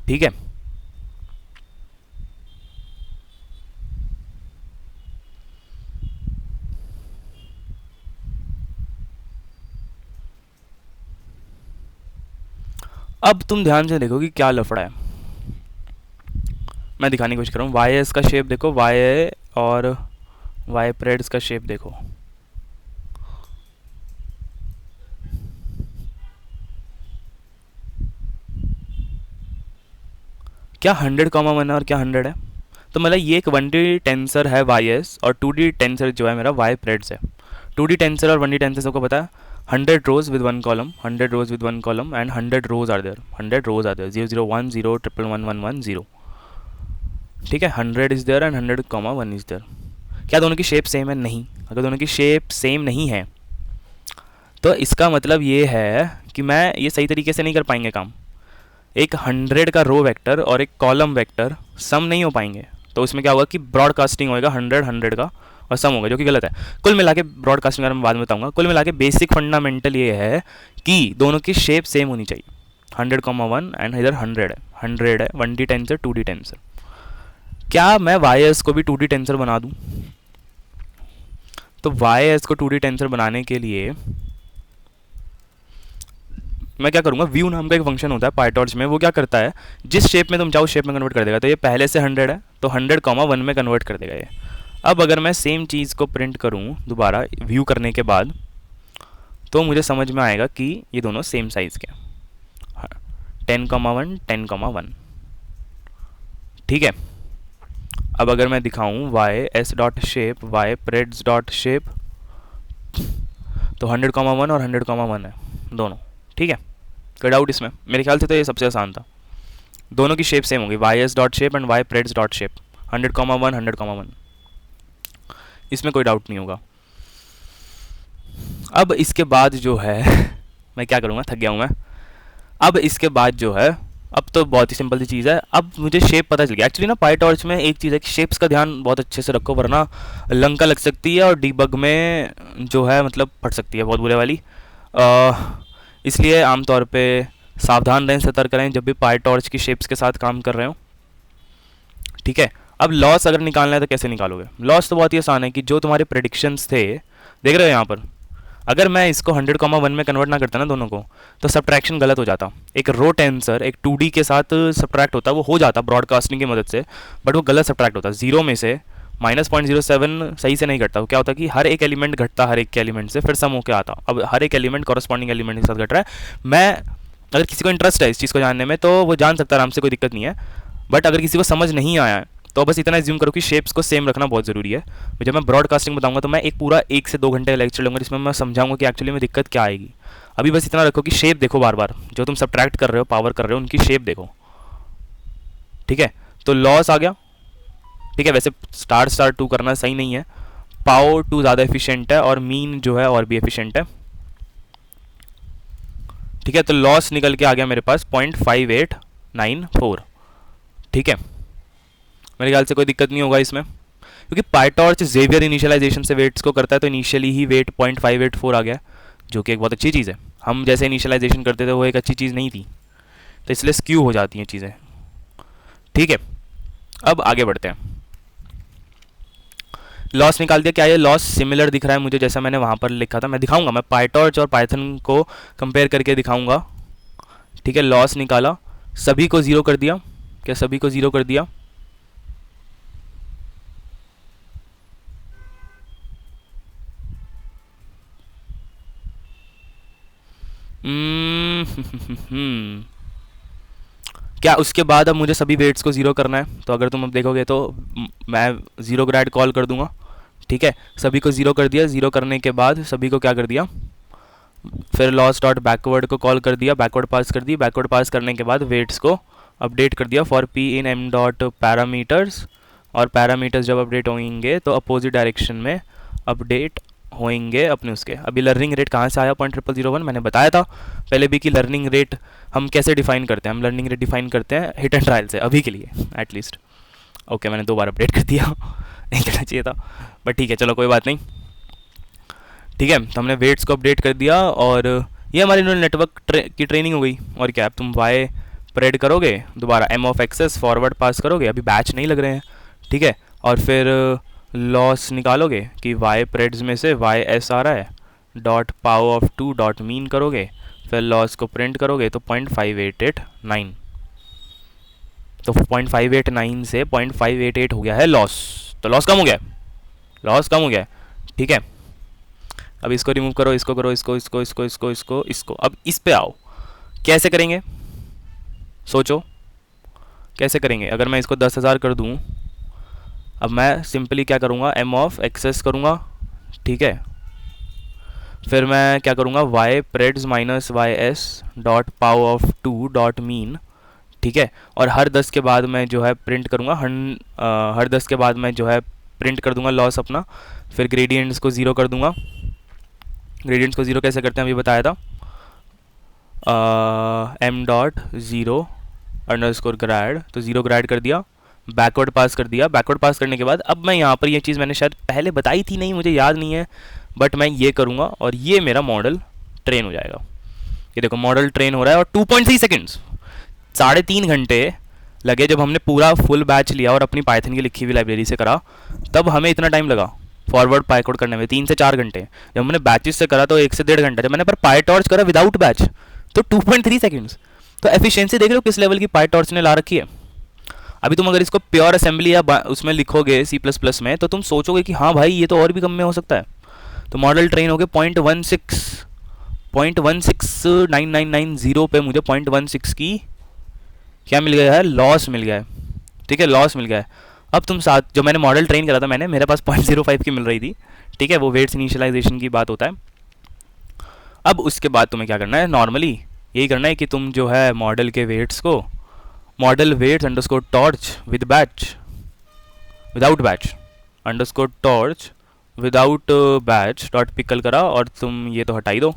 ठीक है, अब तुम ध्यान से देखो कि क्या लफड़ा है। मैं दिखाने की कोशिश कर रहा हूँ। वाई एस का शेप देखो, वाई और वाई प्रेड्स का शेप देखो। क्या 100,1 है और क्या 100 है? तो मतलब ये एक 1D टेंसर है वाई एस और 2D टेंसर जो है मेरा वाई प्रेड्स है। 2D टेंसर और 1D टेंसर सबको पता है, 100 rows with 1 column, 100 rows with 1 column and 100 rows are there, 100 rows are there, 0 0 1 0 1 1 1 1 0। ठीक है, 100 is there and 100,1 is there. क्या दोनों की शेप सेम है? नहीं। अगर दोनों की शेप सेम नहीं है तो इसका मतलब ये है कि मैं ये सही तरीके से नहीं कर पाएंगे काम। एक 100 का रो वेक्टर और एक कॉलम वेक्टर सम नहीं हो पाएंगे, तो इसमें क्या होगा कि ब्रॉडकास्टिंग होएगा 100 का और सम होगा, जो कि गलत है। कुल मिला के ब्रॉडकास्टिंग का मैं बाद में बताऊंगा। कुल मिला के बेसिक फंडामेंटल ये है कि दोनों की शेप सेम होनी चाहिए। 100,1 एंड इधर 100 है, 100 है 1D टेंसर 2D टेंसर। क्या मैं वाई एस को भी 2D टेंसर बना दूं? तो वाई एस को 2D टेंसर बनाने के लिए मैं क्या करूँगा, व्यू नाम का एक फंक्शन होता है पाइटॉर्च में, वो क्या करता है जिस शेप में तुम चाहो शेप में कन्वर्ट कर देगा। तो ये पहले से 100 है तो 100,1 में कन्वर्ट कर देगा ये। अब अगर मैं सेम चीज़ को प्रिंट करूँ दोबारा व्यू करने के बाद तो मुझे समझ में आएगा कि ये दोनों सेम साइज़ के, 10,1 10,1। ठीक है, अब अगर मैं दिखाऊँ Y S dot shape Y preds dot shape तो 100,1 और 100,1 है दोनों। ठीक है, कोई डाउट इसमें? मेरे ख्याल से तो ये सबसे आसान था। दोनों की शेप सेम होगी, Y S dot shape and Y preds dot shape, 100,1 100,1। इसमें कोई डाउट नहीं होगा। अब इसके बाद जो है मैं क्या करूँगा, थक गया हूँ मैं। अब इसके बाद जो है, अब तो बहुत ही सिंपल सी चीज़ है। अब मुझे शेप पता चल गया। एक्चुअली ना पाइटॉर्च में एक चीज़ है कि शेप्स का ध्यान बहुत अच्छे से रखो, वरना लंका लग सकती है और डीबग में जो है मतलब फट सकती है बहुत बुरे वाली। इसलिए आमतौर पे सावधान रहें, सतर्क रहें जब भी पाइटॉर्च की शेप्स के साथ काम कर रहे हो। ठीक है, अब लॉस अगर निकालना है तो कैसे निकालोगे? लॉस तो बहुत ही आसान है कि जो तुम्हारे प्रेडिक्शंस थे, देख रहे हो यहाँ पर, अगर मैं इसको 100,1 में कन्वर्ट ना करता ना दोनों को, तो सब्ट्रैक्शन गलत हो जाता। एक रो टेंसर एक 2D के साथ सब्ट्रैक्ट होता, वो हो जाता ब्रॉडकास्टिंग की मदद से, बट वो गलत सब्ट्रैक्ट होता। 0 में से -0.07 सही से नहीं घटता। वो क्या होता कि हर एक एलिमेंट घटता हर एक के एलिमेंट से, फिर सम होकर आता। अब हर एक एलिमेंट कॉरस्पॉन्डिंग एलिमेंट के साथ घट रहा है। मैं अगर किसी को इंटरेस्ट है इस चीज़ को जानने में तो वो जान सकता है आराम से, कोई दिक्कत नहीं है। बट अगर किसी को समझ नहीं आया है तो बस इतना एज्यूम करो कि शेप्स को सेम रखना बहुत ज़रूरी है। जब मैं ब्रॉडकास्टिंग बताऊंगा तो मैं एक पूरा 1 से 2 घंटे का लेक्चर लूँगा जिसमें मैं समझाऊंगा कि एक्चुअली में दिक्कत क्या आएगी। अभी बस इतना रखो कि शेप देखो, बार बार जो तुम सब्ट्रैक्ट कर रहे हो, पावर कर रहे हो, उनकी शेप देखो। ठीक है, तो लॉस आ गया। ठीक है, वैसे स्टार 2 करना सही नहीं है, पाओ 2 ज़्यादा एफिशिएंट है और मीन जो है और भी एफिशिएंट है। ठीक है, तो लॉस निकल के आ गया मेरे पास 0.5894। ठीक है, मेरे ख्याल से कोई दिक्कत नहीं होगा इसमें, क्योंकि पाइटॉर्च जेवियर इनिशियलाइजेशन से वेट्स को करता है, तो इनिशियली ही वेट 0.584 आ गया, जो कि एक बहुत अच्छी चीज़ है। हम जैसे इनिशियलाइजेशन करते थे वो एक अच्छी चीज़ नहीं थी, तो इसलिए स्क्यू हो जाती हैं चीज़ें। ठीक है, अब आगे बढ़ते हैं। लॉस निकाल दिया। क्या ये लॉस सिमिलर दिख रहा है मुझे जैसा मैंने वहाँ पर लिखा था? मैं दिखाऊंगा, मैं पाइटॉर्च और पाइथन को कंपेयर करके दिखाऊंगा। ठीक है, लॉस निकाला, सभी को ज़ीरो कर दिया। क्या सभी को ज़ीरो कर दिया? क्या उसके बाद अब मुझे सभी वेट्स को ज़ीरो करना है? तो अगर तुम अब देखोगे तो मैं ज़ीरो ग्रेड कॉल कर दूंगा। ठीक है, सभी को ज़ीरो कर दिया। ज़ीरो करने के बाद सभी को क्या कर दिया, फिर लॉस डॉट बैकवर्ड को कॉल कर दिया, बैकवर्ड पास कर दी। बैकवर्ड पास करने के बाद वेट्स को अपडेट कर दिया for P in M dot parameters, और पैरामीटर्स जब अपडेट होंगे तो अपोजिट डायरेक्शन में अपडेट होंगे अपने उसके। अभी लर्निंग रेट कहाँ से आया 0.0001? मैंने बताया था पहले भी कि लर्निंग रेट हम कैसे डिफाइन करते हैं। हम लर्निंग रेट डिफाइन करते हैं हिट एंड ट्रायल से, अभी के लिए एटलीस्ट। ओके, मैंने 2 बार अपडेट कर दिया नहीं करना चाहिए था, बट ठीक है, चलो कोई बात नहीं। ठीक है, तो हमने वेट्स को अपडेट कर दिया और ये हमारी न्यूरल नेटवर्क की ट्रेनिंग हो गई। और क्या, अब तुम वाई परेड करोगे, दोबारा एम ऑफ एक्सेस फॉरवर्ड पास करोगे, अभी बैच नहीं लग रहे हैं, ठीक है, और फिर लॉस निकालोगे कि वाई परेड्स में से वाई एस आ रहा है, dot power of 2 dot mean करोगे, फिर लॉस को प्रिंट करोगे तो 0.5889, तो 0.589 से 0.588 हो गया है लॉस। तो लॉस कम हो गया, लॉस कम हो गया, ठीक है। अब इसको रिमूव करो, इसको करो, इसको। अब इस पे आओ, कैसे करेंगे, सोचो कैसे करेंगे। अगर मैं इसको 10,000 कर दूं, अब मैं सिंपली क्या करूँगा, एम ऑफ एक्सेस करूँगा, ठीक है, फिर मैं क्या करूँगा, Y preds minus Y S dot power of 2 dot mean, ठीक है, और हर 10 के बाद मैं जो है प्रिंट करूँगा, हर 10 के बाद मैं जो है प्रिंट कर दूंगा लॉस अपना, फिर ग्रेडियंट्स को 0 कर दूंगा। ग्रेडियंट्स को 0 कैसे करते हैं अभी बताया था, M dot zero underscore grad, तो 0 ग्रैड कर दिया, बैकवर्ड पास कर दिया। बैकवर्ड पास करने के बाद अब मैं यहाँ पर ये चीज़ मैंने शायद पहले बताई थी, नहीं मुझे याद नहीं है, बट मैं ये करूँगा और ये मेरा मॉडल ट्रेन हो जाएगा। ये देखो मॉडल ट्रेन हो रहा है और 2.3 सेकेंड्स, 3.5 घंटे लगे जब हमने पूरा फुल बैच लिया और अपनी पाइथन की लिखी हुई लाइब्रेरी से करा, तब हमें इतना टाइम लगा फॉरवर्ड पाइकोड करने में, 3 से 4 घंटे। जब हमने बैचेस से करा तो 1 से 1.5 घंटा। जब मैंने पर पाई टॉर्च करा विदाउट बैच तो 2.3 सेकेंड्स। तो एफिशिएंसी देख रहे हो किस लेवल की पाई टॉर्च ने ला रखी है। अभी तुम अगर इसको प्योर असेंबली या उसमें लिखोगे C++ में, तो तुम सोचोगे कि हाँ भाई ये तो और भी कम में हो सकता है। तो मॉडल ट्रेन हो गए 0.16990 पे, मुझे 0.16 की क्या मिल गया है, लॉस मिल गया है, ठीक है, लॉस मिल गया है। अब तुम साथ जो मैंने मॉडल ट्रेन करा था मैंने, मेरे पास 0.05 की मिल रही थी, ठीक है, वो वेट्स इनिशियलाइजेशन की बात होता है। अब उसके बाद तुम्हें क्या करना है, नॉर्मली यही करना है कि तुम जो है मॉडल के वेट्स को, model weights underscore torch with batch, without batch underscore torch without batch dot pickle करा, और तुम ये तो हटा ही दो।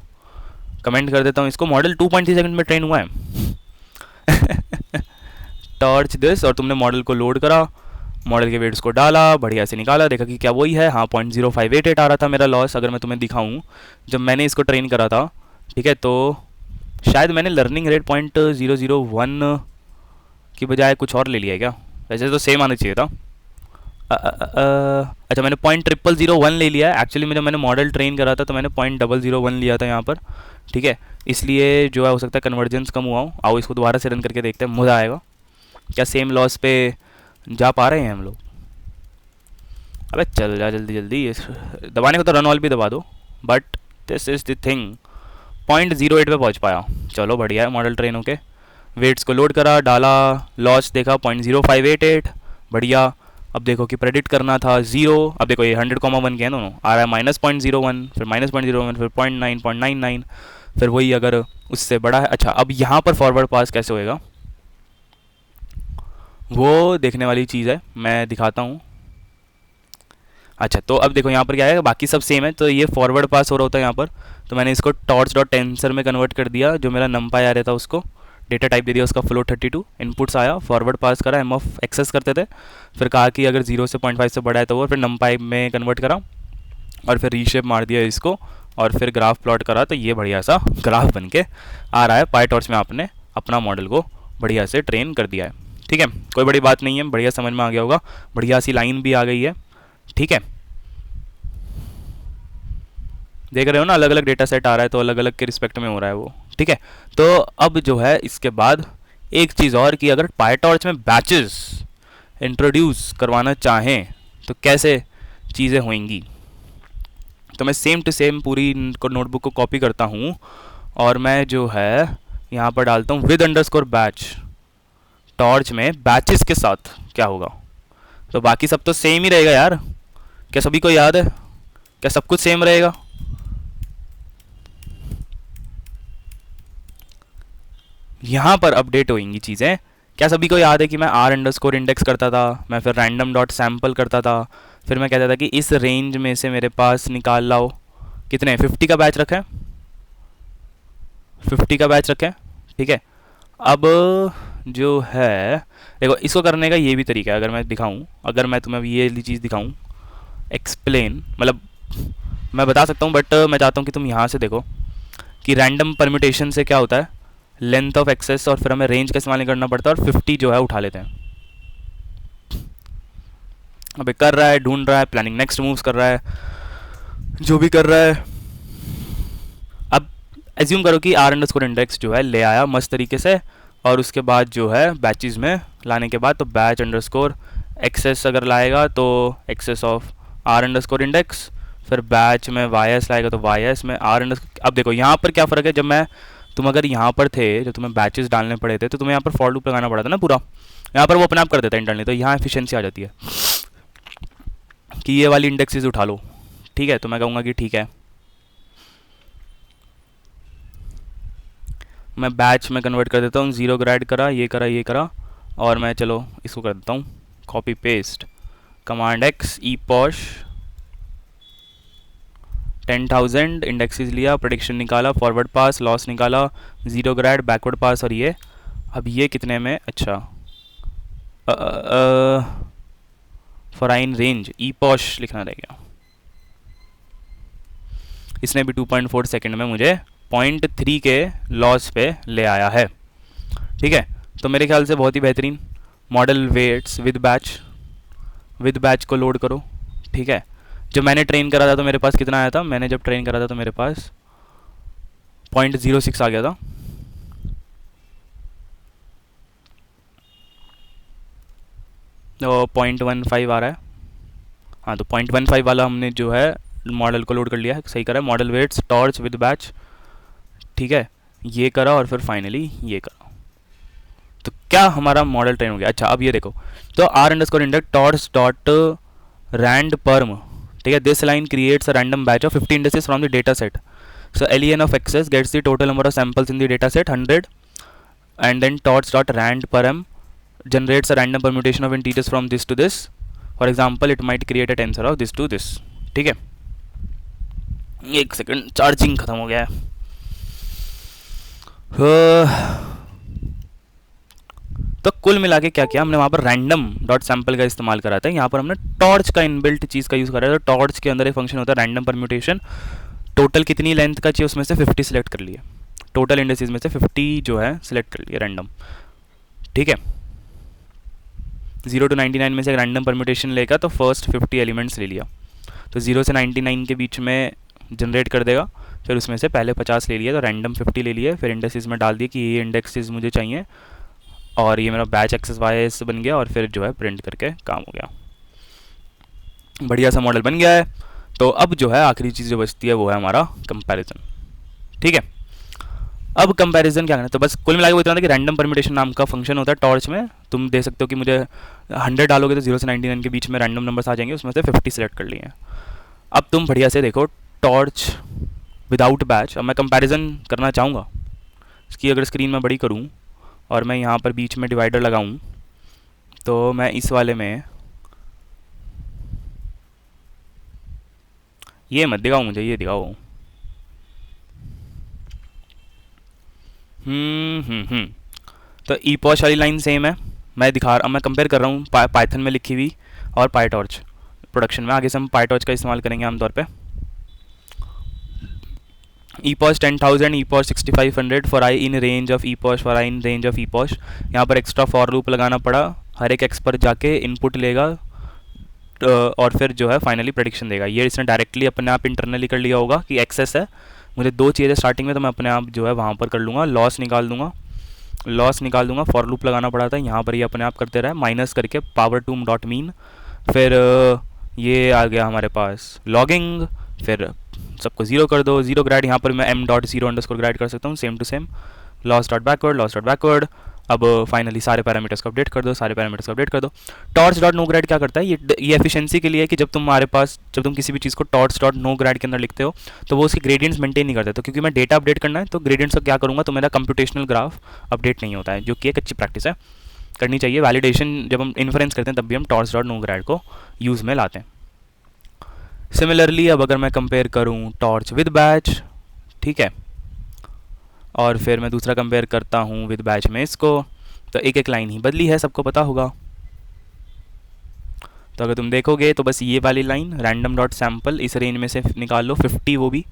कमेंट कर देता हूँ इसको, मॉडल 2.3 सेकंड में ट्रेन हुआ है टॉर्च दिस, और तुमने मॉडल को लोड करा, मॉडल के वेट्स को डाला, बढ़िया से निकाला, देखा कि क्या वही है, हाँ 0.0588 आ रहा था मेरा लॉस। अगर मैं तुम्हें दिखाऊं जब मैंने इसको ट्रेन करा था, ठीक है, तो शायद मैंने लर्निंग रेट 0.001 की बजाय कुछ और ले लिया है क्या, वैसे तो सेम आना चाहिए था। अच्छा मैंने 0.0001 ले लिया है एक्चुअली। में जब मैंने मॉडल ट्रेन करा था तो मैंने 0.001 लिया था यहाँ पर, ठीक है, इसलिए जो है हो सकता है कन्वर्जेंस कम हुआ हो। आओ इसको दोबारा से रन करके देखते हैं, मज़ा आएगा। क्या सेम लॉस पे जा पा रहे हैं हम लोग? अबे चल जा जल्दी जल्दी, दबाने को तो रन ऑल भी दबा दो, but this is the thing. 0.08 पे पहुँच पाया, चलो बढ़िया है। मॉडल ट्रेन होके वेट्स को लोड करा, डाला, लॉस देखा 0.0588, बढ़िया। अब देखो कि प्रेडिक्ट करना था 0, अब देखो ये 100,1 के हैं दोनों, आ रहा है -0.01, फिर -0.01, फिर 0.9, फिर वही अगर उससे बड़ा है। अच्छा अब यहाँ पर फॉरवर्ड पास कैसे होएगा वो देखने वाली चीज़ है, मैं दिखाता हूँ। अच्छा तो अब देखो यहाँ पर क्या है, बाकी सब सेम है, तो ये फॉरवर्ड पास हो रहा होता है यहाँ पर। तो मैंने इसको टॉर्च डॉट टेंसर में कन्वर्ट कर दिया, जो मेरा नंपाई आ रहा था उसको डेटा टाइप दे दिया, उसका फ्लोट 32 इनपुट्स आया, फॉरवर्ड पास करा, एम ऑफ एक्सेस करते थे, फिर कहा कि अगर 0 से 0.5 से बड़ा है तो वो, फिर नंपाई में कन्वर्ट करा और फिर रीशेप मार दिया इसको, और फिर ग्राफ प्लॉट करा, तो ये बढ़िया सा ग्राफ बन के आ रहा है। पाई टॉर्च में आपने अपना मॉडल को बढ़िया से ट्रेन कर दिया है, ठीक है, कोई बड़ी बात नहीं है, बढ़िया समझ में आ गया होगा, बढ़िया सी लाइन भी आ गई है, ठीक है। देख रहे हो ना, अलग अलग डेटा सेट आ रहा है तो अलग अलग के रिस्पेक्ट में हो रहा है वो, ठीक है। तो अब जो है इसके बाद एक चीज़ और कि अगर पाईटॉर्च में बैचेस इंट्रोड्यूस करवाना चाहें तो कैसे चीज़ें होंगी। तो मैं सेम टू सेम पूरी नोटबुक को कॉपी करता हूँ और मैं जो है यहाँ पर डालता हूँ विद अंडरस्कोर बैच, टॉर्च में बैचेस के साथ क्या होगा। तो बाकी सब तो सेम ही रहेगा यार, क्या सभी को याद है, क्या सब कुछ सेम रहेगा? यहाँ पर अपडेट होंगी चीज़ें, क्या सभी को याद है कि मैं आर अंडरस्कोर इंडेक्स करता था, मैं फिर रैंडम डॉट सैम्पल करता था, फिर मैं कहता था कि इस रेंज में से मेरे पास निकाल लाओ कितने 50 का बैच रखा है, 50 का बैच रखा है, ठीक है। अब जो है, देखो इसको करने का ये भी तरीका है, अगर मैं दिखाऊं, अगर मैं तुम्हें ये वाली चीज़ दिखाऊं, एक्सप्लेन, मतलब मैं बता सकता हूँ बट मैं चाहता हूँ कि तुम यहाँ से देखो कि रैंडम परम्यूटेशन से क्या होता है, लेंथ ऑफ एक्सेस और फिर हमें रेंज का इस्तेमाल नहीं करना पड़ता और 50 जो है उठा लेते हैं। अबे कर रहा है, ढूंढ रहा है, प्लानिंग नेक्स्ट मूव्स कर रहा है, जो भी कर रहा है। अब एज्यूम करो कि आर अंडरस्कोर इंडेक्स जो है ले आया मस्त तरीके से, और उसके बाद जो है बैचेस में लाने के बाद तो बैच अंडरस्कोर एक्सेस अगर लाएगा तो Xs of R underscore index, फिर बैच में वाई एस लाएगा तो वाई एस में आर अंडरस्कोर। अब देखो यहाँ पर क्या फ़र्क है, जब मैं तुम अगर यहाँ पर थे, जब तुम्हें बैचेस डालने पड़े थे तो तुम्हें यहाँ पर फॉर लूप लगाना पड़ा था ना पूरा, यहाँ पर वो अपने आप कर देता है इंटरनली, तो यहाँ एफिशिएंसी आ जाती है कि ये वाली इंडेक्सेस उठा लो। ठीक है, तो मैं कहूँगा कि ठीक है, मैं बैच में कन्वर्ट कर देता हूँ, ज़ीरो ग्रेड करा, ये करा, ये करा, और मैं चलो इसको कर देता हूँ कॉपी पेस्ट, कमांड एक्स, ई पॉश 10,000 इंडेक्सेस लिया, प्रेडिक्शन निकाला, फॉरवर्ड पास, लॉस निकाला, ज़ीरो ग्रेड, बैकवर्ड पास, और ये अब ये कितने में, अच्छा फॉराइन रेंज ई पॉश लिखना रह गया। इसने भी 2.4 सेकेंड में मुझे 0.3 के लॉस पे ले आया है। ठीक है, तो मेरे ख्याल से बहुत ही बेहतरीन। मॉडल वेट्स विद बैच को लोड करो। ठीक है, जब मैंने ट्रेन करा था तो मेरे पास कितना आया था, मैंने जब ट्रेन करा था तो मेरे पास 0.06 आ गया था। तो 0.15 आ रहा है, हाँ, तो 0.15 वाला हमने जो है मॉडल को लोड कर लिया है, सही करा है। Model weights torch with batch, ठीक है, ये करा और फिर फाइनली ये करा, तो क्या हमारा मॉडल ट्रेन हो गया। अच्छा, अब ये देखो, तो R underscore index torch dot rand perm, ठीक है, this line creates a random batch of 50 indexes from the data set, so len of access gets the total number of samples in the data set 100, and then torch dot rand param generates a random permutation of integers from this to this. For example, it might create a tensor of this to this. ठीक है, एक सेकंड, चार्जिंग खत्म हो गया है। तो कुल मिला के क्या किया हमने, वहाँ पर रैंडम डॉट सैम्पल का इस्तेमाल करा था, यहाँ पर हमने टॉर्च का इनबिल्ट चीज़ का यूज़ करा था। तो टॉर्च के अंदर एक फंक्शन होता है रैंडम परम्यूटेशन, टोटल कितनी लेंथ का चाहिए उसमें से 50 सिलेक्ट कर लिए, टोटल इंडेक्सेस में से 50 जो है सिलेक्ट कर लिए रैंडम। ठीक है, 0 to 99 में से रैंडम परम्यूटेशन लेगा तो फर्स्ट 50 एलिमेंट्स ले लिया, तो 0 से 99 के बीच में जनरेट कर देगा, फिर उसमें से पहले 50 ले लिया, तो रैंडम 50 ले लिए, फिर इंडेक्सेस में डाल दिए कि ये इंडेक्सेस मुझे चाहिए, और ये मेरा बैच एक्सेस वाई एस बन गया, और फिर जो है प्रिंट करके काम हो गया। बढ़िया सा मॉडल बन गया है। तो अब जो है आखिरी चीज़ जो बचती है वो है हमारा कंपैरिजन। ठीक है, अब कंपैरिजन क्या करना है, तो बस कुल मिलाकर वो इतना था कि रैंडम परम्यूटेशन नाम का फंक्शन होता है टॉर्च में, तुम दे सकते हो कि मुझे 100 डालोगे तो 0 से 99 के बीच में रैंडम नंबर्स आ जाएंगे, उसमें से 50 सेलेक्ट कर लिए हैं। अब तुम बढ़िया से देखो टॉर्च विदाउट बैच। अब मैं कंपैरिजन करना चाहूँगा, इसकी अगर स्क्रीन में बड़ी करूँ और मैं यहाँ पर बीच में डिवाइडर लगाऊँ, तो मैं इस वाले में, ये मत दिखाओ मुझे, ये दिखाओ। तो ई पॉश वाली लाइन सेम है, मैं दिखा रहा, मैं कंपेयर कर रहा हूँ पाइथन में लिखी हुई और पाईटॉर्च प्रोडक्शन में। आगे से हम पाईटॉर्च का इस्तेमाल करेंगे आमतौर पे। Epoch 10,000, epoch 6500 for I in range of epoch, for I in range of epoch. यहाँ पर एक्स्ट्रा फॉर लूप लगाना पड़ा, हर एक एक्स पर जाके इनपुट लेगा और फिर जो है फाइनली प्रेडिक्शन देगा। ये इसने डायरेक्टली अपने आप इंटरनली कर लिया होगा कि एक्सेस है, मुझे दो चीज़ें स्टार्टिंग में, तो मैं अपने आप जो है वहाँ पर कर लूँगा, लॉस निकाल दूँगा, फॉर लूप लगाना पड़ा था, यहाँ पर ये अपने आप करते रहा, माइनस करके पावर टू डॉट मीन, फिर ये आ गया हमारे पास लॉगिंग, फिर सबको ज़ीरो कर दो, ज़ीरो ग्रेड, यहाँ पर मैं m dot zero underscore grad कर सकता हूँ, same to same, loss dot backward. अब फाइनली सारे पैरामीटर्स को अपडेट कर दो, टॉर्च डॉट नो ग्रेड क्या करता है, ये एफिशिएंसी के लिए है कि जब तुम किसी भी चीज़ को टॉर्च डॉट नो ग्रेड के अंदर लिखते हो तो वो उसकी ग्रेडियंट्स मेंटेन नहीं करते। तो क्योंकि मैं डेटा अपडेट करना है तो ग्रेडियंट्स को क्या करूँगा, तो मेरा कंप्यूटेशनल ग्राफ अपडेट नहीं होता है, जो कि एक अच्छी प्रैक्टिस है, करनी चाहिए। वैलिडेशन जब हम इन्फ्रेंस करते हैं तब भी हम टॉर्च डॉट नो ग्रेड को यूज़ में लाते हैं। सिमिलरली अब अगर मैं कंपेयर करूँ टॉर्च विद बैच, ठीक है, और फिर मैं दूसरा कंपेयर करता हूँ विद बैच में इसको, तो एक एक लाइन ही बदली है, सबको पता होगा। तो अगर तुम देखोगे तो बस ये वाली लाइन रैंडम डॉट सैम्पल, इस रेंज में से निकाल लो 50, वो भी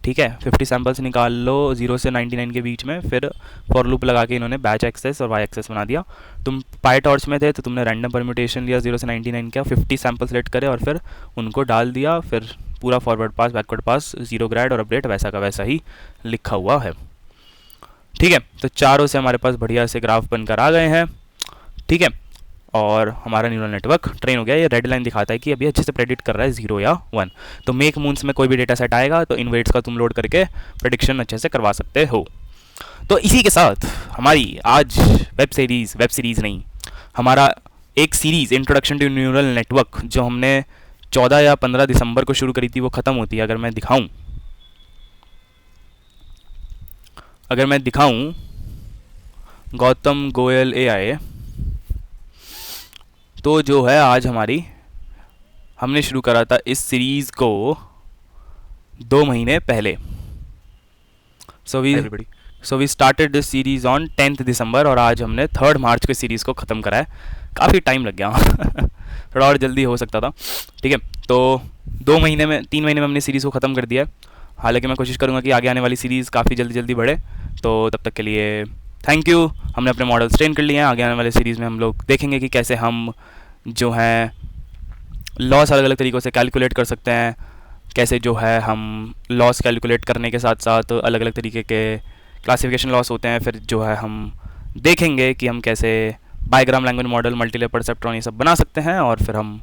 ठीक है 50 सैम्पल्स निकाल लो 0 से 99 के बीच में, फिर फॉर लूप लगा के इन्होंने बैच एक्सेस और वाई एक्सेस बना दिया। तुम पाई टॉर्च में थे तो तुमने रैंडम परम्यूटेशन लिया 0 से 99 का, 50 सैम्पल सेलेक्ट करे और फिर उनको डाल दिया, फिर पूरा फॉरवर्ड पास बैकवर्ड पास जीरो ग्रेड और अपडेट वैसा का वैसा ही लिखा हुआ है। ठीक है, तो चारों से हमारे पास बढ़िया से ग्राफ बनकर आ गए हैं। ठीक है, और हमारा न्यूरल नेटवर्क ट्रेन हो गया। ये रेड लाइन दिखाता है कि अभी अच्छे से प्रेडिक्ट कर रहा है 0 या 1। तो मेक मून्स में कोई भी डेटा सेट आएगा तो इन वेट्स का तुम लोड करके प्रेडिक्शन अच्छे से करवा सकते हो। तो इसी के साथ हमारी आज वेब सीरीज़ नहीं, हमारा एक series introduction to neural network जो हमने 14 या 15 दिसंबर को शुरू करी थी वो ख़त्म होती है। अगर मैं दिखाऊं गौतम गोयल AI, तो जो है आज हमने शुरू करा था इस सीरीज़ को 2 महीने पहले। So we started this series on 10th December और आज हमने 3rd मार्च को सीरीज़ को ख़त्म करा है। काफ़ी टाइम लग गया थोड़ा और जल्दी हो सकता था। ठीक है, तो 3 महीने में हमने सीरीज़ को ख़त्म कर दिया है। हालांकि मैं कोशिश करूँगा कि आगे आने वाली सीरीज़ काफ़ी जल्दी बढ़े। तो तब तक के लिए थैंक यू। हमने अपने मॉडल्स ट्रेन कर लिए हैं। आगे आने वाले सीरीज़ में हम लोग देखेंगे कि कैसे हम जो हैं लॉस अलग अलग तरीक़ों से कैलकुलेट कर सकते हैं, कैसे जो है हम लॉस कैलकुलेट करने के साथ साथ अलग अलग तरीके के क्लासिफिकेशन लॉस होते हैं। फिर जो है हम देखेंगे कि हम कैसे बायग्राम लैंग्वेज मॉडल, मल्टीलेयर परसेप्ट्रॉन ये सब बना सकते हैं और फिर हम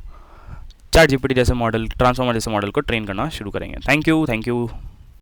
ChatGPT जैसे मॉडल, ट्रांसफॉर्मर जैसे मॉडल को ट्रेन करना शुरू करेंगे। Thank you.